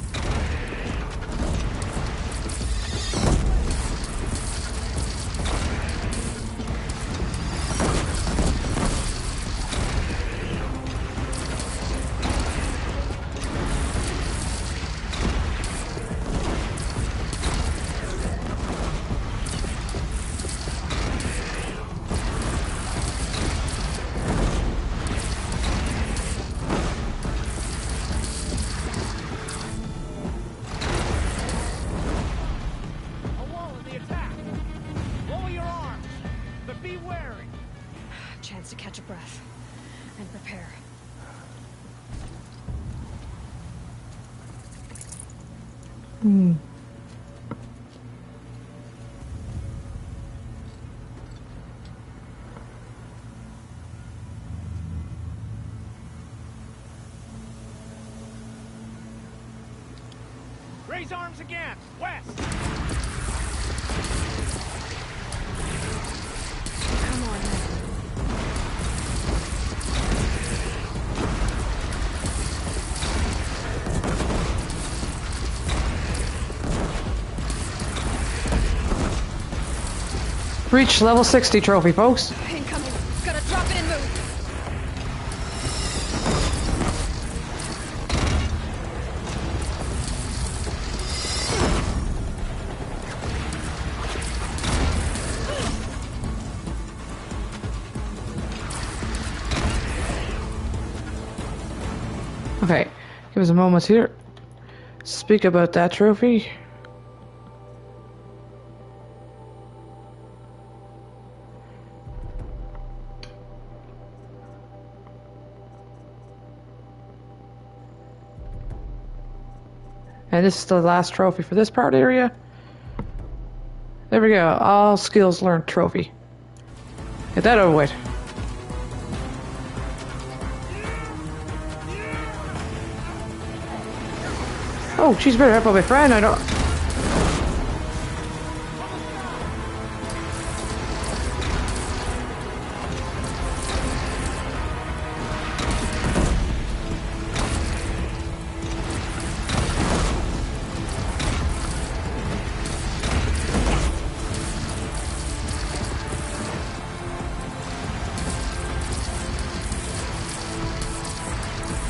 Chance to catch a breath and prepare. Raise arms again! West! Come on, man. Reach level 60 trophy, folks. Incoming. Gotta drop it and move. Okay, give us a moment here. Speak about that trophy. And this is the last trophy for this part area. There we go. All skills learned trophy. Get that over with. Oh, she's better help out my friend. I don't.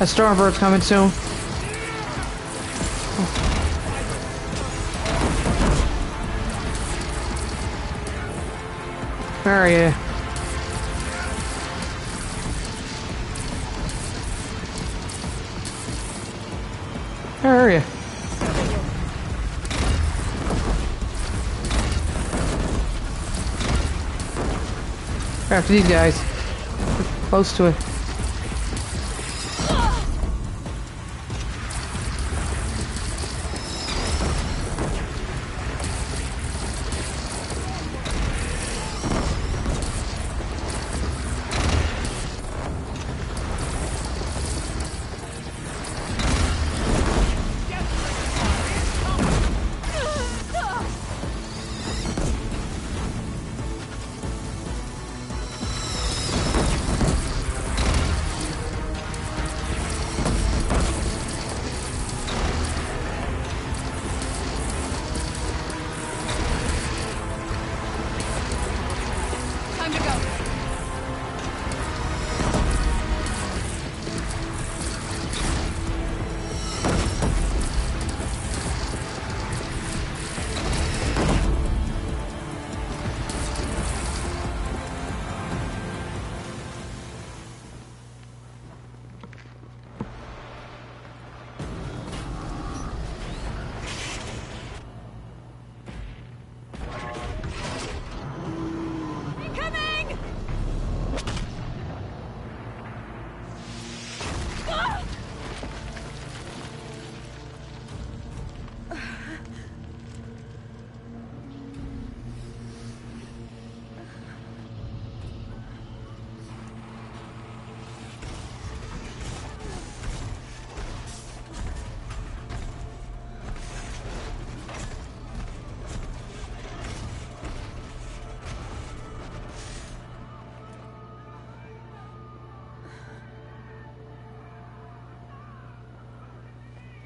A stormbird's coming soon. Where are you? Where are you? After these guys. We're close to it.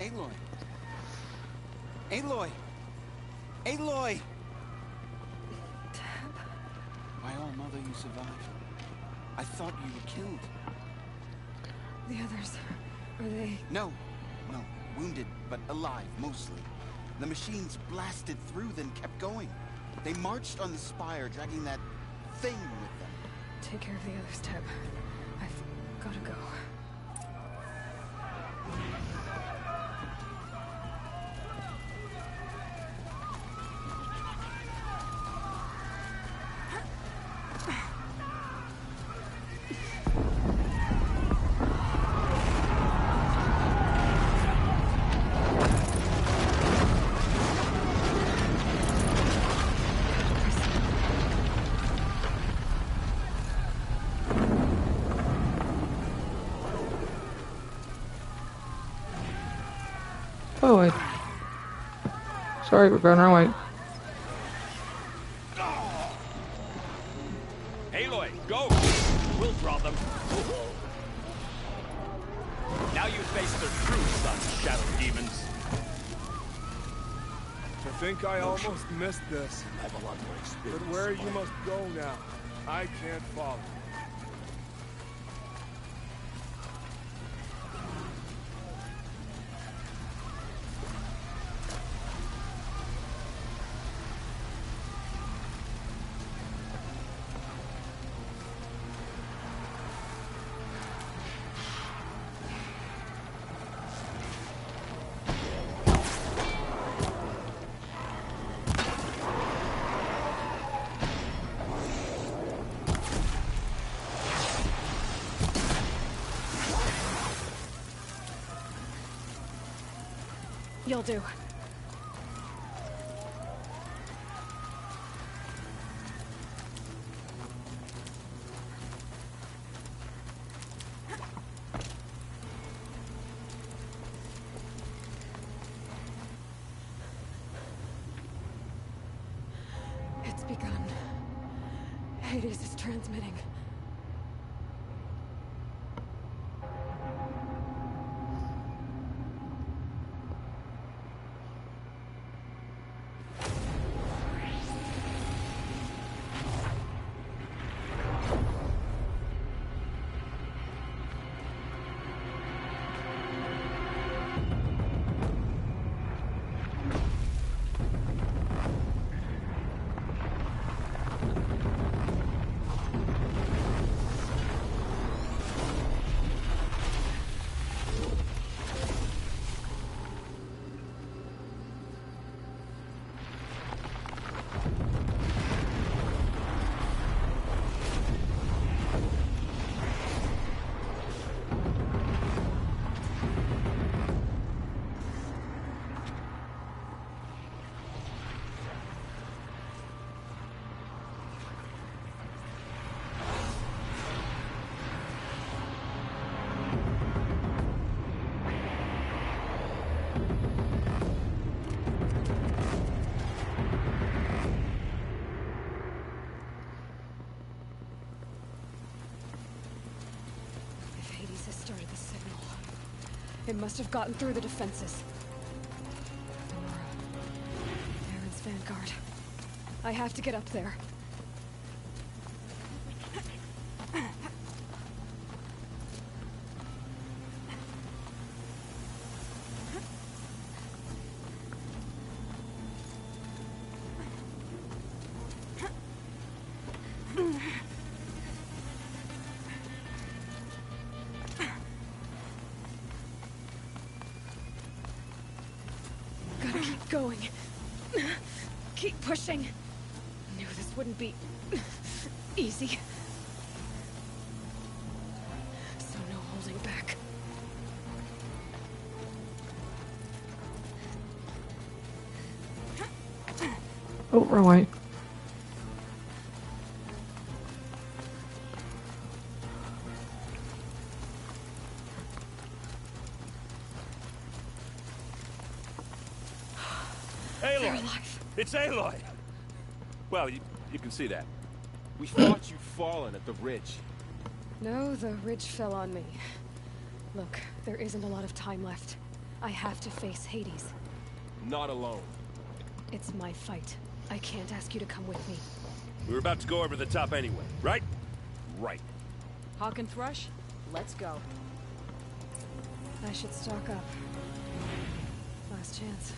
Aloy! Aloy! Aloy! My old mother, you survived. I thought you were killed. The others, are they? No. Wounded, but alive, mostly. The machines blasted through, then kept going. They marched on the spire, dragging that thing with them. Take care of the others, Teb. I've gotta go. Oh, wait. Sorry, we're going the wrong way. Aloy, go! We'll draw them. Now you face their true sons, shadow demons. I think I almost missed this. I have a lot more experience. But where you must go now, I can't follow. You'll do. It's begun. Hades is transmitting. It must have gotten through the defenses. Aaron's vanguard. I have to get up there. Going. Keep pushing. Knew this wouldn't be easy. So no holding back. Oh, wrong way. It's Aloy! Well, you can see that. We thought you'd fallen at the ridge. No, the ridge fell on me. Look, there isn't a lot of time left. I have to face Hades. Not alone. It's my fight. I can't ask you to come with me. We were about to go over the top anyway, right? Right. Hawk and Thrush, let's go. I should stock up. Last chance.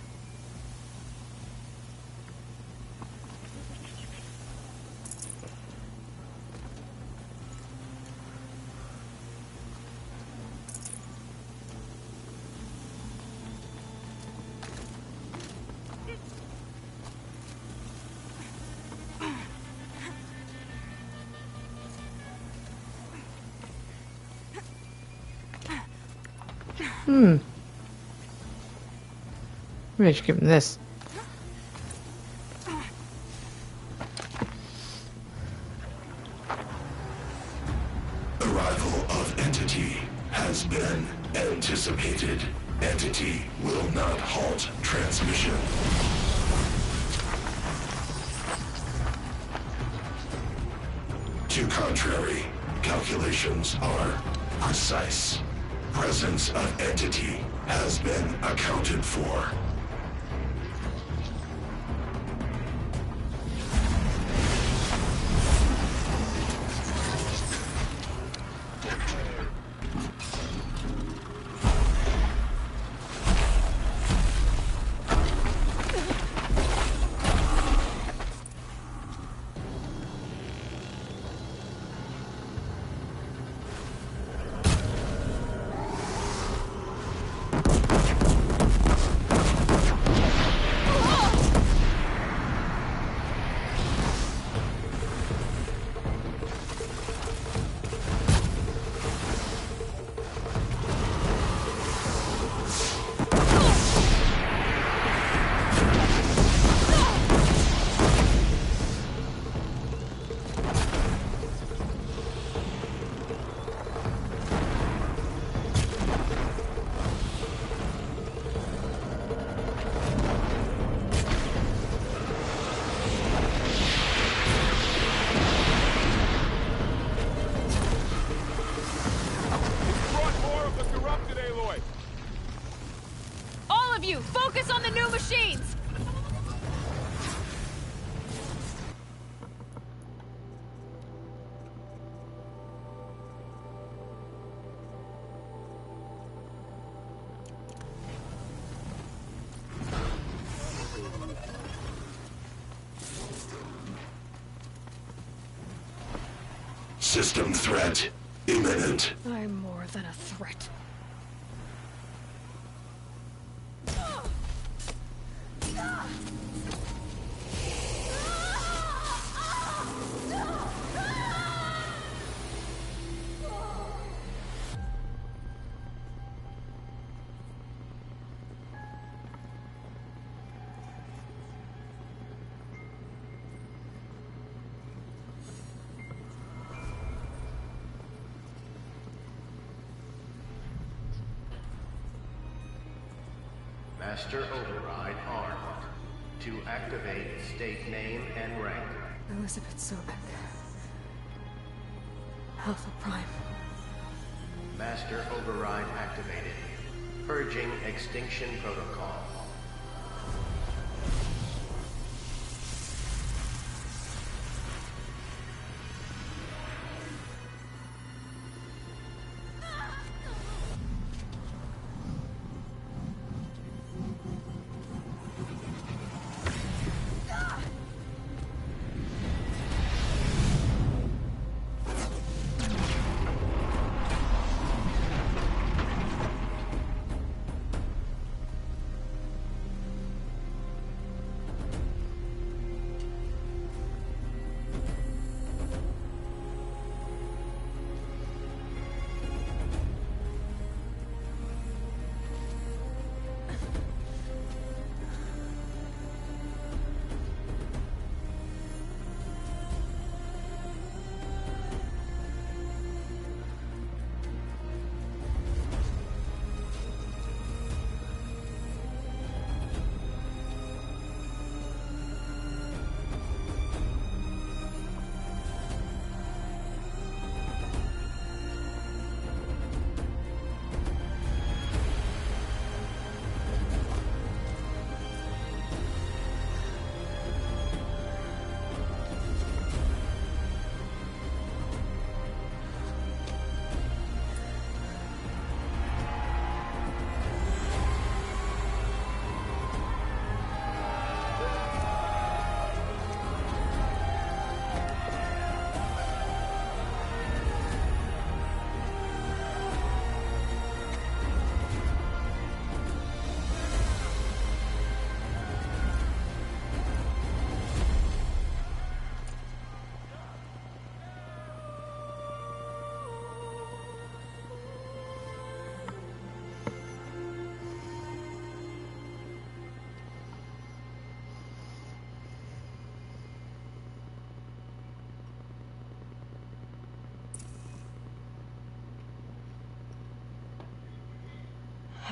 Maybe I should give him this. Arrival of Entity has been anticipated. Entity will not halt transmission. To contrary, calculations are precise. Presence of Entity has been accounted for. System threat imminent. I'm more than a threat. Master Override armed. To activate, state name and rank. Elizabeth Sobek. Alpha Prime. Master Override activated. Purging Extinction Protocol.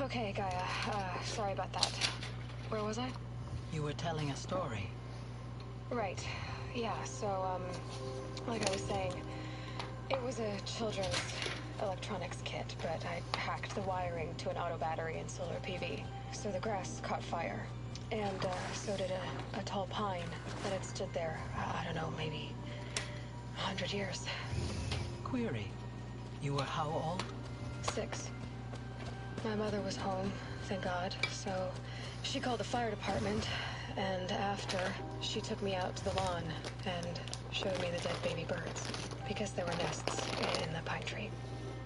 Okay, Gaia. Sorry about that. Where was I? You were telling a story. Right. Yeah, so, like I was saying, it was a children's electronics kit, but I hacked the wiring to an auto battery and solar PV. So the grass caught fire. And, so did a tall pine that had stood there, I don't know, maybe 100 years. Query. You were how old? 6. My mother was home, thank God, so she called the fire department, and after, she took me out to the lawn and showed me the dead baby birds, because there were nests in the pine tree.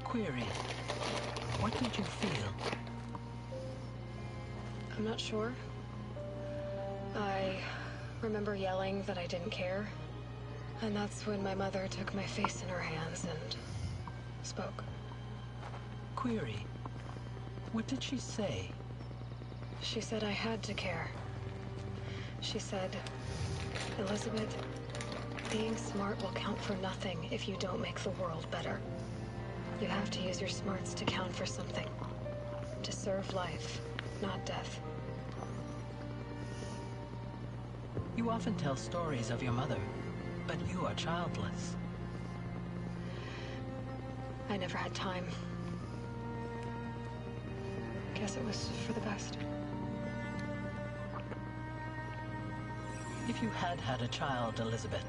Query. What did you feel? I'm not sure. I remember yelling that I didn't care, and that's when my mother took my face in her hands and spoke. Query. What did she say? She said I had to care. She said, Elizabeth, being smart will count for nothing if you don't make the world better. You have to use your smarts to count for something. To serve life, not death. You often tell stories of your mother, but you are childless. I never had time. Guess it was for the best. If you had had a child, Elizabeth,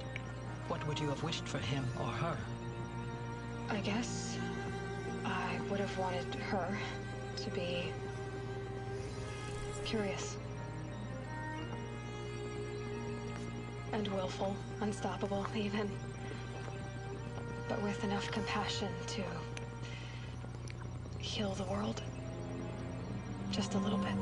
what would you have wished for him or her? I guess I would have wanted her to be curious. And willful, unstoppable, even. but with enough compassion to heal the world. Just a little bit.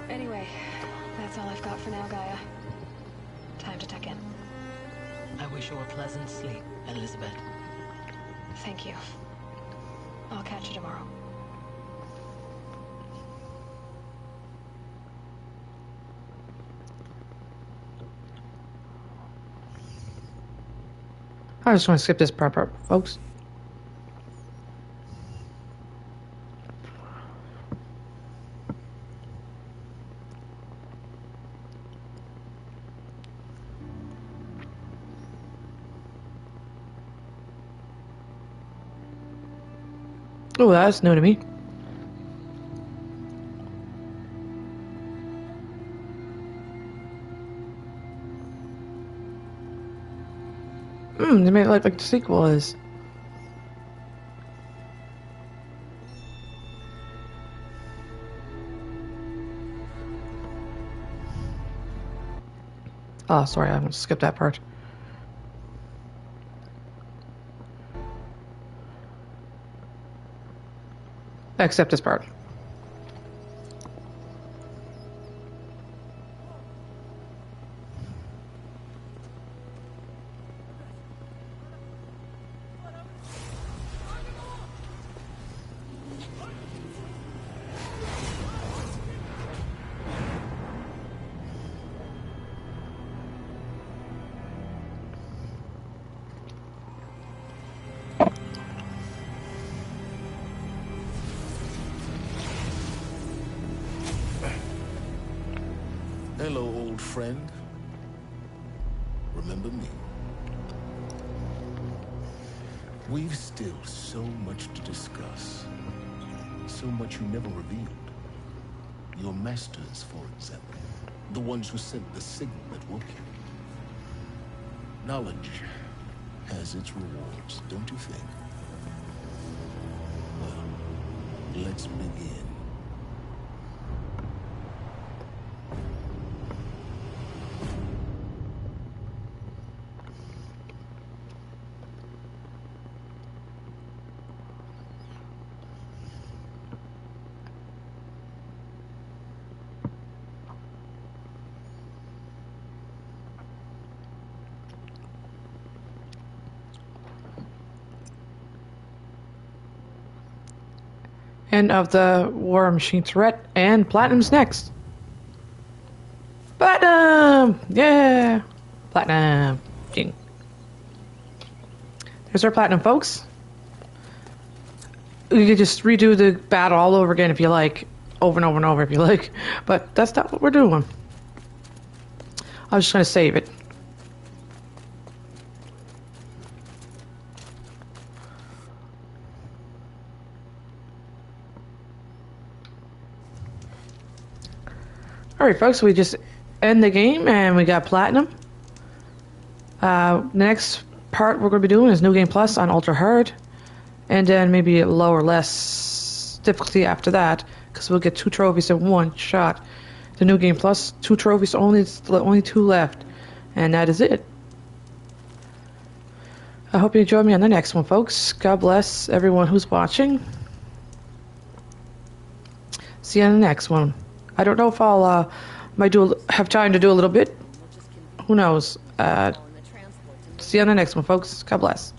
Anyway, that's all I've got for now, Gaia. Time to tuck in. I wish you a pleasant sleep, Elizabeth. Thank you. I'll catch you tomorrow. I just want to skip this part, folks. Oh, that's new to me. They made it like the sequel is. Oh, sorry, I'm gonna skip that part. Except this part. Hello, old friend. Remember me? We've still so much to discuss. So much you never revealed. Your masters, for example. The ones who sent the signal that woke you. Knowledge has its rewards, don't you think? Well, let's begin. End of the War Machine threat, and Platinum's next. Platinum! Yeah! Platinum. Ding. There's our Platinum, folks. You could just redo the battle all over again if you like. Over and over and over if you like. But that's not what we're doing. I was just going to save it. Alright folks, we just end the game and we got Platinum. The next part we're going to be doing is New Game Plus on Ultra Hard. And then maybe a low or less difficulty after that. Because we'll get 2 trophies in one shot. The New Game Plus, 2 trophies, only 2 left. And that is it. I hope you join me on the next one, folks. God bless everyone who's watching. See you on the next one. I don't know if I'll have time to do a little bit. Who knows? See you on the next one, folks. God bless.